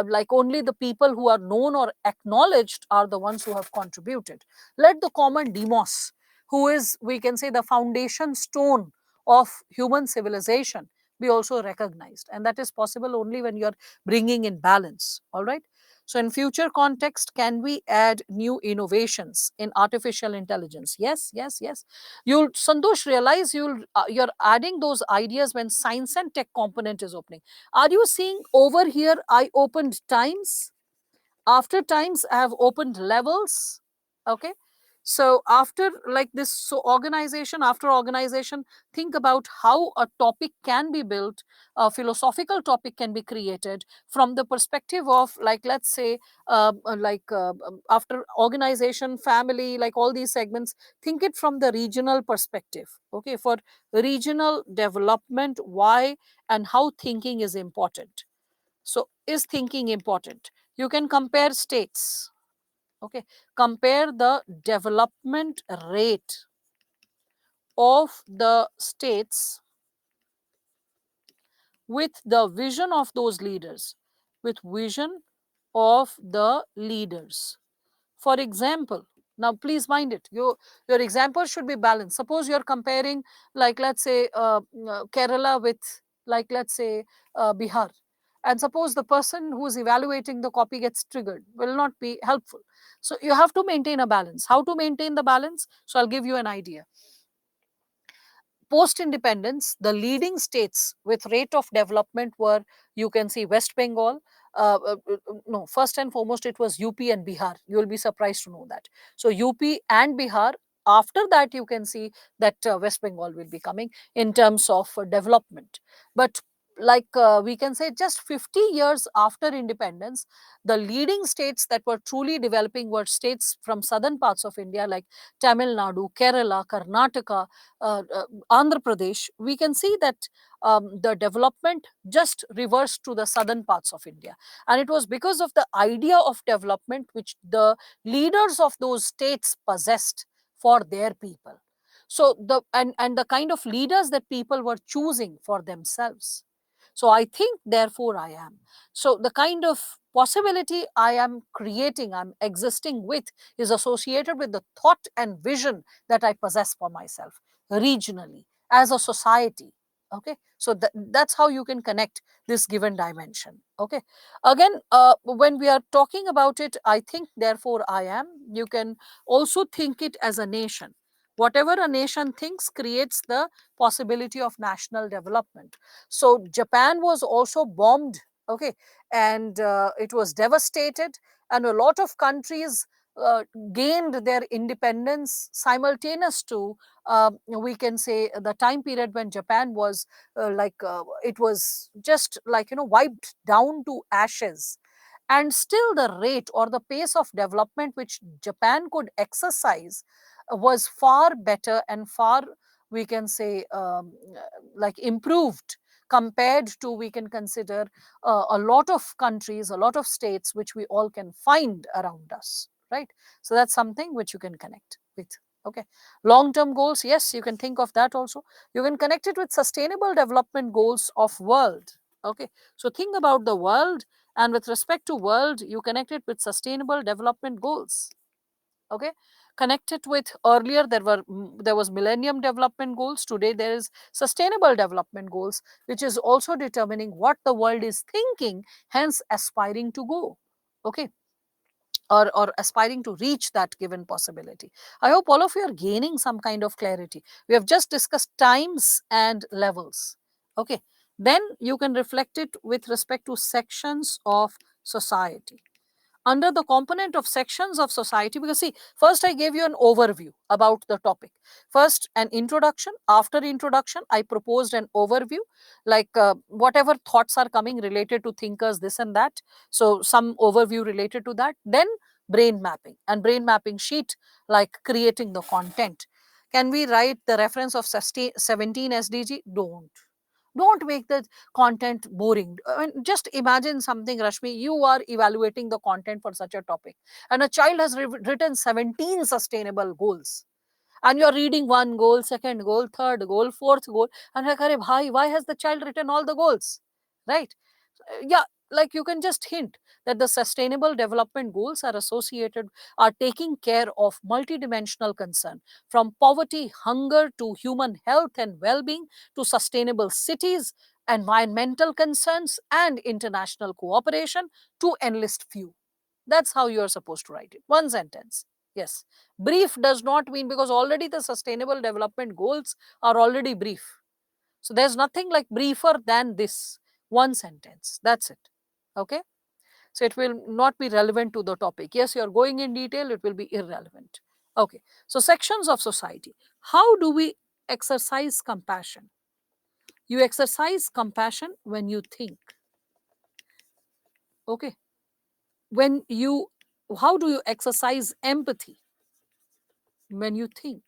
like only the people who are known or acknowledged are the ones who have contributed. Let the common demos, who is, we can say, the foundation stone of human civilization, be also recognized, and that is possible only when you are bringing in balance. All right. So in future context, can we add new innovations in artificial intelligence? Yes, yes, yes. You'll, Santosh, realize you're adding those ideas when science and tech component is opening. Are you seeing over here, I opened times, after times I have opened levels. Okay. So after like this, so organization after organization, think about how a topic can be built, a philosophical topic can be created from the perspective of, like, let's say, after organization, family, like all these segments, think it from the regional perspective. Okay, for regional development, why and how thinking is important. So is thinking important? You can compare states. Okay, compare the development rate of the states with the vision of those leaders, with vision of the leaders. For example, now please mind it, your example should be balanced. Suppose you're comparing, like, let's say, Kerala with, like, let's say, Bihar, and suppose the person who's evaluating the copy gets triggered, will not be helpful. So you have to maintain a balance. How to maintain the balance? So I'll give you an idea. Post independence, the leading states with rate of development were, you can see, West Bengal. No, first and foremost, it was UP and Bihar. You will be surprised to know that. So UP and Bihar. After that, you can see that West Bengal will be coming in terms of development. But like we can say, just 50 years after independence, the leading states that were truly developing were states from southern parts of India, like Tamil Nadu, Kerala, Karnataka, Andhra Pradesh. We can see that the development just reversed to the southern parts of India. And it was because of the idea of development which the leaders of those states possessed for their people. So and the kind of leaders that people were choosing for themselves. So I think, therefore, I am. So the kind of possibility I am creating, I'm existing with, is associated with the thought and vision that I possess for myself regionally, as a society. Okay, so that's how you can connect this given dimension. Okay, again, when we are talking about it, I think, therefore, I am, you can also think it as a nation. Whatever a nation thinks creates the possibility of national development. So Japan was also bombed. Okay, and it was devastated, and a lot of countries gained their independence simultaneous to, we can say, the time period when Japan was it was just like, wiped down to ashes. And still the rate or the pace of development which Japan could exercise was far better and far, we can say, like improved compared to, we can consider a lot of countries, a lot of states which we all can find around us, right? So that's something which you can connect with. Okay, long term goals, yes, you can think of that also. You can connect it with sustainable development goals of world. Okay, so think about the world, and with respect to world, you connect it with sustainable development goals. Okay, connect it with, earlier there was millennium development goals, today there is sustainable development goals, which is also determining what the world is thinking, hence aspiring to go. Okay, or aspiring to reach that given possibility. I hope all of you are gaining some kind of clarity. We have just discussed times and levels. Okay, then you can reflect it with respect to sections of society, under the component of sections of society. Because see, first I gave you an overview about the topic, first an introduction, after introduction I proposed an overview, like whatever thoughts are coming related to thinkers, this and that, so some overview related to that, then brain mapping and brain mapping sheet, like creating the content. Can we write the reference of 17 SDG? Don't make the content boring. I mean, just imagine something, Rashmi. You are evaluating the content for such a topic, and a child has written 17 sustainable goals. And you're reading one goal, second goal, third goal, fourth goal, and like, "Arey bhai, why has the child written all the goals?" Right? Yeah, like you can just hint that the sustainable development goals are associated, are taking care of multidimensional concern, from poverty, hunger, to human health and well-being, to sustainable cities, environmental concerns, and international cooperation, to enlist few. That's how you are supposed to write it, one sentence. Yes, brief does not mean, because already the sustainable development goals are already brief, so there's nothing like briefer than this. One sentence. That's it. Okay. So it will not be relevant to the topic. Yes, you're going in detail, it will be irrelevant. Okay. So sections of society. How do we exercise compassion? You exercise compassion when you think. Okay. When you, how do you exercise empathy? When you think,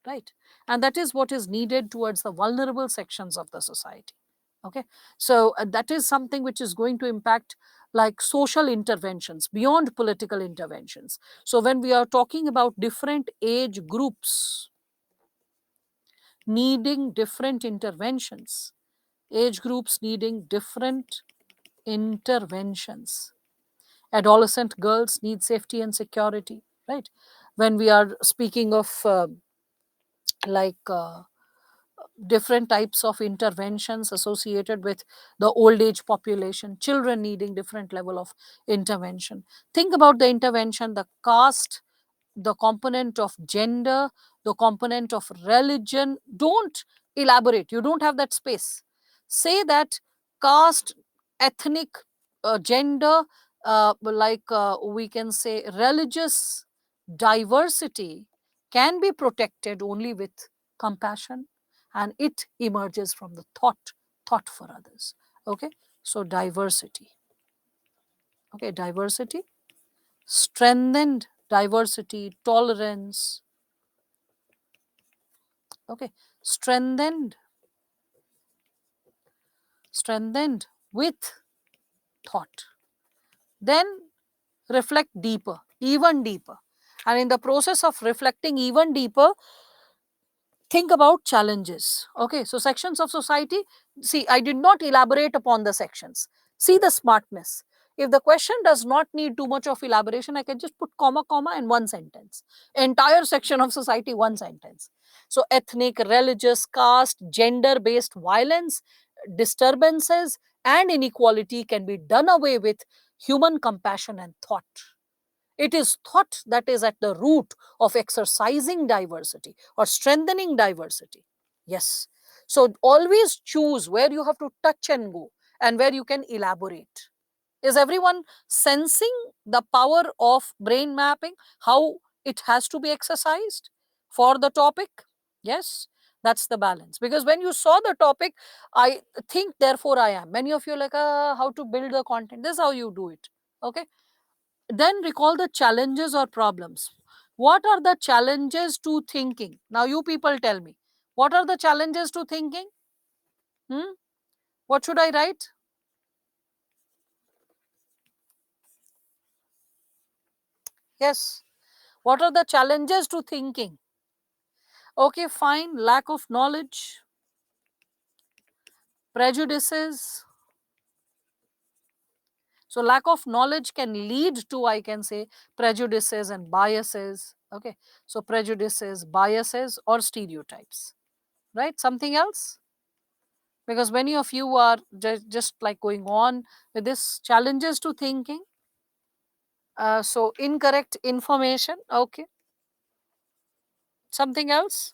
right? And that is what is needed towards the vulnerable sections of the society. Okay, so that is something which is going to impact like social interventions beyond political interventions. So when we are talking about different age groups needing different interventions, age groups needing different interventions, adolescent girls need safety and security, right? When we are speaking of like different types of interventions associated with the old age population, children needing different level of intervention. Think about the intervention, the caste, the component of gender, the component of religion. Don't elaborate, you don't have that space. Say that caste, ethnic, gender, we can say religious diversity can be protected only with compassion, and it emerges from the thought for others. Okay, so diversity. Okay, diversity, strengthened diversity, tolerance. Okay, strengthened, strengthened with thought. Then reflect deeper, even deeper. And in the process of reflecting even deeper, think about challenges. Okay, so sections of society. See, I did not elaborate upon the sections. See the smartness. If the question does not need too much of elaboration, I can just put comma, comma, and one sentence. Entire section of society, one sentence. So, ethnic, religious, caste, gender based violence, disturbances, and inequality can be done away with human compassion and thought. It is thought that is at the root of exercising diversity or strengthening diversity. Yes. So always choose where you have to touch and go and where you can elaborate. Is everyone sensing the power of brain mapping, how it has to be exercised for the topic? Yes, that's the balance. Because when you saw the topic, I think, therefore I am. Many of you are like, how to build the content. This is how you do it. Okay. Then recall the challenges or problems. What are the challenges to thinking? Now, you people tell me, what are the challenges to thinking? Hmm? What should I write? Yes. What are the challenges to thinking? Okay, fine. Lack of knowledge, prejudices. So, lack of knowledge can lead to, I can say, prejudices and biases. Okay. So, prejudices, biases, or stereotypes. Right? Something else? Because many of you are just like going on with this challenges to thinking. So, incorrect information. Okay. Something else?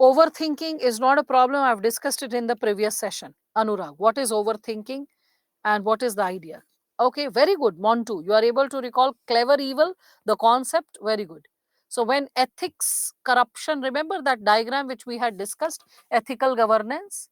Overthinking is not a problem. I've discussed it in the previous session. Anurag, what is overthinking and what is the idea? Okay, very good. Montu, you are able to recall clever evil, the concept, very good. So, when ethics, corruption, remember that diagram which we had discussed, ethical governance.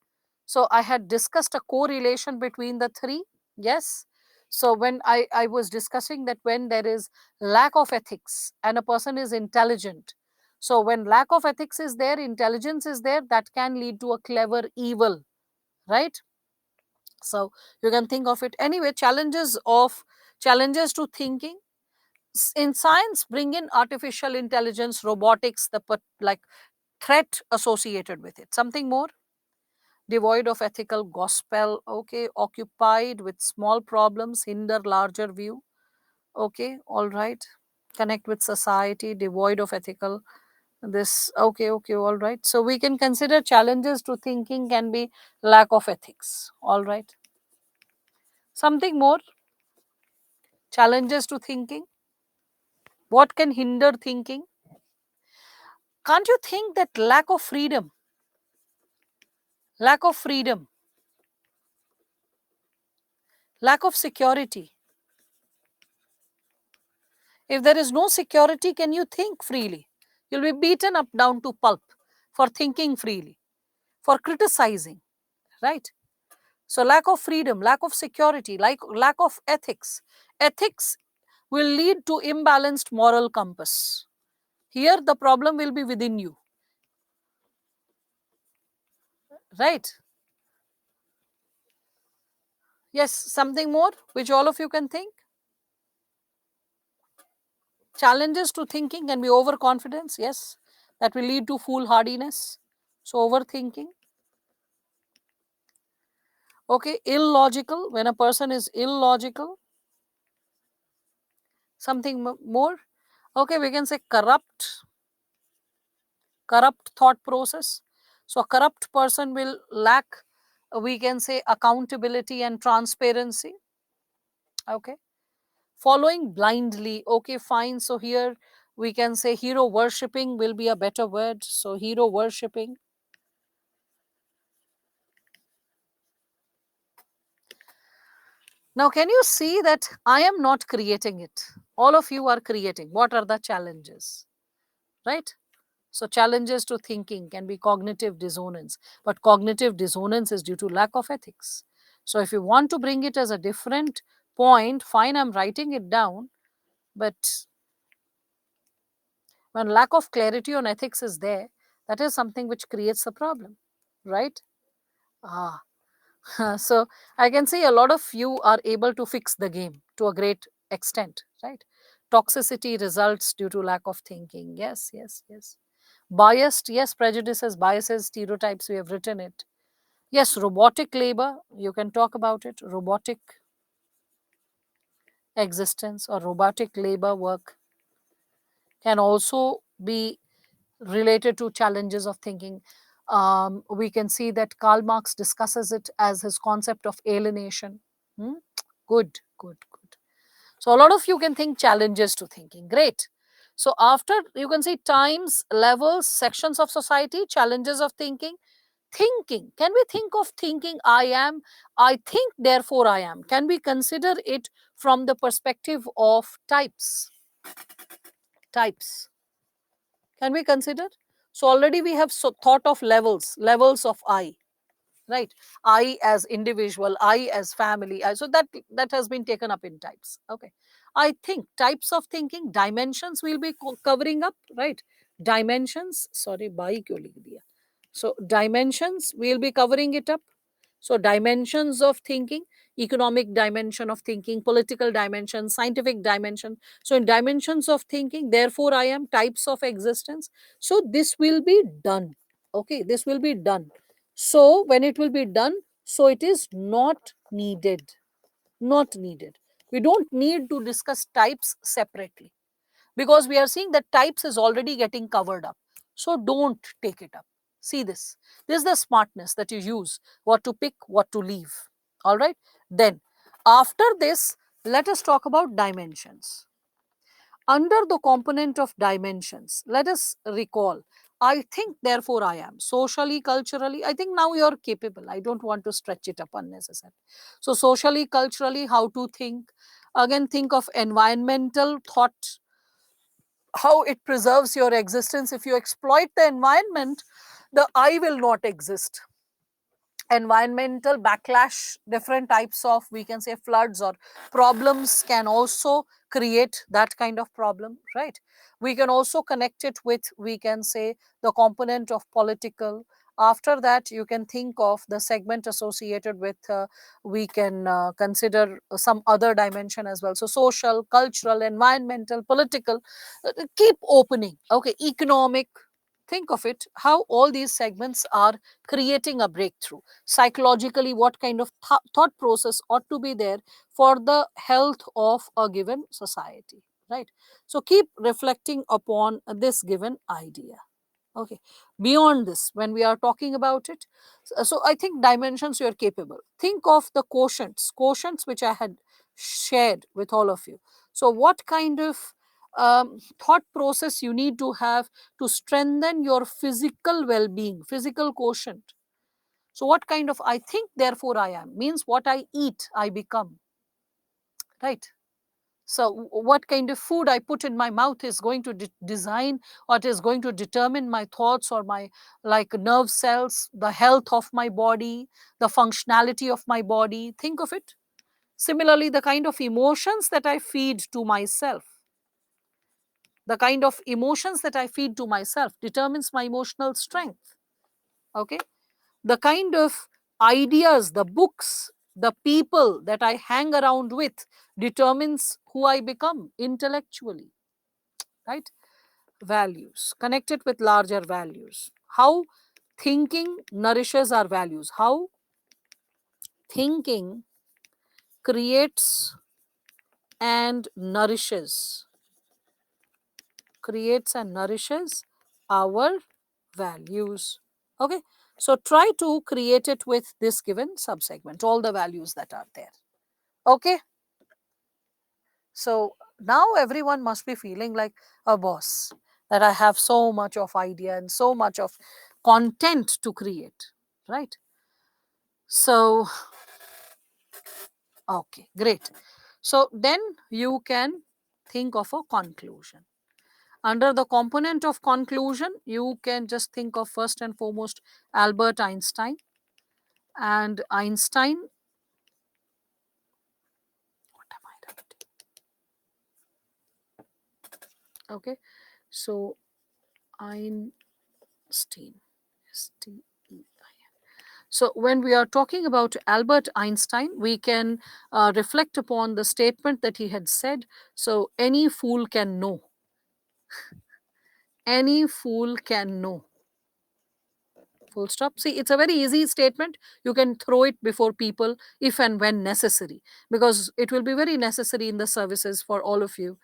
So, I had discussed a correlation between the three. Yes. So, when I was discussing that when there is lack of ethics and a person is intelligent, so when lack of ethics is there, intelligence is there, that can lead to a clever evil, right? So you can think of it anyway. Challenges to thinking. In science, bring in artificial intelligence, robotics, like threat associated with it. Something more? Devoid of ethical gospel. Okay, occupied with small problems, hinder larger view. Okay, all right. Connect with society, devoid of ethical this. Okay, okay, all right. So we can consider challenges to thinking can be lack of ethics. All right. Something more? Challenges to thinking. What can hinder thinking? Can't you think that lack of freedom, lack of security? If there is no security, can you think freely? You'll be beaten up down to pulp for thinking freely, for criticizing, right? So, lack of freedom, lack of security, like lack of ethics. Ethics will lead to imbalanced moral compass. Here, the problem will be within you, right? Yes, something more which all of you can think. Challenges to thinking can be overconfidence, yes, that will lead to foolhardiness. So, overthinking. Okay, illogical, when a person is illogical. Something more. Okay, we can say corrupt thought process. So, a corrupt person will lack, we can say, accountability and transparency. Okay, following blindly. Okay, fine. So, here we can say hero worshipping will be a better word. So, hero worshipping. Now, can you see that I am not creating it? All of you are creating. What are the challenges? Right? So, challenges to thinking can be cognitive dissonance, but cognitive dissonance is due to lack of ethics. So, if you want to bring it as a different point, fine, I'm writing it down, but when lack of clarity on ethics is there, that is something which creates a problem, right? Ah, so I can see a lot of you are able to fix the game to a great extent, right? Toxicity results due to lack of thinking. Yes, yes, yes. Biased, yes, prejudices, biases, stereotypes, we have written it. Yes, robotic labor, you can talk about it. Robotic existence or robotic labor work can also be related to challenges of thinking. We can see that Karl Marx discusses it as his concept of alienation. Hmm? Good, good, good. So, a lot of you can think challenges to thinking. Great. So, after you can see times, levels, sections of society, challenges of thinking. Thinking. Can we think of thinking I am? I think, therefore I am. Can we consider it from the perspective of types? Types. Can we consider? So already we have thought of levels of I, right? I as individual, I as family. So that has been taken up in types. Okay. I think, types of thinking, dimensions we'll be covering up, right? Dimensions, sorry, by क्यों लिख दिया? So dimensions we'll be covering it up. So dimensions of thinking, economic dimension of thinking, political dimension, scientific dimension. So in dimensions of thinking, therefore I am, types of existence. So this will be done. Okay, this will be done. So when it will be done, so it is not needed. Not needed. We don't need to discuss types separately, because we are seeing that types is already getting covered up. So don't take it up. See this. This is the smartness that you use, what to pick, what to leave. All right. Then, after this, let us talk about dimensions. Under the component of dimensions, let us recall, I think, therefore I am. Socially, culturally, I think now you're capable. I don't want to stretch it up unnecessarily. So, socially, culturally, how to think. Again, think of environmental thought, how it preserves your existence. If you exploit the environment, the I will not exist. Environmental backlash, different types of, we can say, floods or problems can also create that kind of problem, right? We can also connect it with, we can say, the component of political. After that, you can think of the segment associated with, we can consider some other dimension as well. So social, cultural, environmental, political, keep opening. Okay, economic. Think of it, how all these segments are creating a breakthrough. Psychologically, what kind of thought process ought to be there for the health of a given society, right? So keep reflecting upon this given idea. Okay. Beyond this, when we are talking about it, so I think dimensions you are capable. Think of the quotients which I had shared with all of you. So, what kind of thought process you need to have to strengthen your physical well being, physical quotient? So, what kind of I think, therefore I am means what I eat, I become, right? So, what kind of food I put in my mouth is going to design, or it is going to determine my thoughts or my, like, nerve cells, the health of my body, the functionality of my body. Think of it. Similarly, the kind of emotions that I feed to myself, the kind of emotions that I feed to myself determines my emotional strength. Okay. The kind of ideas, the books, the people that I hang around with determines who I become intellectually, right? Values, connected with larger values. How thinking nourishes our values, how thinking creates and nourishes, our values. Okay, so try to create it with this given subsegment, all the values that are there. Okay, so now everyone must be feeling like a boss, that I have so much of idea and so much of content to create, right? So, okay, great. So then you can think of a conclusion. Under the component of conclusion, you can just think of, first and foremost, Albert Einstein. And Einstein, what am I writing? Okay, so Einstein, S-T-E-I-N. So, when we are talking about Albert Einstein, we can reflect upon the statement that he had said. So, any fool can know. Any fool can know. Full stop. See, it's a very easy statement. You can throw it before people if and when necessary, because it will be very necessary in the services for all of you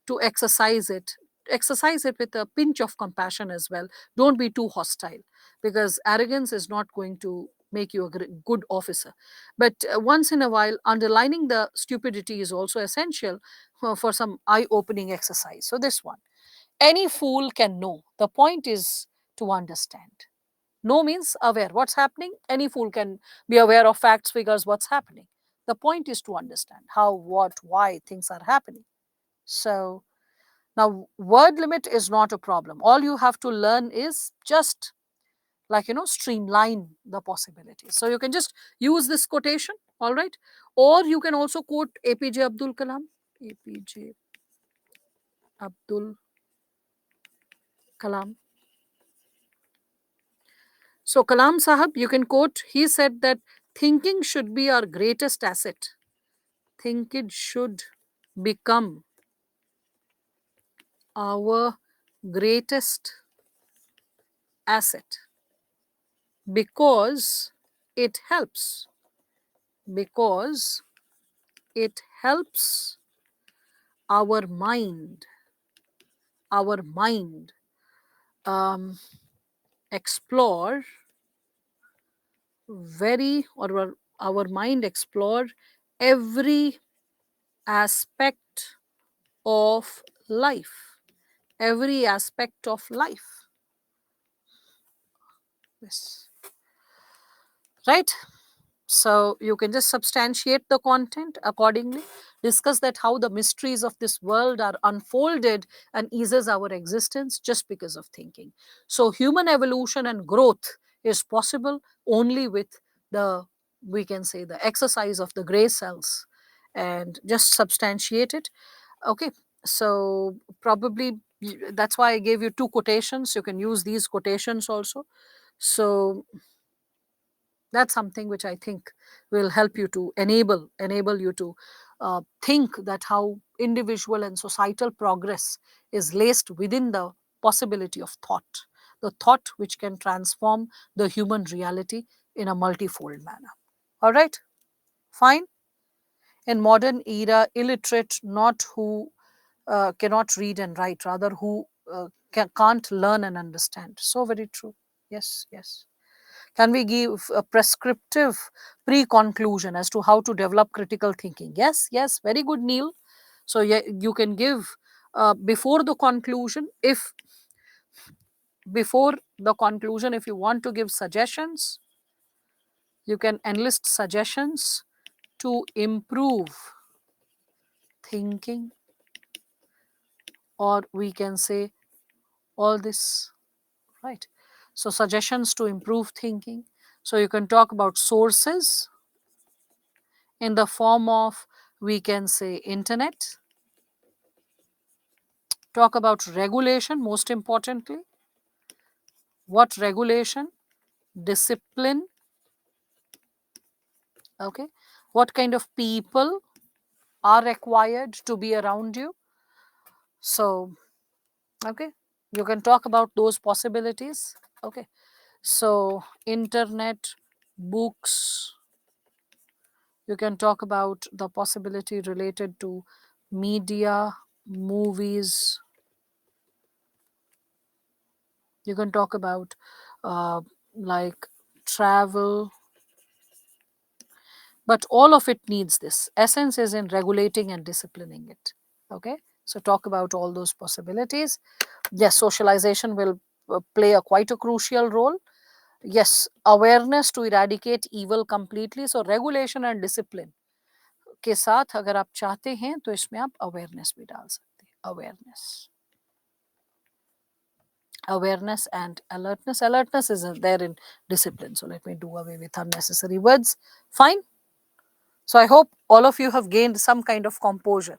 to exercise it. Exercise it with a pinch of compassion as well. Don't be too hostile, because arrogance is not going to make you a good officer. But once in a while, underlining the stupidity is also essential for some eye opening exercise. So, this one, any fool can know. The point is to understand. Know means aware. What's happening? Any fool can be aware of facts, figures, what's happening. The point is to understand how, what, why things are happening. So, now word limit is not a problem. All you have to learn is just, like, streamline the possibilities. So, you can just use this quotation, all right? Or you can also quote APJ Abdul Kalam. APJ Abdul Kalam. So, Kalam Sahab, you can quote, he said that thinking should be our greatest asset. Thinking should become our greatest asset because it helps. Because it helps our mind, our mind um, explore our mind explore every aspect of life, every aspect of life. Yes, right. So you can just substantiate the content accordingly, discuss that how the mysteries of this world are unfolded and eases our existence just because of thinking. So human evolution and growth is possible only with the, we can say, the exercise of the gray cells, and just substantiate it. Okay, so probably that's why I gave you two quotations. You can use these quotations also. So that's something which I think will help you to enable you to think that how individual and societal progress is laced within the possibility of thought, the thought which can transform the human reality in a multifold manner. All right, fine. In modern era, illiterate not who cannot read and write, rather who can't learn and understand. So very true. Yes, yes. Can we give a prescriptive pre-conclusion as to how to develop critical thinking? Yes, yes, very good, Neil. So yeah, you can give before the conclusion, if before the conclusion, if you want to give suggestions, you can enlist suggestions to improve thinking, or we can say all this, right? So suggestions to improve thinking. So you can talk about sources in the form of, we can say, internet. Talk about regulation, most importantly. What regulation? Discipline. Okay. What kind of people are required to be around you? So, okay, you can talk about those possibilities. Okay. So, internet, books, you can talk about the possibility related to media, movies. You can talk about like travel, but all of it needs this. Essence is in regulating and disciplining it. Okay, so talk about all those possibilities. Yes, socialization will play a quite a crucial role. Yes, awareness to eradicate evil completely. So regulation and discipline के साथ अगर आप चाहते हैं तो इसमें आप awareness भी डाल सकते हैं. Awareness and alertness. Alertness is there in discipline. So let me do away with unnecessary words. Fine. So I hope all of you have gained some kind of composure.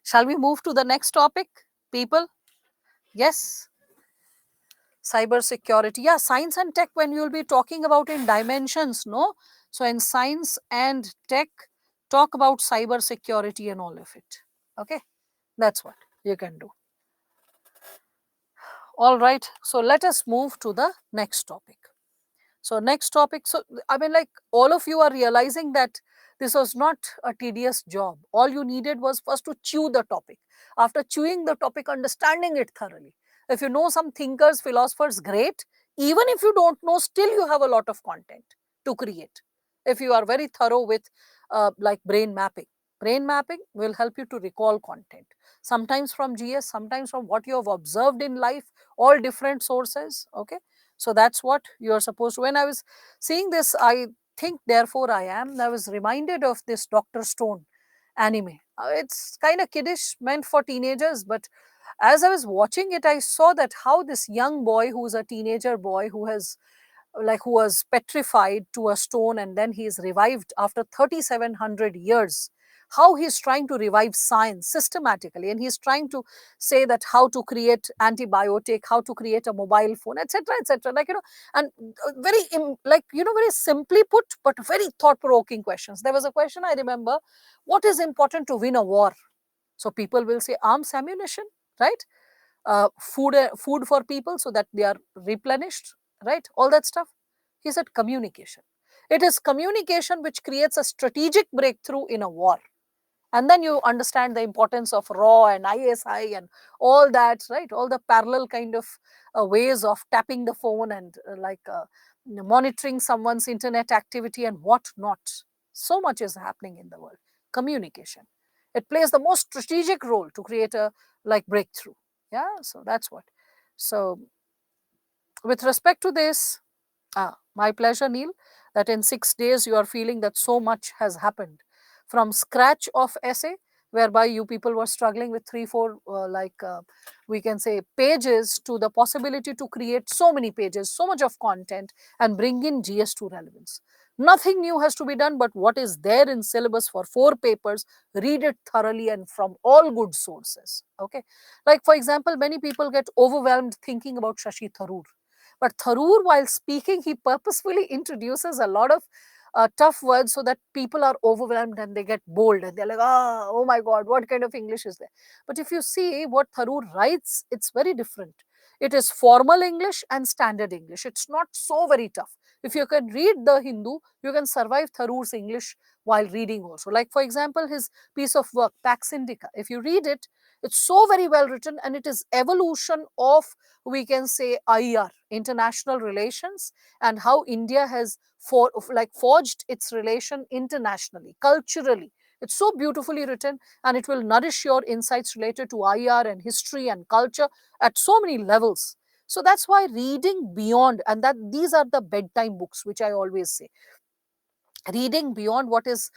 Shall we move to the next topic, people? Yes, cyber security. Yeah, science and tech, when you will be talking about in dimensions, no? So in science and tech, talk about cyber security and all of it. Okay, that's what you can do. All right, so let us move to the next topic. So next topic, so I mean, like, all of you are realizing that this was not a tedious job. All you needed was first to chew the topic. After chewing the topic, understanding it thoroughly. If you know some thinkers, philosophers, great. Even if you don't know, still you have a lot of content to create. If you are very thorough with like brain mapping. Brain mapping will help you to recall content. Sometimes from GS, sometimes from what you have observed in life, all different sources. Okay, so that's what you are supposed to. When I was seeing this, I think therefore I am, I was reminded of this Dr. Stone anime. It's kind of kiddish, meant for teenagers, but as I was watching it, I saw that how this young boy, who's a teenager boy, who has like who was petrified to a stone, and then he is revived after 3700 years, how he's trying to revive science systematically, and he's trying to say that how to create antibiotic, how to create a mobile phone, etc., etc. Like, and very like, very simply put, but very thought provoking questions. There was a question I remember: what is important to win a war? So people will say arms, ammunition, right? Food for people so that they are replenished, right? All that stuff. He said communication. It is communication which creates a strategic breakthrough in a war. And then you understand the importance of raw and ISI and all that, right? All the parallel kind of ways of tapping the phone and monitoring someone's internet activity and what not. So much is happening in the world. Communication, it plays the most strategic role to create a like breakthrough. Yeah, so that's what. So with respect to this, my pleasure, Neil, that in 6 days you are feeling that so much has happened from scratch of essay, whereby you people were struggling with three, four, we can say, pages, to the possibility to create so many pages, so much of content, and bring in GS2 relevance. Nothing new has to be done, but what is there in syllabus for 4 papers, read it thoroughly and from all good sources. Okay, like for example, many people get overwhelmed thinking about Shashi Tharoor, but Tharoor, while speaking, he purposefully introduces a lot of tough words so that people are overwhelmed and they get bold and they're like, oh my God, what kind of English is there? But if you see what Tharoor writes, it's very different. It is formal English and standard English. It's not so very tough. If you can read the Hindu, you can survive Tharoor's English while reading also. Like, for example, his piece of work, Pax Indica. If you read it, it's so very well written, and it is evolution of, we can say, IR, international relations, and how India has forged its relation internationally, culturally. It's so beautifully written, and it will nourish your insights related to IR and history and culture at so many levels. So that's why reading beyond, and that these are the bedtime books, which I always say, reading beyond what is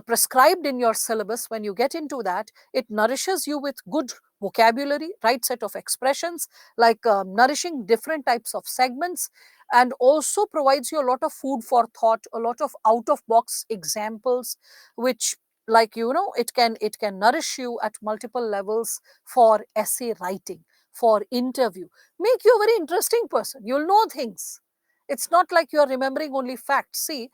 prescribed in your syllabus. When you get into that, it nourishes you with good vocabulary, right set of expressions, like nourishing different types of segments, and also provides you a lot of food for thought, a lot of out of box examples, which, like, it can nourish you at multiple levels for essay writing, for interview, make you a very interesting person. You'll know things. It's not like you're remembering only facts. See,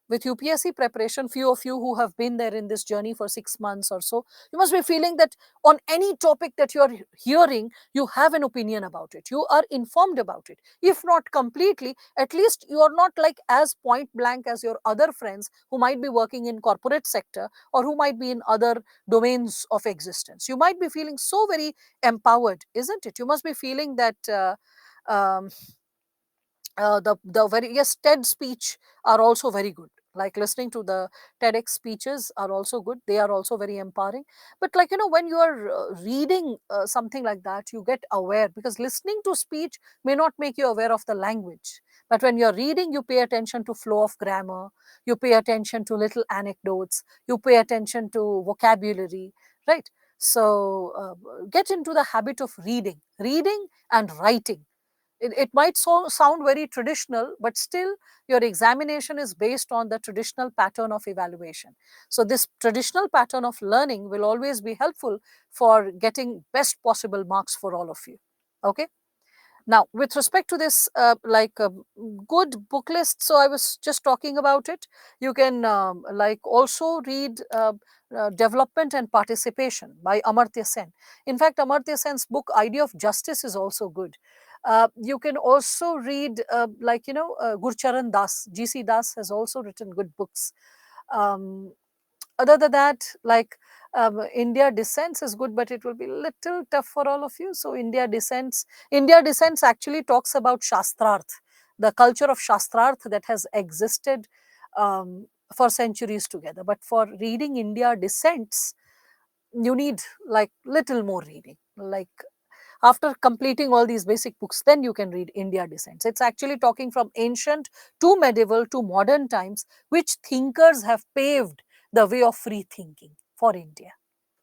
with UPSC preparation, few of you who have been there in this journey for 6 months or so, you must be feeling that on any topic that you are hearing, you have an opinion about it. You are informed about it. If not completely, at least you are not like as point blank as your other friends who might be working in corporate sector or who might be in other domains of existence. You might be feeling so very empowered, isn't it? You must be feeling that um, the very, yes, TED speech are also very good. Like listening to the TEDx speeches are also good. They are also very empowering. But like, when you are reading something like that, you get aware, because listening to speech may not make you aware of the language. But when you're reading, you pay attention to flow of grammar, you pay attention to little anecdotes, you pay attention to vocabulary, right? So get into the habit of reading and writing. It might sound very traditional, but still your examination is based on the traditional pattern of evaluation. So this traditional pattern of learning will always be helpful for getting best possible marks for all of you. Okay. Now, with respect to this, good book list, so I was just talking about it. You can also read Development and Participation by Amartya Sen. In fact, Amartya Sen's book Idea of Justice is also good. You can also read Gurcharan Das. GC Das has also written good books. Um, Other than that, like India Descents is good, but it will be little tough for all of you. So India Descents actually talks about Shastrarth, the culture of Shastrarth that has existed for centuries together. But for reading India Descents, you need like little more reading. Like after completing all these basic books, then you can read India Descents. It's actually talking from ancient to medieval to modern times, which thinkers have paved the way of free thinking for India.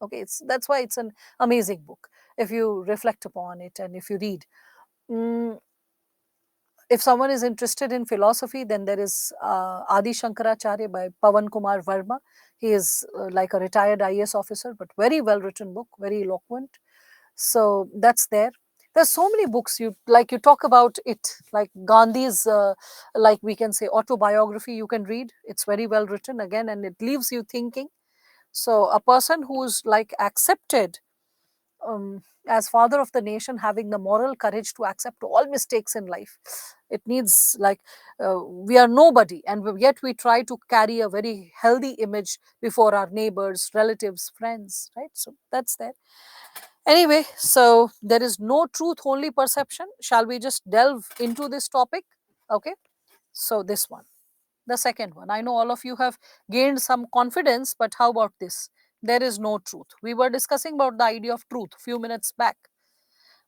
Okay, that's why it's an amazing book if you reflect upon it and if you read. Mm, If someone is interested in philosophy, then there is Adi Shankaracharya by Pawan Kumar Verma. He is like a retired IAS officer, but very well written book, very eloquent. So that's there. There's so many books, you talk about it, like Gandhi's like we can say autobiography, you can read. It's very well written again, and it leaves you thinking. So a person who's like accepted as father of the nation, having the moral courage to accept all mistakes in life, it needs like we are nobody, and yet we try to carry a very healthy image before our neighbors, relatives, friends, right? So that's there. Anyway, so there is no truth, only perception. Shall we just delve into this topic? Okay, so this one, the second one. I know all of you have gained some confidence, but how about this? There is no truth. We were discussing about the idea of truth few minutes back,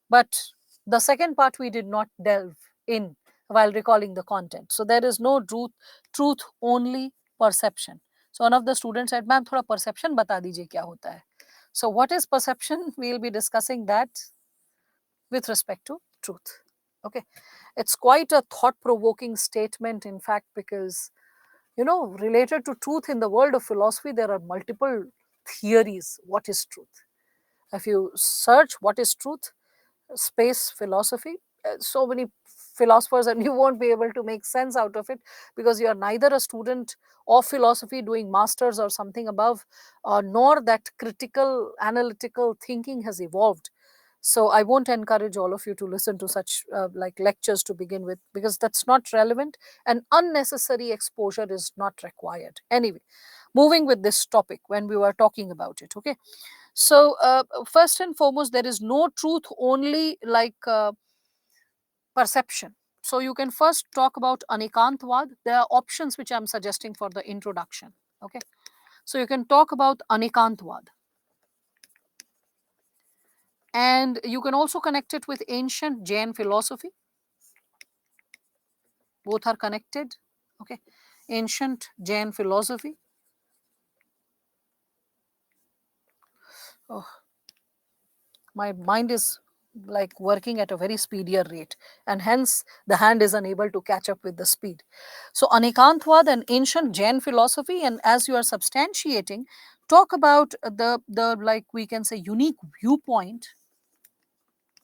but the second part we did not delve in while recalling the content. So there is no truth, only perception. So one of the students said, "Ma'am, thoda perception bata dijiye kya hota hai." So what is perception? We'll be discussing that with respect to truth. Okay, it's quite a thought-provoking statement, in fact, because related to truth in the world of philosophy, there are multiple theories. What is truth? If you search what is truth, space philosophy, so many philosophers, and you won't be able to make sense out of it because you are neither a student of philosophy doing masters or something above, nor that critical analytical thinking has evolved. So I won't encourage all of you to listen to such like lectures to begin with, because that's not relevant, and unnecessary exposure is not required. Anyway, moving with this topic when we were talking about it. Okay, so first and foremost, there is no truth, only like perception. So you can first talk about Anikantwad. There are options which I'm suggesting for the introduction. Okay, so you can talk about Anikantwad, and you can also connect it with ancient Jain philosophy. Both are connected. Okay, ancient Jain philosophy. Oh, my mind is like working at a very speedier rate, and hence the hand is unable to catch up with the speed. So Anikantwad, an ancient Jain philosophy, and as you are substantiating, talk about the like we can say unique viewpoint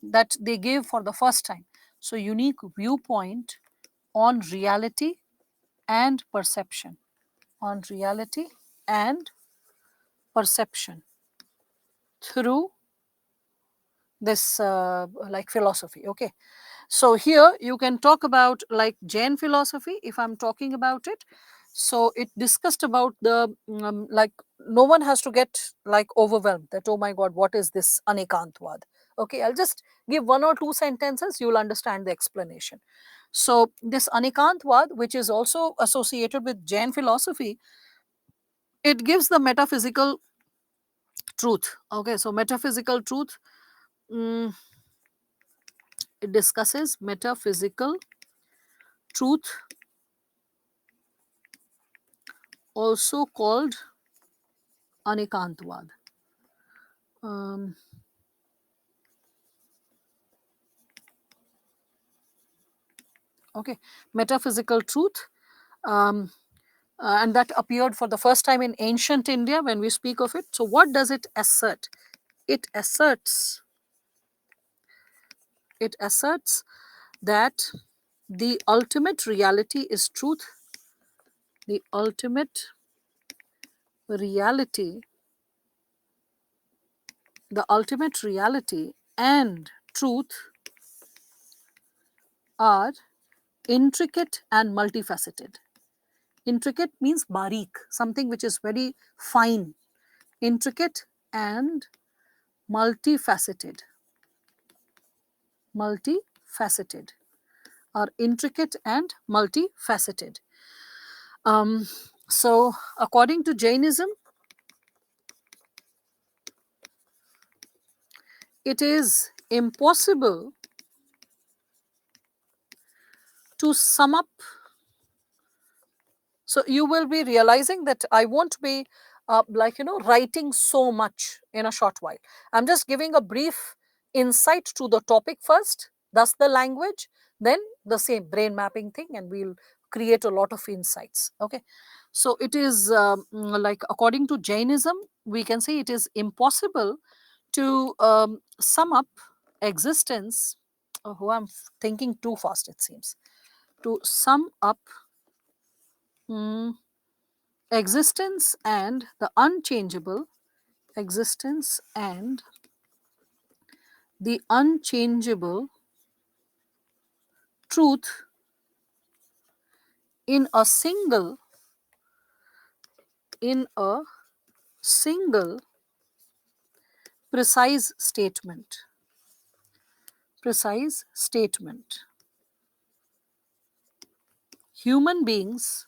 that they gave for the first time. So unique viewpoint on reality and perception, on reality and perception through this like philosophy. Okay, so here you can talk about like Jain philosophy, if I'm talking about it. So it discussed about the like no one has to get like overwhelmed that, oh my god, what is this Anikantwad? Okay, I'll just give one or two sentences, you'll understand the explanation. So this Anikantwad, which is also associated with Jain philosophy, it gives the metaphysical truth. Okay, so metaphysical truth, mm, it discusses metaphysical truth, also called Anikantwad. Um, okay, metaphysical truth, um, and that appeared for the first time in ancient India when we speak of it. So, what does it assert? It asserts that the ultimate reality is truth. The ultimate reality, and truth are intricate and multifaceted. Intricate means barik, something which is very fine. Intricate and multifaceted. Multifaceted, or intricate and multifaceted. So, according to Jainism, it is impossible to sum up. So you will be realizing that I won't be writing so much in a short while. I'm just giving a brief insight to the topic first, thus the language, then the same brain mapping thing, and we'll create a lot of insights. Okay, so it is like according to Jainism, we can say it is impossible to sum up existence. Oh, I'm thinking too fast, it seems. To sum up mm, existence and the unchangeable, existence and the unchangeable truth in a single, in a single precise statement. Precise statement. Human beings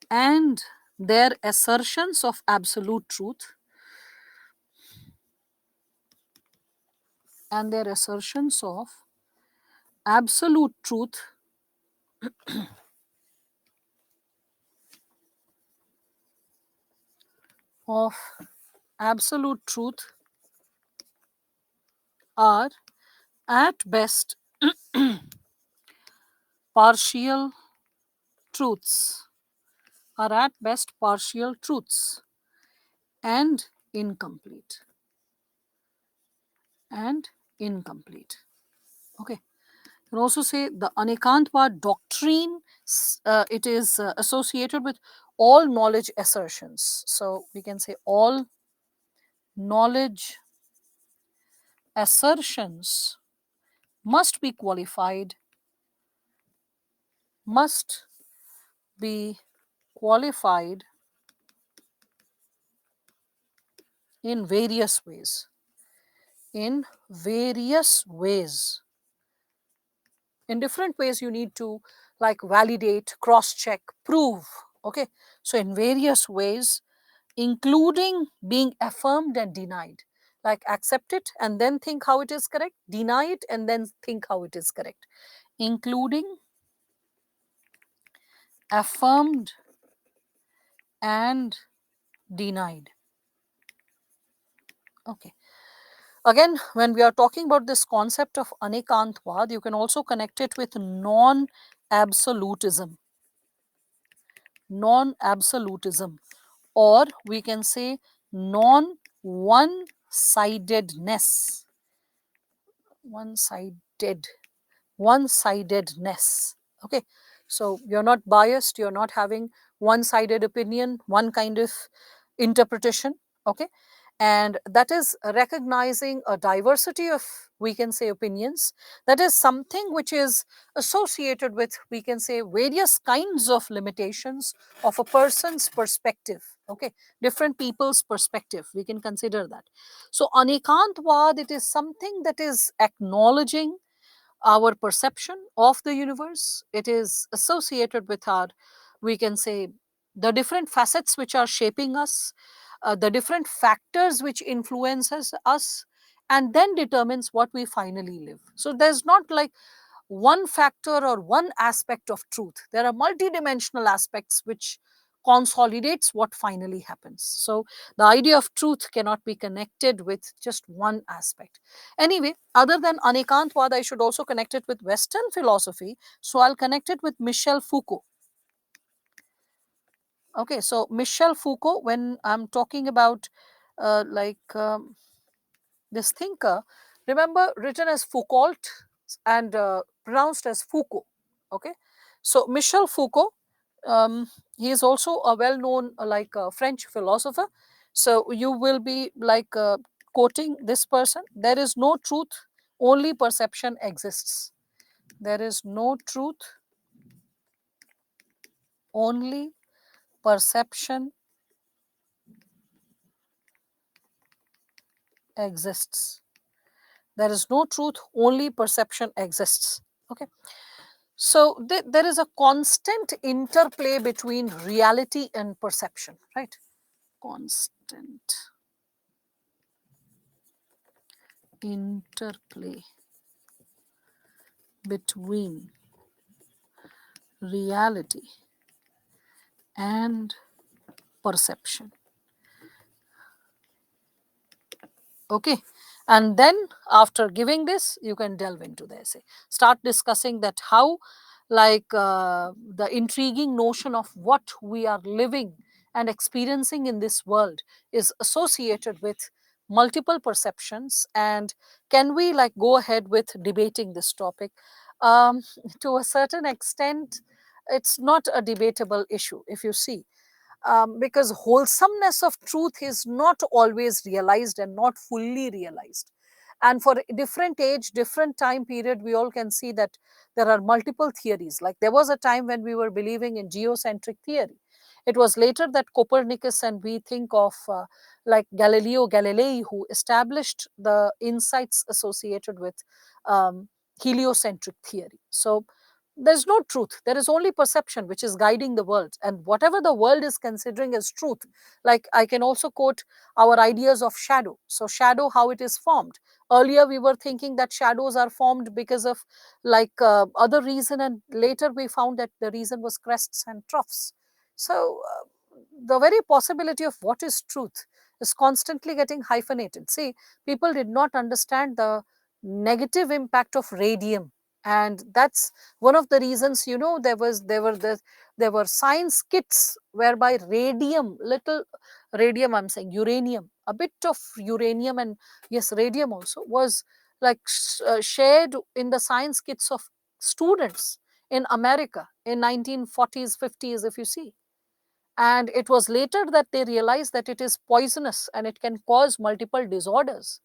and their assertions of absolute truth, and their assertions of absolute truth of absolute truth are at best partial truths, are at best partial truths and incomplete, and incomplete. Okay, you can also say the Anekantvad doctrine, it is associated with all knowledge assertions. So we can say all knowledge assertions must be qualified, must be qualified in various ways, in various ways. In different ways you need to like validate, cross check, prove. Okay, so in various ways, including being affirmed and denied. Like accept it and then think how it is correct, deny it and then think how it is correct. Including, affirmed and denied. Okay. Again, when we are talking about this concept of Anekantvad, you can also connect it with non-absolutism. Non-absolutism, or we can say non-one-sidedness. One-sidedness. Okay, so you're not biased, you're not having one-sided opinion, one kind of interpretation. Okay, and that is recognizing a diversity of, we can say, opinions. That is something which is associated with, we can say, various kinds of limitations of a person's perspective. Okay, different people's perspective, we can consider that. So Anekantvad, it is something that is acknowledging our perception of the universe. It is associated with our, we can say, the different facets which are shaping us, the different factors which influences us, and then determines what we finally live. So there's not like one factor or one aspect of truth. There are multidimensional aspects which consolidates what finally happens. So the idea of truth cannot be connected with just one aspect. Anyway, other than Anekantvad, I should also connect it with Western philosophy. So I'll connect it with Michel Foucault. Okay, so Michel Foucault, when I'm talking about this thinker, remember, written as Foucault and pronounced as Foucault. Okay, so Michel Foucault, he is also a well-known French philosopher. So you will be quoting this person: there is no truth, only perception exists. There is no truth, only perception exists. There is no truth, only perception exists. Okay, so there is a constant interplay between reality and perception, right? Constant interplay between reality and perception. Okay, And then after giving this, you can delve into the essay, start discussing that how, like, the intriguing notion of what we are living and experiencing in this world is associated with multiple perceptions, and can we like go ahead with debating this topic. um, to a certain extent, it's not a debatable issue, if you see, because wholesomeness of truth is not always realized and not fully realized. And for different age, different time period, we all can see that there are multiple theories. Like there was a time when we were believing in geocentric theory. It was later that Copernicus, and we think of like Galileo Galilei, who established the insights associated with um, heliocentric theory. So there's no truth, there is only perception which is guiding the world, and whatever the world is considering as truth. Like I can also quote our ideas of shadow. So shadow, how it is formed. Earlier we were thinking that shadows are formed because of like other reason, and later we found that the reason was crests and troughs. So the very possibility of what is truth is constantly getting hyphenated. See, people did not understand the negative impact of radium, and that's one of the reasons, you know, there were science kits whereby radium, little radium, I'm saying uranium, a bit of uranium, and yes, radium also was like shared in the science kits of students in America in 1940s 50s, if you see. And it was later that they realized that it is poisonous and it can cause multiple disorders.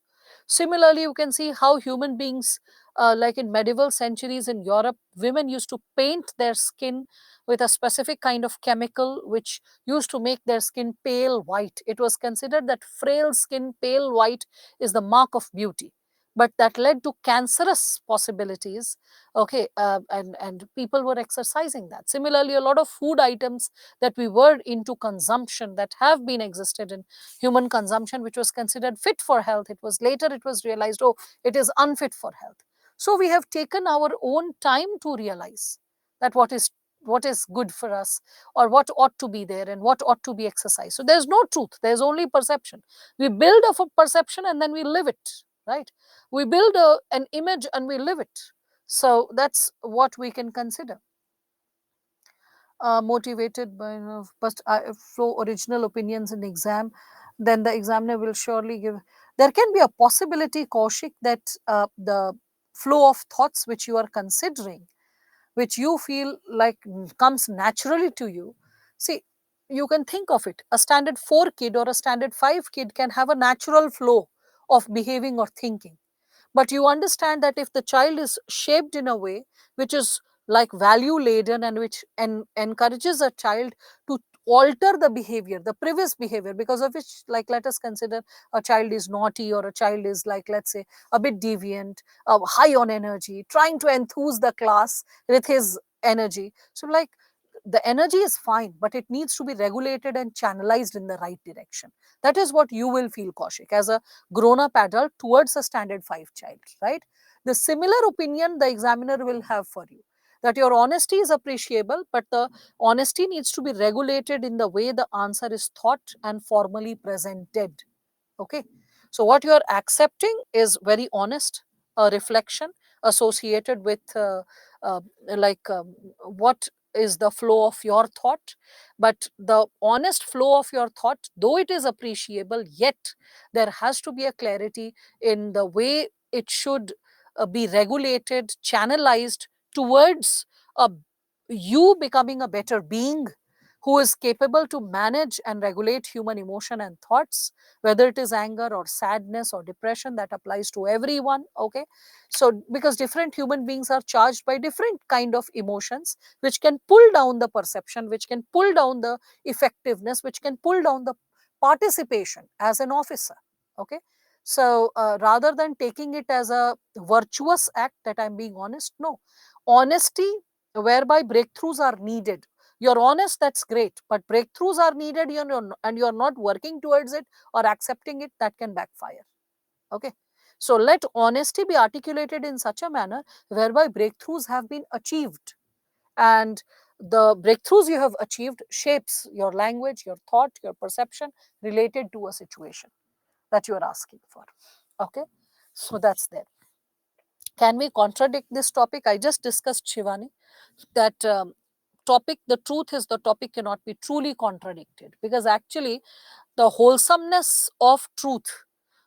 Similarly, you can see how human beings, like in medieval centuries in Europe, women used to paint their skin with a specific kind of chemical which used to make their skin pale white. It was considered that frail skin, pale white, is the mark of beauty. But that led to cancerous possibilities. Okay, and people were exercising that. Similarly, a lot of food items that we were into consumption, that have been existed in human consumption, which was considered fit for health, it was later it was realized, oh, it is unfit for health. So we have taken our own time to realize that what is good for us, or what ought to be there and what ought to be exercised. So there's no truth, there's only perception. We build a perception and then we live it, right? We build an image and we live it. So that's what we can consider. Motivated by, you know, but flow original opinions in exam, then the examiner will surely give. There can be a possibility, Kaushik, that the flow of thoughts which you are considering, which you feel like comes naturally to you. See, you can think of it. A standard 4 kid or a standard 5 kid can have a natural flow of behaving or thinking, but you understand that if the child is shaped in a way which is like value laden, and which encourages a child to alter the behavior, the previous behavior, because of which, like, let us consider a child is naughty, or a child is, like, let's say, a bit deviant, high on energy, trying to enthuse the class with his energy. So, like, the energy is fine, but it needs to be regulated and channelized in the right direction. That is what you will feel, Kaushik, as a grown up adult towards a standard 5 child, right? The similar opinion the examiner will have for you, that your honesty is appreciable, but the honesty needs to be regulated in the way the answer is thought and formally presented. Okay, so what you are accepting is very honest, a reflection associated with uh, like what is the flow of your thought. But the honest flow of your thought, though it is appreciable, yet there has to be a clarity in the way it should be regulated, channelized towards a, you becoming a better being who is capable to manage and regulate human emotion and thoughts, whether it is anger or sadness or depression. That applies to everyone. Okay, so because different human beings are charged by different kind of emotions, which can pull down the perception, which can pull down the effectiveness, which can pull down the participation as an officer. Okay, so rather than taking it as a virtuous act that I'm being honest, no, honesty whereby breakthroughs are needed. You're honest, that's great, but breakthroughs are needed, and you're not working towards it or accepting it, that can backfire. Okay, so let honesty be articulated in such a manner whereby breakthroughs have been achieved, and the breakthroughs you have achieved shapes your language, your thought, your perception related to a situation that you are asking for. Okay, So that's there. Can we contradict this topic? I just discussed, Shivani, that topic, the truth is the topic cannot be truly contradicted, because actually the wholesomeness of truth,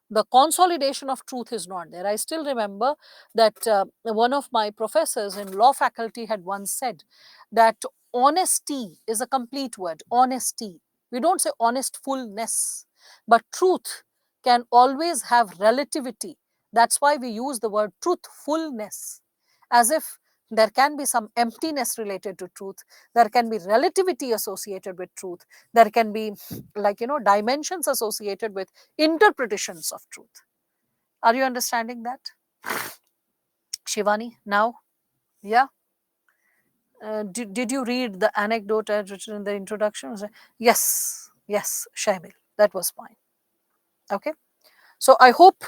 the consolidation of truth is not there. I still remember that one of my professors in law faculty had once said that honesty is a complete word. Honesty, we don't say honestfulness, but truth can always have relativity. That's why we use the word truthfulness, as if there can be some emptiness related to truth, there can be relativity associated with truth, there can be, like, dimensions associated with interpretations of truth. Are you understanding that, Shivani, now? Yeah. Did you read the anecdote I had written in the introduction? Yes, yes, Shamil, that was fine. Okay. So I hope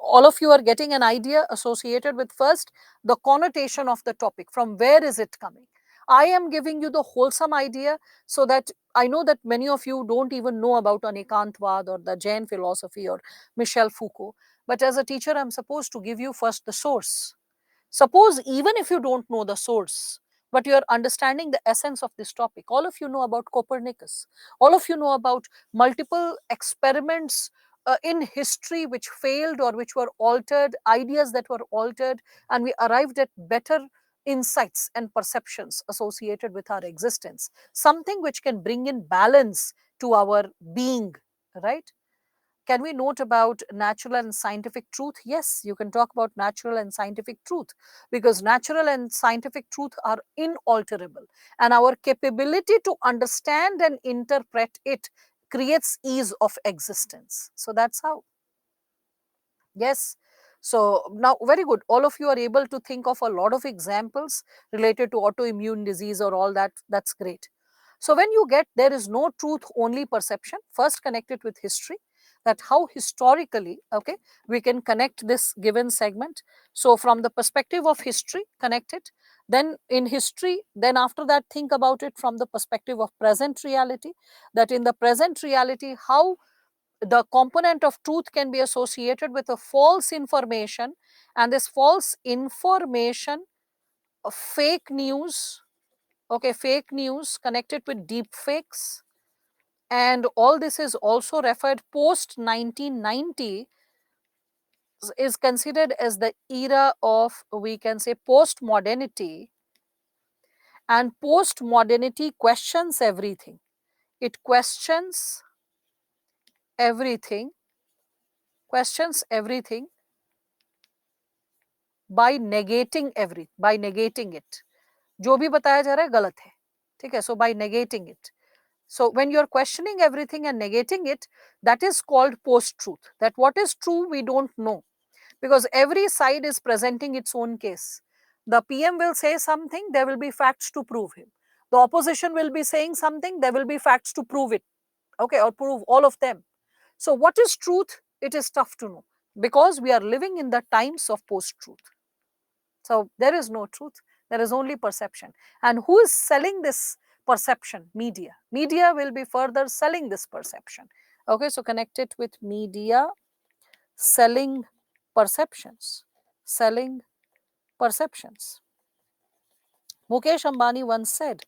all of you are getting an idea associated with, first, the connotation of the topic. From where is it coming? I am giving you the wholesome idea, so that I know that many of you don't even know about Anikantvad or the Jain philosophy or Michel Foucault. But as a teacher, I'm supposed to give you first the source. Suppose even if you don't know the source, but you are understanding the essence of this topic, all of you know about Copernicus, all of you know about multiple experiments in history which failed or which were altered, ideas that were altered, and we arrived at better insights and perceptions associated with our existence, something which can bring in balance to our being, right? Can we note about natural and scientific truth? Yes, you can talk about natural and scientific truth, because natural and scientific truth are inalterable, and our capability to understand and interpret it creates ease of existence. So that's how. Yes. So now, very good. All of you are able to think of a lot of examples related to autoimmune disease or all that. That's great. So when you get there is no truth, only perception, first connect it with history, that how historically, okay, we can connect this given segment. So from the perspective of history, connect it. Then in history, then after that, think about it from the perspective of present reality, that in the present reality, how the component of truth can be associated with a false information, and this false information, fake news, okay, fake news connected with deep fakes, and all this is also referred post 1990 is considered as the era of, we can say, post modernity, and post modernity questions everything. It everything questions everything by negating it. जो भी बताया जा रहा है गलत है, ठीक है? So by negating it. So when you're questioning everything and negating it, that is called post-truth. That what is true we don't know, because every side is presenting its own case. The PM will say something, there will be facts to prove him. The opposition will be saying something, there will be facts to prove it, okay, or prove all of them. So what is truth? It is tough to know, because we are living in the times of post-truth. So there is no truth, there is only perception. And who is selling this perception? Media. Media will be further selling this perception. Okay, so connect it with media selling perceptions. Selling perceptions. Mukesh Ambani once said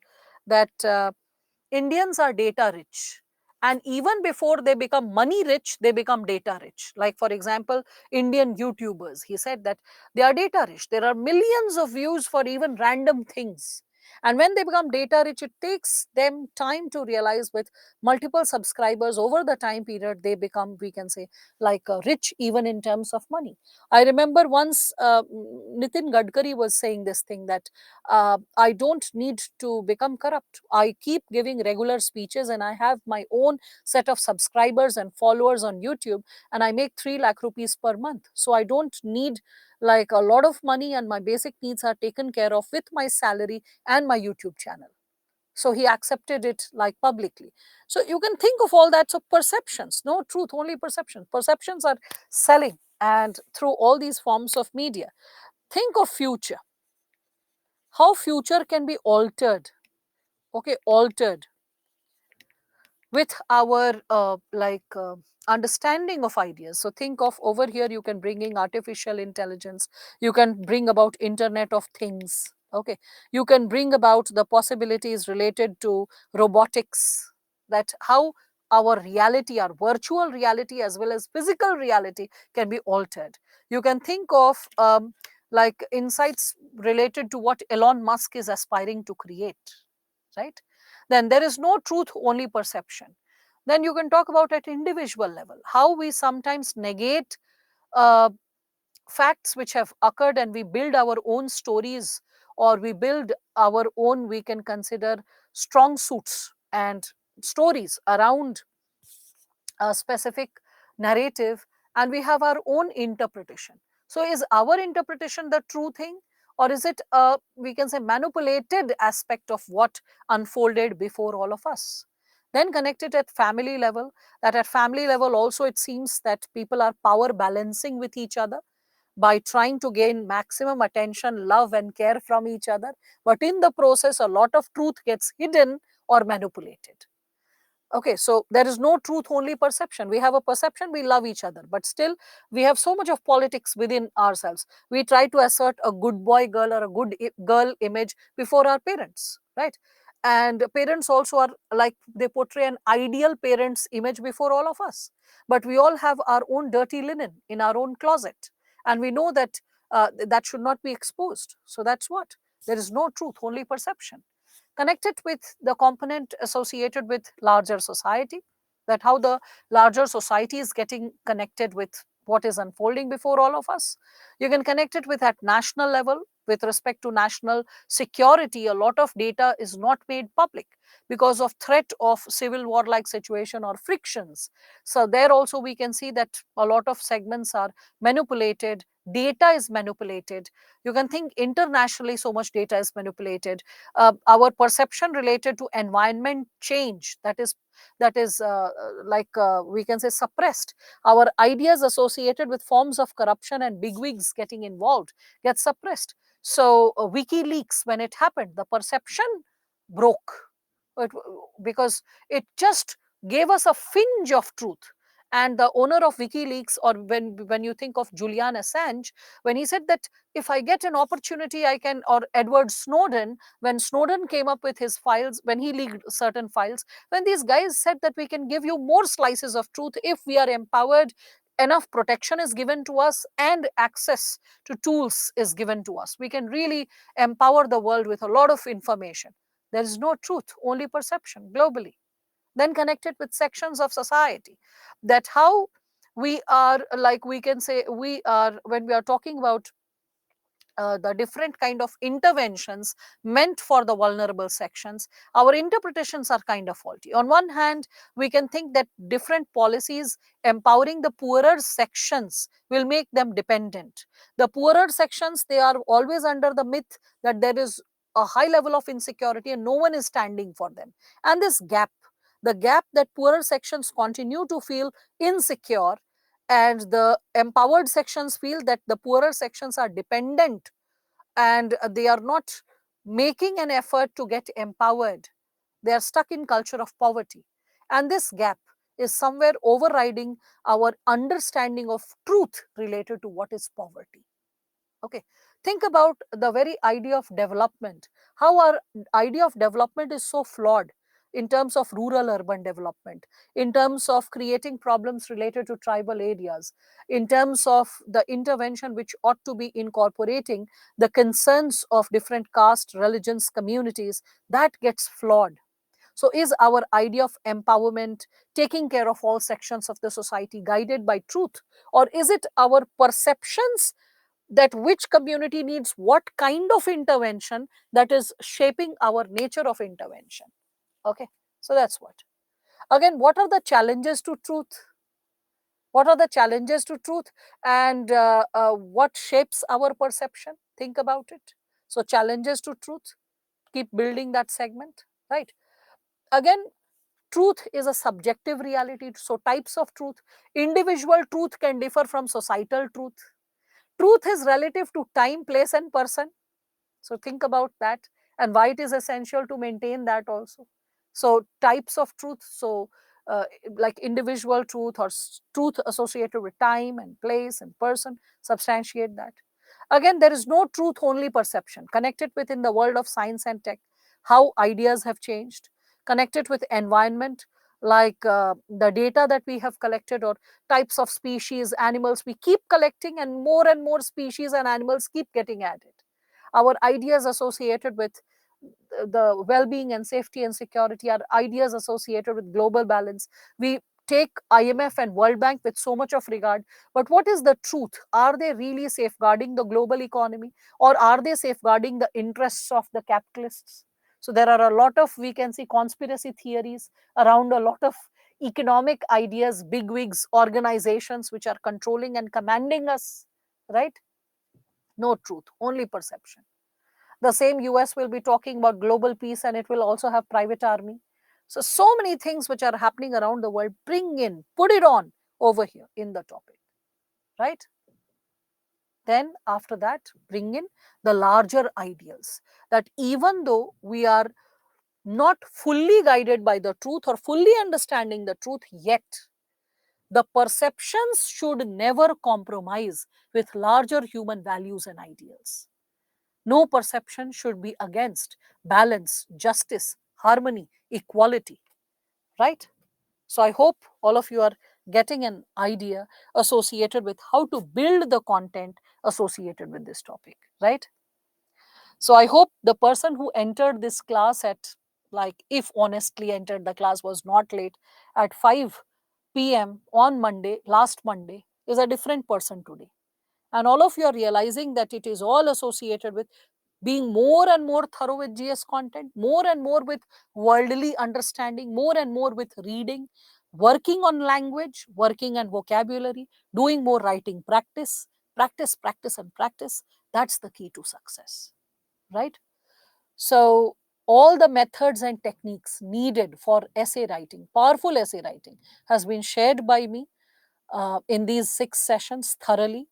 that Indians are data rich. And even before they become money rich, they become data rich. Like, for example, Indian YouTubers. He said that they are data rich. There are millions of views for even random things. And when they become data rich, it takes them time to realize with multiple subscribers over the time period, they become, we can say, like rich even in terms of money. I remember once Nitin Gadkari was saying this thing that I don't need to become corrupt. I keep giving regular speeches and I have my own set of subscribers and followers on YouTube, and I make 3 lakh rupees per month. So I don't need like a lot of money, and my basic needs are taken care of with my salary and my YouTube channel. So he accepted it like publicly. So you can think of all that. So perceptions, no truth, only perception. Perceptions are selling, and through all these forms of media. Think of future, how future can be altered, okay, altered. with our understanding of ideas. So think of over here, you can bring in artificial intelligence, you can bring about internet of things, okay, you can bring about the possibilities related to robotics, that how our reality, our virtual reality as well as physical reality can be altered. You can think of insights related to what Elon Musk is aspiring to create, right? Then there is no truth, only perception. Then you can talk about at individual level how we sometimes negate uh, facts which have occurred, and we build our own stories, or we build our own, we can consider, strong suits and stories around a specific narrative, and we have our own interpretation. So is our interpretation the true thing, or is it a, we can say, manipulated aspect of what unfolded before all of us? Then connect it at family level, that at family level also it seems that people are power balancing with each other by trying to gain maximum attention, love and care from each other, but in the process a lot of truth gets hidden or manipulated. Okay, so there is no truth, only perception. We have a perception, we love each other, but still we have so much of politics within ourselves. We try to assert a good boy girl or a good girl image before our parents, right? And parents also are like, they portray an ideal parents image before all of us, but we all have our own dirty linen in our own closet, and we know that that should not be exposed. So that's what, there is no truth, only perception. Connect it with the component associated with larger society, that how the larger society is getting connected with what is unfolding before all of us. You can connect it with at national level, with respect to national security. A lot of data is not made public because of threat of civil war like situation or frictions. So there also we can see that a lot of segments are manipulated, data is manipulated. You can think internationally, so much data is manipulated. Our perception related to environment change, that is we can say suppressed. Our ideas associated with forms of corruption and bigwigs getting involved get suppressed. So WikiLeaks, when it happened, the perception broke. it, because it just gave us a fringe of truth. And the owner of WikiLeaks, or when you think of Julian Assange, when he said that if I get an opportunity, I can, or Edward Snowden, when Snowden came up with his files, when he leaked certain files, when these guys said that we can give you more slices of truth if we are empowered, enough protection is given to us, and access to tools is given to us, we can really empower the world with a lot of information. There is no truth, only perception globally. Then connected with sections of society, that how we are, like we can say, we are, when we are talking about the different kind of interventions meant for the vulnerable sections, our interpretations are kind of faulty. On one hand, we can think that different policies empowering the poorer sections will make them dependent. The poorer sections, they are always under the myth that there is a high level of insecurity and no one is standing for them. And this gap, the gap that poorer sections continue to feel insecure, and the empowered sections feel that the poorer sections are dependent, and they are not making an effort to get empowered. They are stuck in culture of poverty, and this gap is somewhere overriding our understanding of truth related to what is poverty. Okay, think about the very idea of development, how our idea of development is so flawed in terms of rural urban development, in terms of creating problems related to tribal areas, in terms of the intervention which ought to be incorporating the concerns of different caste, religions, communities, that gets flawed. So, is our idea of empowerment, taking care of all sections of the society, guided by truth, or is it our perceptions that which community needs what kind of intervention, that is shaping our nature of intervention? Okay, so that's what. Again, what are the challenges to truth? What are the challenges to truth, and what shapes our perception? Think about it. So, challenges to truth, keep building that segment, right? Again, truth is a subjective reality. So, types of truth, individual truth can differ from societal truth. Truth is relative to time, place, and person. So think about that, and why it is essential to maintain that also. So types of truth, so like individual truth or truth associated with time and place and person, substantiate that. Again, there is no truth only perception. Connect it within the world of science and tech, how ideas have changed. Connect it with environment, like the data that we have collected, or types of species, animals we keep collecting, and more species and animals keep getting added. Our ideas associated with the well-being and safety and security are ideas associated with global balance. We take IMF and World Bank with so much of regard, but what is the truth? Are they really safeguarding the global economy, or are they safeguarding the interests of the capitalists? So there are a lot of, we can see, conspiracy theories around a lot of economic ideas, bigwigs, organizations which are controlling and commanding us, right? No truth, only perception. The same US will be talking about global peace, and it will also have private army. So many things which are happening around the world, bring in, put it on over here in the topic, right? Then after that, bring in the larger ideals, that even though we are not fully guided by the truth or fully understanding the truth yet, the perceptions should never compromise with larger human values and ideals. No perception should be against balance, justice, harmony, equality, right? So I hope all of you are getting an idea associated with how to build the content associated with this topic, right? So I hope the person who entered this class at, like, if honestly entered the class, was not late, at 5 p.m. on Monday, last Monday, is a different person today. And all of you are realizing that it is all associated with being more and more thorough with GS content, more and more with worldly understanding, more and more with reading, working on language, working on vocabulary, doing more writing practice, practice, practice, and practice. That's the key to success, right? So, all the methods and techniques needed for essay writing, powerful essay writing, has been shared by me in these 6 sessions thoroughly.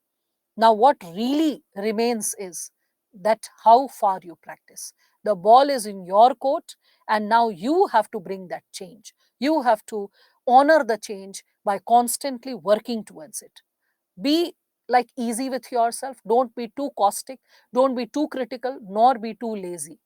Now, what really remains is that how far you practice. The ball is in your court, and now you have to bring that change. You have to honor the change by constantly working towards it. Be like easy with yourself. Don't be too caustic. Don't be too critical, nor be too lazy.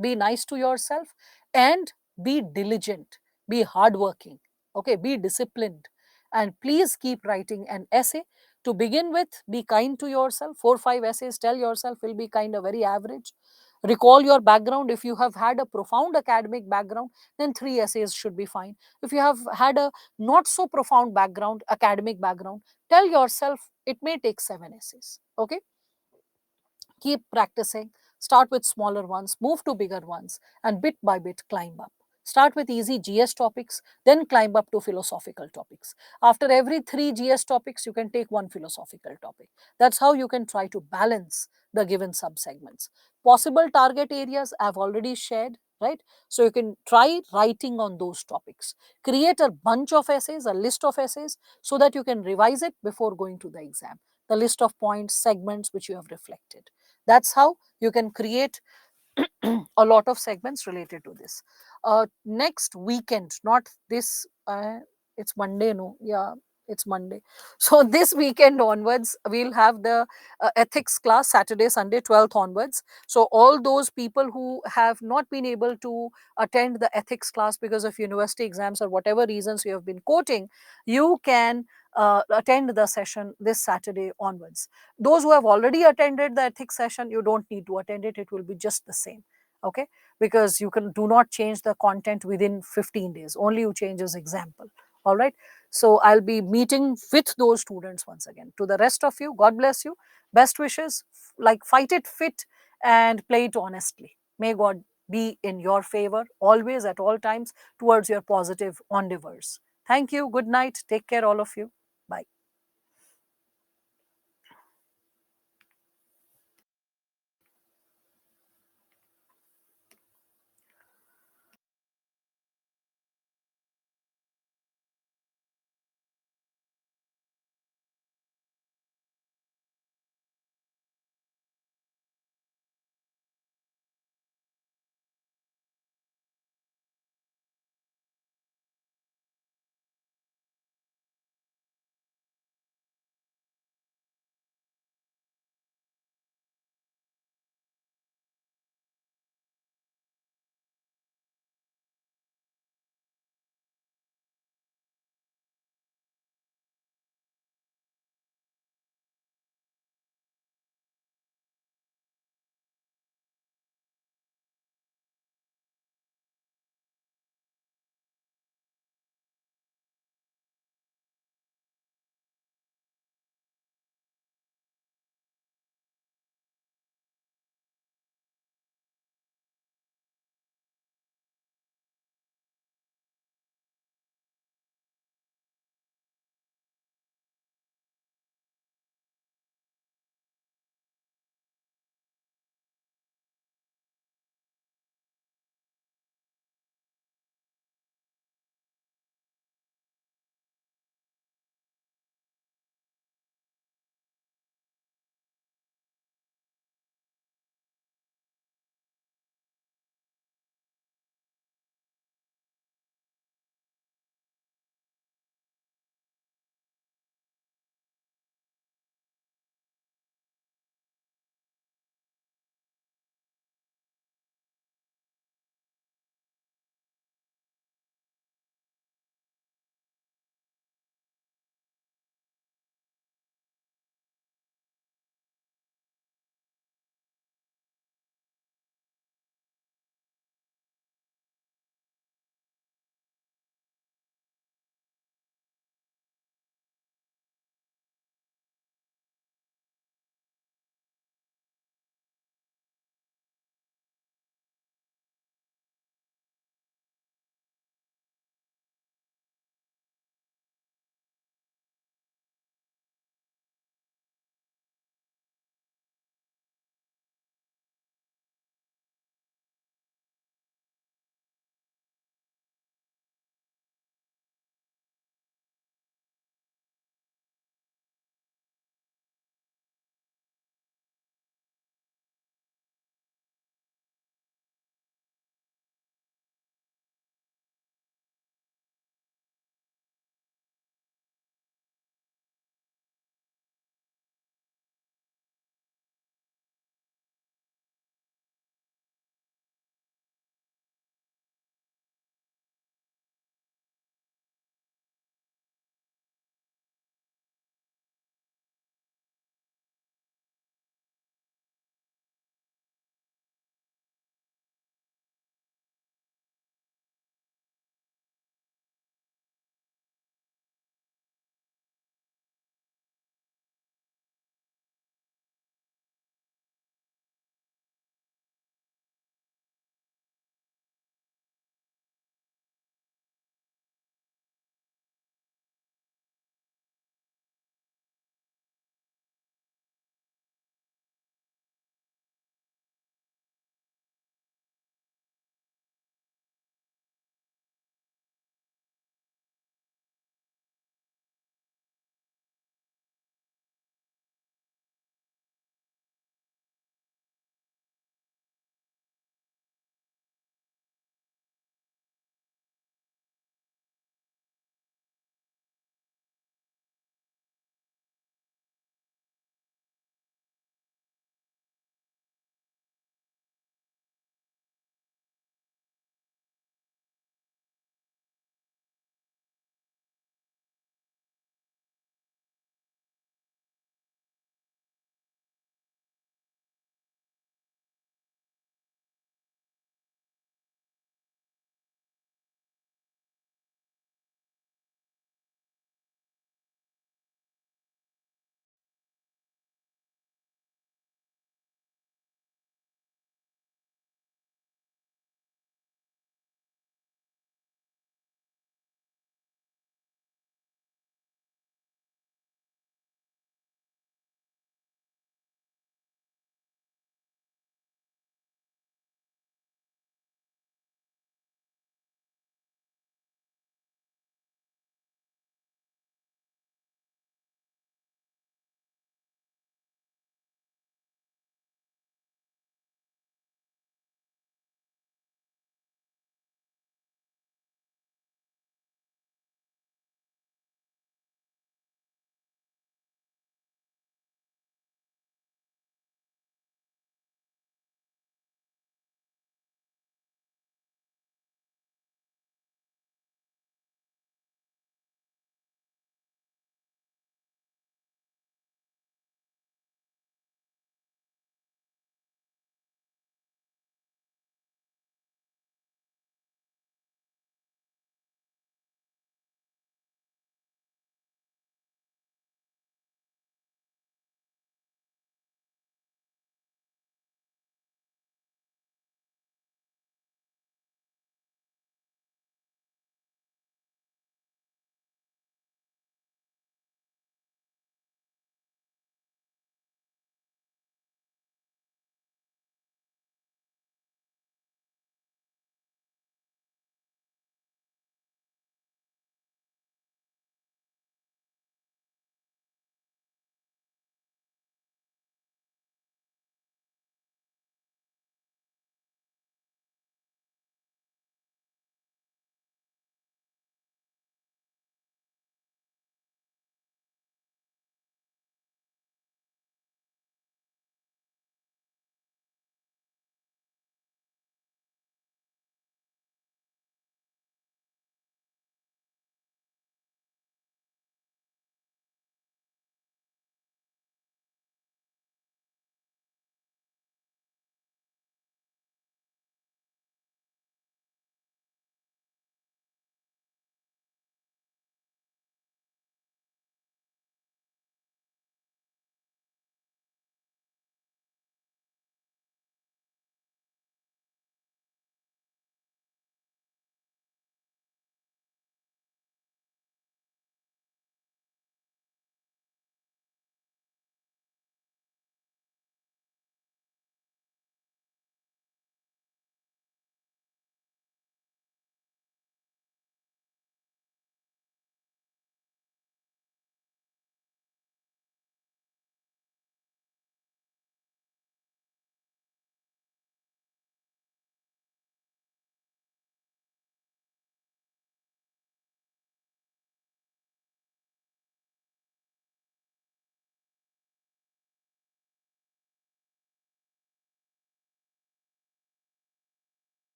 Be nice to yourself and be diligent. Be hardworking. Okay, be disciplined. And please keep writing an essay. To begin with, be kind to yourself. 4 5 essays, tell yourself, will be kind of very average. Recall your background. If you have had a profound academic background, then 3 essays should be fine. If you have had a not so profound background, academic background, tell yourself it may take 7 essays. Okay, keep practicing. Start with smaller ones, move to bigger ones, and bit by bit climb up. Start with easy GS topics, then climb up to philosophical topics. After every 3 GS topics, you can take one philosophical topic. That's how you can try to balance the given subsegments. Possible target areas I've already shared, right? So you can try writing on those topics. Create a bunch of essays, a list of essays, so that you can revise it before going to the exam. The list of points, segments which you have reflected. That's how you can create a lot of segments related to this. Next weekend, not this, it's Monday, no, yeah, it's Monday. So this weekend onwards, we'll have the ethics class, Saturday, Sunday, 12th onwards. So all those people who have not been able to attend the ethics class because of university exams or whatever reasons you have been quoting, you can attend the session this Saturday onwards. Those who have already attended the ethics session, you don't need to attend it. It will be just the same. Okay, because you can do not change the content within 15 days. Only you change as example. All right. So I'll be meeting with those students once again. To the rest of you, God bless you. Best wishes. Like, fight it fit and play it honestly. May God be in your favor always, at all times, towards your positive endeavors. Thank you. Good night. Take care, all of you.